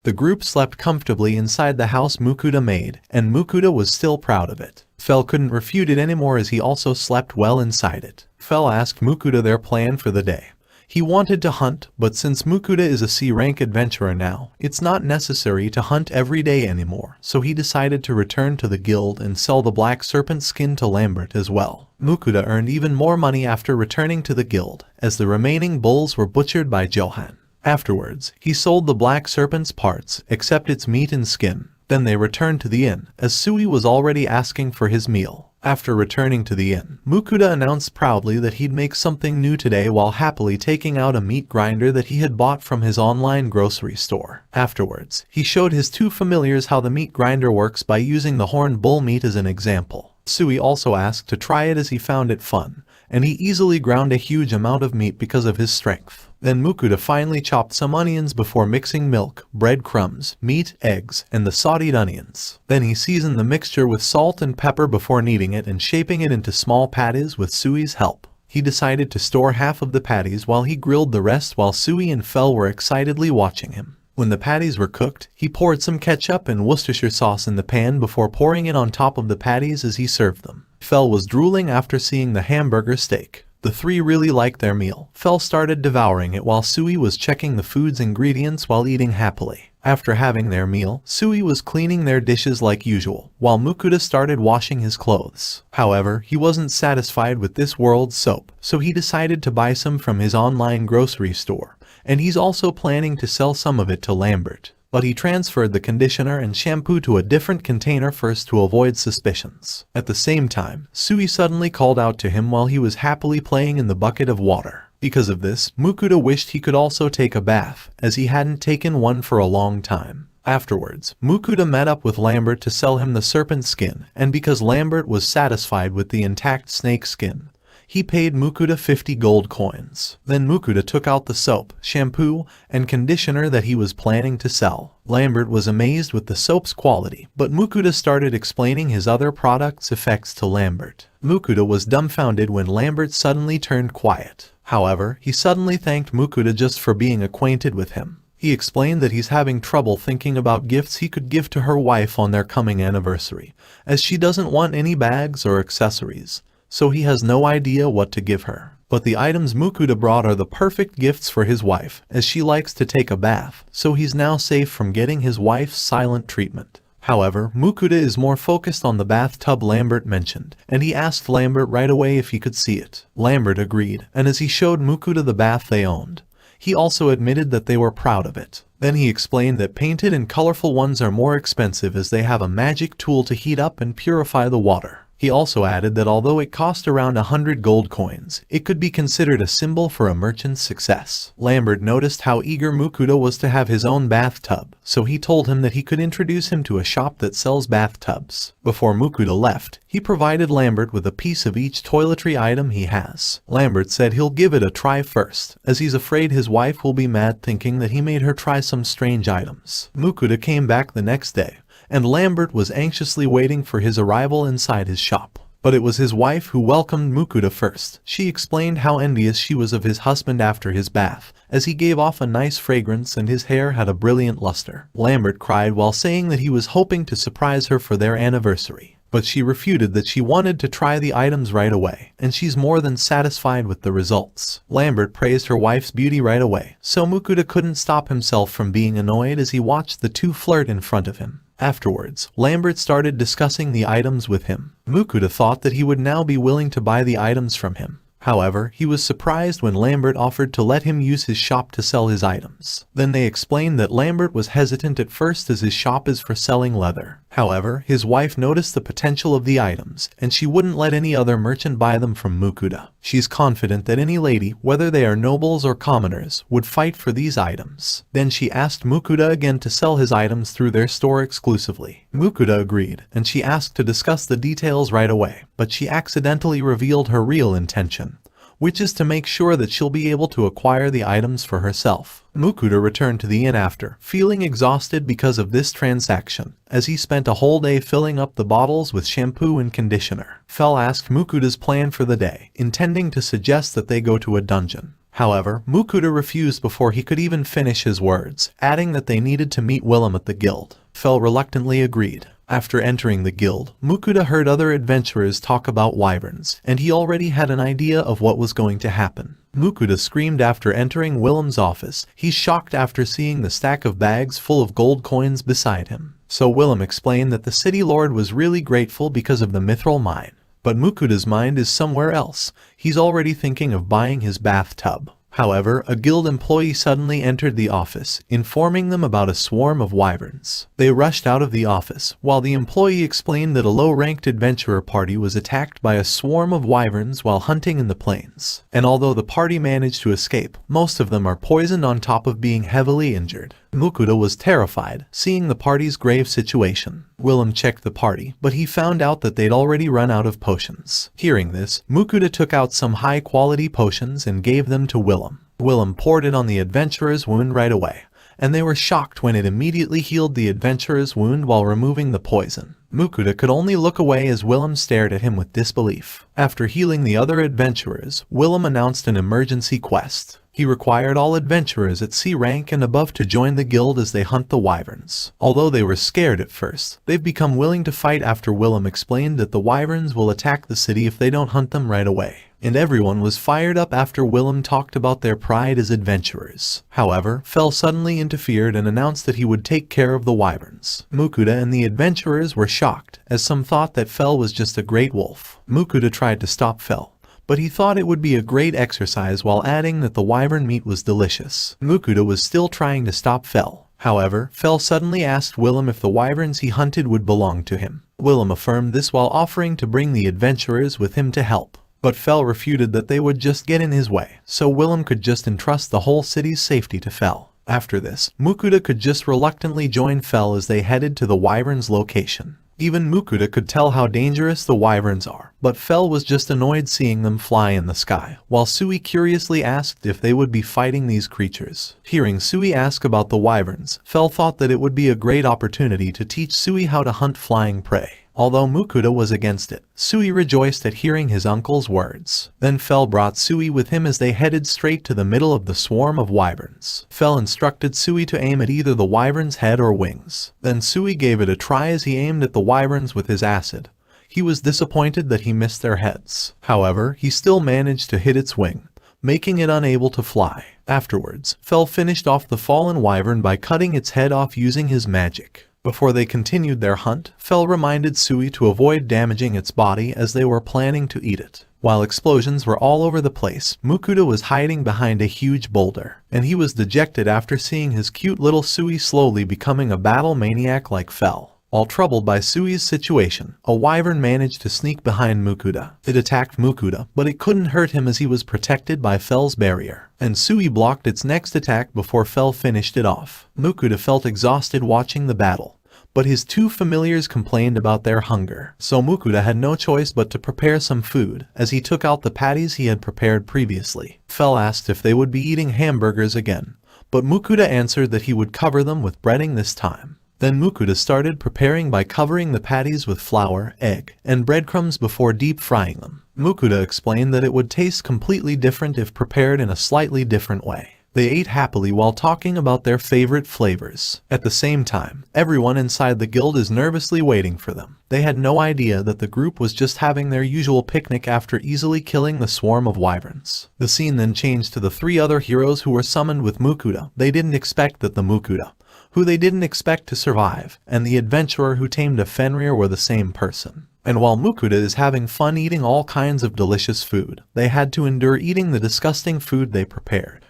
The group slept comfortably inside the house Mukuta made, and Mukuta was still proud of it. Fel couldn't refute it anymore as he also slept well inside it. Fel asked Mukuta their plan for the day. He wanted to hunt, but since Mukuta is a C-rank adventurer now, it's not necessary to hunt every day anymore, so he decided to return to the guild and sell the black serpent skin to Lambert as well. Mukuta earned even more money after returning to the guild, as the remaining bulls were butchered by Johan. Afterwards, he sold the black serpent's parts, except its meat and skin. Then they returned to the inn, as Sui was already asking for his meal. After returning to the inn, Mukuta announced proudly that he'd make something new today while happily taking out a meat grinder that he had bought from his online grocery store. Afterwards, he showed his two familiars how the meat grinder works by using the horned bull meat as an example. Sui also asked to try it as he found it fun, and he easily ground a huge amount of meat because of his strength. Then Mukuta finally chopped some onions before mixing milk, breadcrumbs, meat, eggs, and the sauteed onions. Then he seasoned the mixture with salt and pepper before kneading it and shaping it into small patties with Sui's help. He decided to store half of the patties while he grilled the rest while Sui and Fel were excitedly watching him. When the patties were cooked, he poured some ketchup and Worcestershire sauce in the pan before pouring it on top of the patties as he served them. Fel was drooling after seeing the hamburger steak. The three really liked their meal. Fel started devouring it while Sui was checking the food's ingredients while eating happily. After having their meal, Sui was cleaning their dishes like usual, while Mukuta started washing his clothes. However, he wasn't satisfied with this world's soap, so he decided to buy some from his online grocery store, and he's also planning to sell some of it to Lambert. But he transferred the conditioner and shampoo to a different container first to avoid suspicions. At the same time, Sui suddenly called out to him while he was happily playing in the bucket of water. Because of this, Mukuta wished he could also take a bath, as he hadn't taken one for a long time. Afterwards, Mukuta met up with Lambert to sell him the serpent skin, and because Lambert was satisfied with the intact snake skin, he paid Mukuta 50 gold coins. Then Mukuta took out the soap, shampoo, and conditioner that he was planning to sell. Lambert was amazed with the soap's quality, but Mukuta started explaining his other products' effects to Lambert. Mukuta was dumbfounded when Lambert suddenly turned quiet. However, he suddenly thanked Mukuta just for being acquainted with him. He explained that he's having trouble thinking about gifts he could give to her wife on their coming anniversary, as she doesn't want any bags or accessories, so he has no idea what to give her. But the items Mukuta brought are the perfect gifts for his wife, as she likes to take a bath, so he's now safe from getting his wife's silent treatment. However, Mukuda is more focused on the bathtub Lambert mentioned, and he asked Lambert right away if he could see it. Lambert agreed, and as he showed Mukuda the bath they owned, he also admitted that they were proud of it. Then he explained that painted and colorful ones are more expensive as they have a magic tool to heat up and purify the water. He also added that although it cost around 100 gold coins, it could be considered a symbol for a merchant's success. Lambert noticed how eager Mukuda was to have his own bathtub, so he told him that he could introduce him to a shop that sells bathtubs. Before Mukuda left, he provided Lambert with a piece of each toiletry item he has. Lambert said he'll give it a try first, as he's afraid his wife will be mad thinking that he made her try some strange items. Mukuda came back the next day, and Lambert was anxiously waiting for his arrival inside his shop. But it was his wife who welcomed Mukuda first. She explained how envious she was of his husband after his bath, as he gave off a nice fragrance and his hair had a brilliant luster. Lambert cried while saying that he was hoping to surprise her for their anniversary. But she refuted that she wanted to try the items right away, and she's more than satisfied with the results. Lambert praised her wife's beauty right away, so Mukuda couldn't stop himself from being annoyed as he watched the two flirt in front of him. Afterwards, Lambert started discussing the items with him. Mukuda thought that he would now be willing to buy the items from him. However, he was surprised when Lambert offered to let him use his shop to sell his items. Then they explained that Lambert was hesitant at first as his shop is for selling leather. However, his wife noticed the potential of the items, and she wouldn't let any other merchant buy them from Mukuda. She's confident that any lady, whether they are nobles or commoners, would fight for these items. Then she asked Mukuda again to sell his items through their store exclusively. Mukuda agreed, and she asked to discuss the details right away, but she accidentally revealed her real intention, which is to make sure that she'll be able to acquire the items for herself. Mukuda returned to the inn after, feeling exhausted because of this transaction, as he spent a whole day filling up the bottles with shampoo and conditioner. Fel asked Mukuda's plan for the day, intending to suggest that they go to a dungeon. However, Mukuda refused before he could even finish his words, adding that they needed to meet Willem at the guild. Fel reluctantly agreed. After entering the guild, Mukuda heard other adventurers talk about wyverns, and he already had an idea of what was going to happen. Mukuda screamed after entering Willem's office. He's shocked after seeing the stack of bags full of gold coins beside him. So Willem explained that the city lord was really grateful because of the mithril mine. But Mukuda's mind is somewhere else. He's already thinking of buying his bathtub. However, a guild employee suddenly entered the office, informing them about a swarm of wyverns. They rushed out of the office, while the employee explained that a low-ranked adventurer party was attacked by a swarm of wyverns while hunting in the plains. And although the party managed to escape, most of them are poisoned on top of being heavily injured. Mukuda was terrified, seeing the party's grave situation. Willem checked the party, but he found out that they'd already run out of potions. Hearing this, Mukuda took out some high-quality potions and gave them to Willem. Willem poured it on the adventurer's wound right away, and they were shocked when it immediately healed the adventurer's wound while removing the poison. Mukuda could only look away as Willem stared at him with disbelief. After healing the other adventurers, Willem announced an emergency quest. He required all adventurers at C rank and above to join the guild as they hunt the wyverns. Although they were scared at first, they've become willing to fight after Willem explained that the wyverns will attack the city if they don't hunt them right away. And everyone was fired up after Willem talked about their pride as adventurers. However, Fel suddenly interfered and announced that he would take care of the wyverns. Mukuda and the adventurers were shocked, as some thought that Fel was just a great wolf. Mukuda tried to stop Fel, but he thought it would be a great exercise while adding that the wyvern meat was delicious. Mukuda was still trying to stop Fel. However, Fel suddenly asked Willem if the wyverns he hunted would belong to him. Willem affirmed this while offering to bring the adventurers with him to help. But Fel refuted that they would just get in his way, so Willem could just entrust the whole city's safety to Fel. After this, Mukuda could just reluctantly join Fel as they headed to the wyverns' location. Even Mukuda could tell how dangerous the wyverns are, but Fel was just annoyed seeing them fly in the sky, while Sui curiously asked if they would be fighting these creatures. Hearing Sui ask about the wyverns, Fel thought that it would be a great opportunity to teach Sui how to hunt flying prey. Although Mukuda was against it, Sui rejoiced at hearing his uncle's words. Then Fel brought Sui with him as they headed straight to the middle of the swarm of wyverns. Fel instructed Sui to aim at either the wyvern's head or wings. Then Sui gave it a try as he aimed at the wyverns with his acid. He was disappointed that he missed their heads. However, he still managed to hit its wing, making it unable to fly. Afterwards, Fel finished off the fallen wyvern by cutting its head off using his magic. Before they continued their hunt, Fel reminded Sui to avoid damaging its body as they were planning to eat it. While explosions were all over the place, Mukuda was hiding behind a huge boulder, and he was dejected after seeing his cute little Sui slowly becoming a battle maniac like Fel. While troubled by Sui's situation, a wyvern managed to sneak behind Mukuda. It attacked Mukuda, but it couldn't hurt him as he was protected by Fel's barrier, and Sui blocked its next attack before Fel finished it off. Mukuda felt exhausted watching the battle, but his two familiars complained about their hunger, so Mukuda had no choice but to prepare some food, as he took out the patties he had prepared previously. Fel asked if they would be eating hamburgers again, but Mukuda answered that he would cover them with breading this time. Then Mukuda started preparing by covering the patties with flour, egg, and breadcrumbs before deep frying them. Mukuda explained that it would taste completely different if prepared in a slightly different way. They ate happily while talking about their favorite flavors. At the same time, everyone inside the guild is nervously waiting for them. They had no idea that the group was just having their usual picnic after easily killing the swarm of wyverns. The scene then changed to the three other heroes who were summoned with Mukuda. They didn't expect that the Mukuda, who they didn't expect to survive, and the adventurer who tamed a Fenrir were the same person. And while Mukuda is having fun eating all kinds of delicious food, they had to endure eating the disgusting food they prepared.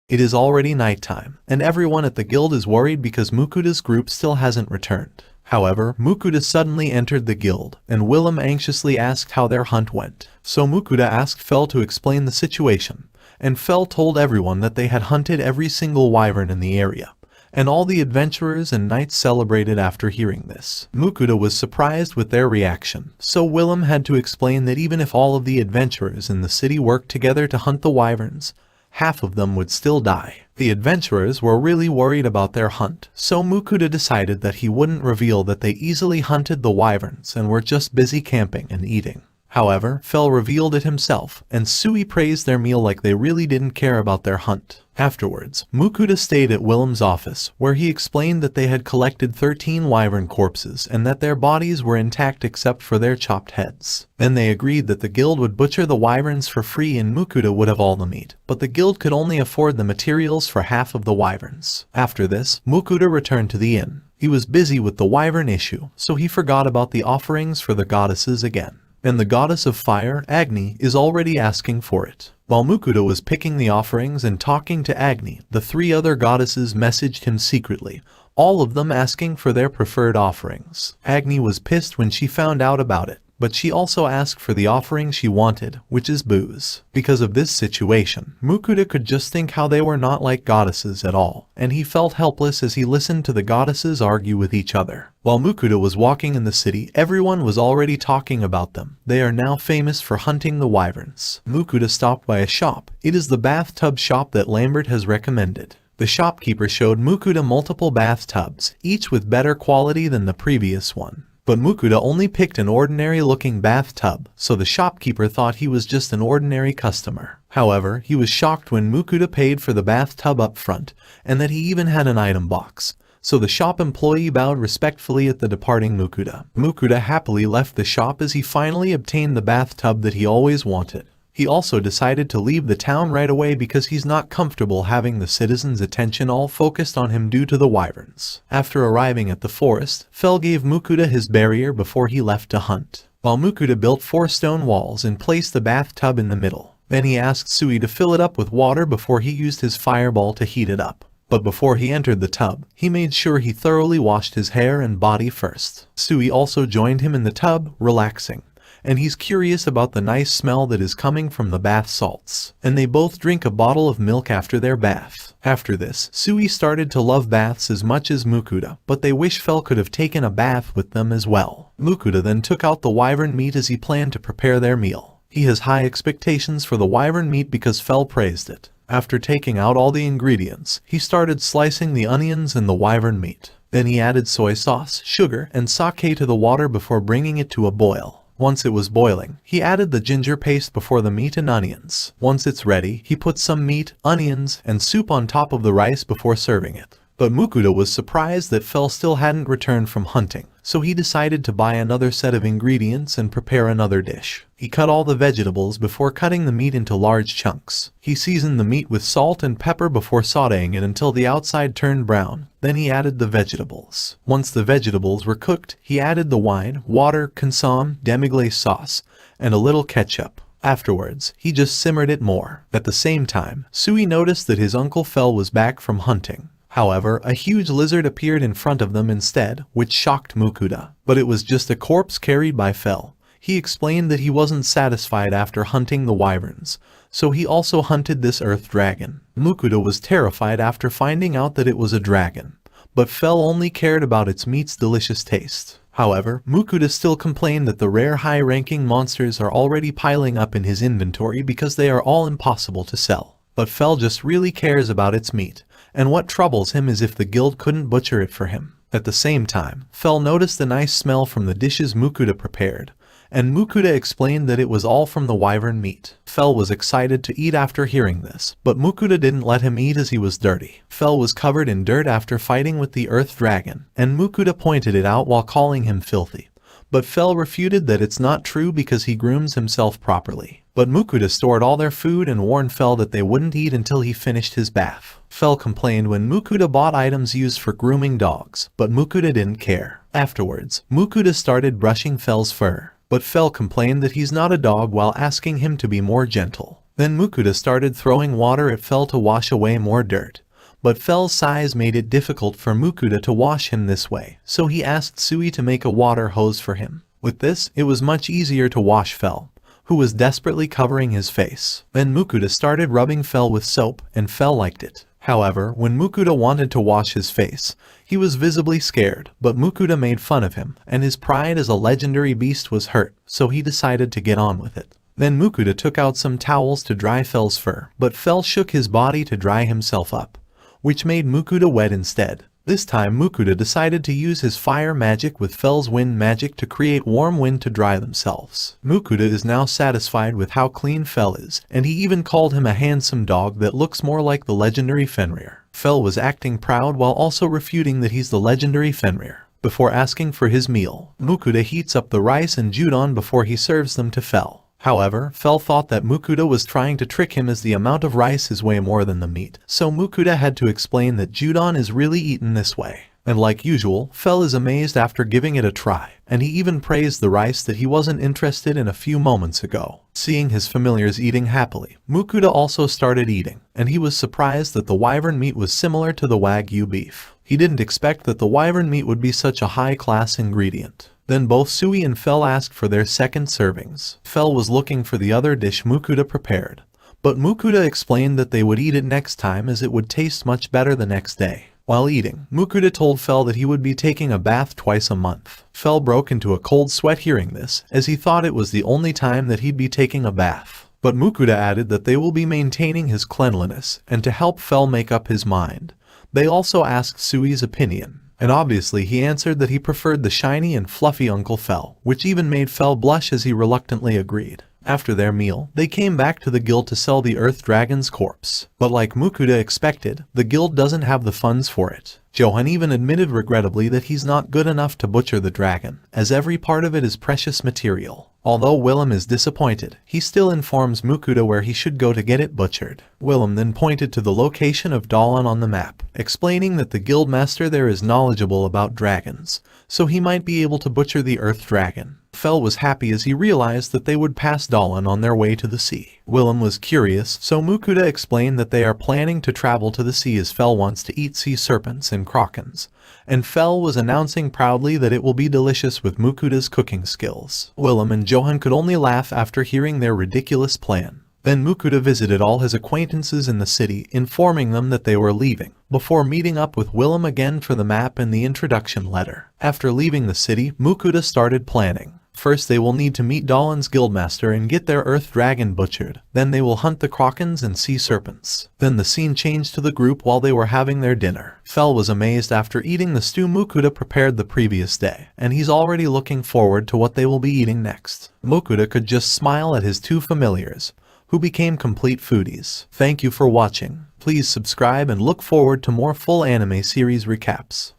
It is already nighttime, and everyone at the guild is worried because Mukuda's group still hasn't returned. However, Mukuda suddenly entered the guild, and Willem anxiously asked how their hunt went. So Mukuda asked Fel to explain the situation, and Fel told everyone that they had hunted every single wyvern in the area, and all the adventurers and knights celebrated after hearing this. Mukuda was surprised with their reaction, so Willem had to explain that even if all of the adventurers in the city worked together to hunt the wyverns, half of them would still die. The adventurers were really worried about their hunt, so Mukuda decided that he wouldn't reveal that they easily hunted the wyverns and were just busy camping and eating. However, Fel revealed it himself, and Sui praised their meal like they really didn't care about their hunt. Afterwards, Mukuda stayed at Willem's office, where he explained that they had collected 13 wyvern corpses and that their bodies were intact except for their chopped heads. Then they agreed that the guild would butcher the wyverns for free and Mukuda would have all the meat, but the guild could only afford the materials for half of the wyverns. After this, Mukuda returned to the inn. He was busy with the wyvern issue, so he forgot about the offerings for the goddesses again. And the goddess of fire, Agni, is already asking for it. While Mukuda was picking the offerings and talking to Agni, the three other goddesses messaged him secretly, all of them asking for their preferred offerings. Agni was pissed when she found out about it, but she also asked for the offering she wanted, which is booze. Because of this situation, Mukuda could just think how they were not like goddesses at all, and he felt helpless as he listened to the goddesses argue with each other. While Mukuda was walking in the city, everyone was already talking about them. They are now famous for hunting the wyverns. Mukuda stopped by a shop. It is the bathtub shop that Lambert has recommended. The shopkeeper showed Mukuda multiple bathtubs, each with better quality than the previous one. But Mukuda only picked an ordinary-looking bathtub, so the shopkeeper thought he was just an ordinary customer. However, he was shocked when Mukuda paid for the bathtub up front, and that he even had an item box. So the shop employee bowed respectfully at the departing Mukuda. Mukuda happily left the shop as he finally obtained the bathtub that he always wanted. He also decided to leave the town right away because he's not comfortable having the citizens' attention all focused on him due to the wyverns. After arriving at the forest, Fel gave Mukuda his barrier before he left to hunt. While Mukuda built 4 stone walls and placed the bathtub in the middle. Then he asked Sui to fill it up with water before he used his fireball to heat it up. But before he entered the tub, he made sure he thoroughly washed his hair and body first. Sui also joined him in the tub, relaxing, and he's curious about the nice smell that is coming from the bath salts. And they both drink a bottle of milk after their bath. After this, Sui started to love baths as much as Mukuda, but they wish Fel could have taken a bath with them as well. Mukuda then took out the wyvern meat as he planned to prepare their meal. He has high expectations for the wyvern meat because Fel praised it. After taking out all the ingredients, he started slicing the onions and the wyvern meat. Then he added soy sauce, sugar, and sake to the water before bringing it to a boil. Once it was boiling, he added the ginger paste before the meat and onions. Once it's ready, he put some meat, onions, and soup on top of the rice before serving it. But Mukuda was surprised that Fell still hadn't returned from hunting, so he decided to buy another set of ingredients and prepare another dish. He cut all the vegetables before cutting the meat into large chunks. He seasoned the meat with salt and pepper before sautéing it until the outside turned brown. Then he added the vegetables. Once the vegetables were cooked, he added the wine, water, consomme, demi-glace sauce, and a little ketchup. Afterwards, he just simmered it more. At the same time, Sui noticed that his uncle Fell was back from hunting. However, a huge lizard appeared in front of them instead, which shocked Mukuda. But it was just a corpse carried by Fell. He explained that he wasn't satisfied after hunting the wyverns, so he also hunted this earth dragon. Mukuda was terrified after finding out that it was a dragon, but Fell only cared about its meat's delicious taste. However, Mukuda still complained that the rare high-ranking monsters are already piling up in his inventory because they are all impossible to sell. But Fell just really cares about its meat, and what troubles him is if the guild couldn't butcher it for him. At the same time, Fell noticed the nice smell from the dishes Mukuda prepared, and Mukuda explained that it was all from the wyvern meat. Fell was excited to eat after hearing this, but Mukuda didn't let him eat as he was dirty. Fell was covered in dirt after fighting with the earth dragon, and Mukuda pointed it out while calling him filthy. But Fell refuted that it's not true because he grooms himself properly. But Mukuda stored all their food and warned Fell that they wouldn't eat until he finished his bath. Fell complained when Mukuda bought items used for grooming dogs, but Mukuda didn't care. Afterwards, Mukuda started brushing Fell's fur. But Fell complained that he's not a dog while asking him to be more gentle. Then Mukuda started throwing water at Fell to wash away more dirt. But Fell's size made it difficult for Mukuda to wash him this way, so he asked Sui to make a water hose for him. With this, it was much easier to wash Fell, who was desperately covering his face. Then Mukuda started rubbing Fell with soap, and Fell liked it. However, when Mukuda wanted to wash his face, he was visibly scared, but Mukuda made fun of him, and his pride as a legendary beast was hurt, so he decided to get on with it. Then Mukuda took out some towels to dry Fell's fur, but Fell shook his body to dry himself up, which made Mukuda wet instead. This time Mukuda decided to use his fire magic with Fell's wind magic to create warm wind to dry themselves. Mukuda is now satisfied with how clean Fell is, and he even called him a handsome dog that looks more like the legendary Fenrir. Fell was acting proud while also refuting that he's the legendary Fenrir. Before asking for his meal, Mukuda heats up the rice and judon before he serves them to Fell. However, Fell thought that Mukuda was trying to trick him as the amount of rice is way more than the meat, so Mukuda had to explain that judon is really eaten this way. And like usual, Fell is amazed after giving it a try, and he even praised the rice that he wasn't interested in a few moments ago. Seeing his familiars eating happily, Mukuda also started eating, and he was surprised that the wyvern meat was similar to the wagyu beef. He didn't expect that the wyvern meat would be such a high-class ingredient. Then both Sui and Fell asked for their second servings. Fell was looking for the other dish Mukuda prepared, but Mukuda explained that they would eat it next time as it would taste much better the next day. While eating, Mukuda told Fell that he would be taking a bath twice a month. Fell broke into a cold sweat hearing this, as he thought it was the only time that he'd be taking a bath. But Mukuda added that they will be maintaining his cleanliness, and to help Fell make up his mind, they also asked Sui's opinion. And obviously he answered that he preferred the shiny and fluffy Uncle Fell, which even made Fell blush as he reluctantly agreed. After their meal, they came back to the guild to sell the Earth Dragon's corpse. But like Mukuda expected, the guild doesn't have the funds for it. Johan even admitted regrettably that he's not good enough to butcher the dragon, as every part of it is precious material. Although Willem is disappointed, he still informs Mukuda where he should go to get it butchered. Willem then pointed to the location of Dalan on the map, explaining that the guildmaster there is knowledgeable about dragons, so he might be able to butcher the Earth Dragon. Fell was happy as he realized that they would pass Dalan on their way to the sea. Willem was curious, so Mukuda explained that they are planning to travel to the sea as Fell wants to eat sea serpents and krakens, and Fell was announcing proudly that it will be delicious with Mukuda's cooking skills. Willem and Johan could only laugh after hearing their ridiculous plan. Then Mukuda visited all his acquaintances in the city, informing them that they were leaving, before meeting up with Willem again for the map and the introduction letter. After leaving the city, Mukuda started planning. First they will need to meet Dalan's guildmaster and get their Earth Dragon butchered. Then they will hunt the krakens and sea serpents. Then the scene changed to the group while they were having their dinner. Fell was amazed after eating the stew Mukuda prepared the previous day, and he's already looking forward to what they will be eating next. Mukuda could just smile at his two familiars, who became complete foodies. Thank you for watching. Please Please subscribe and look forward to more full anime series recaps.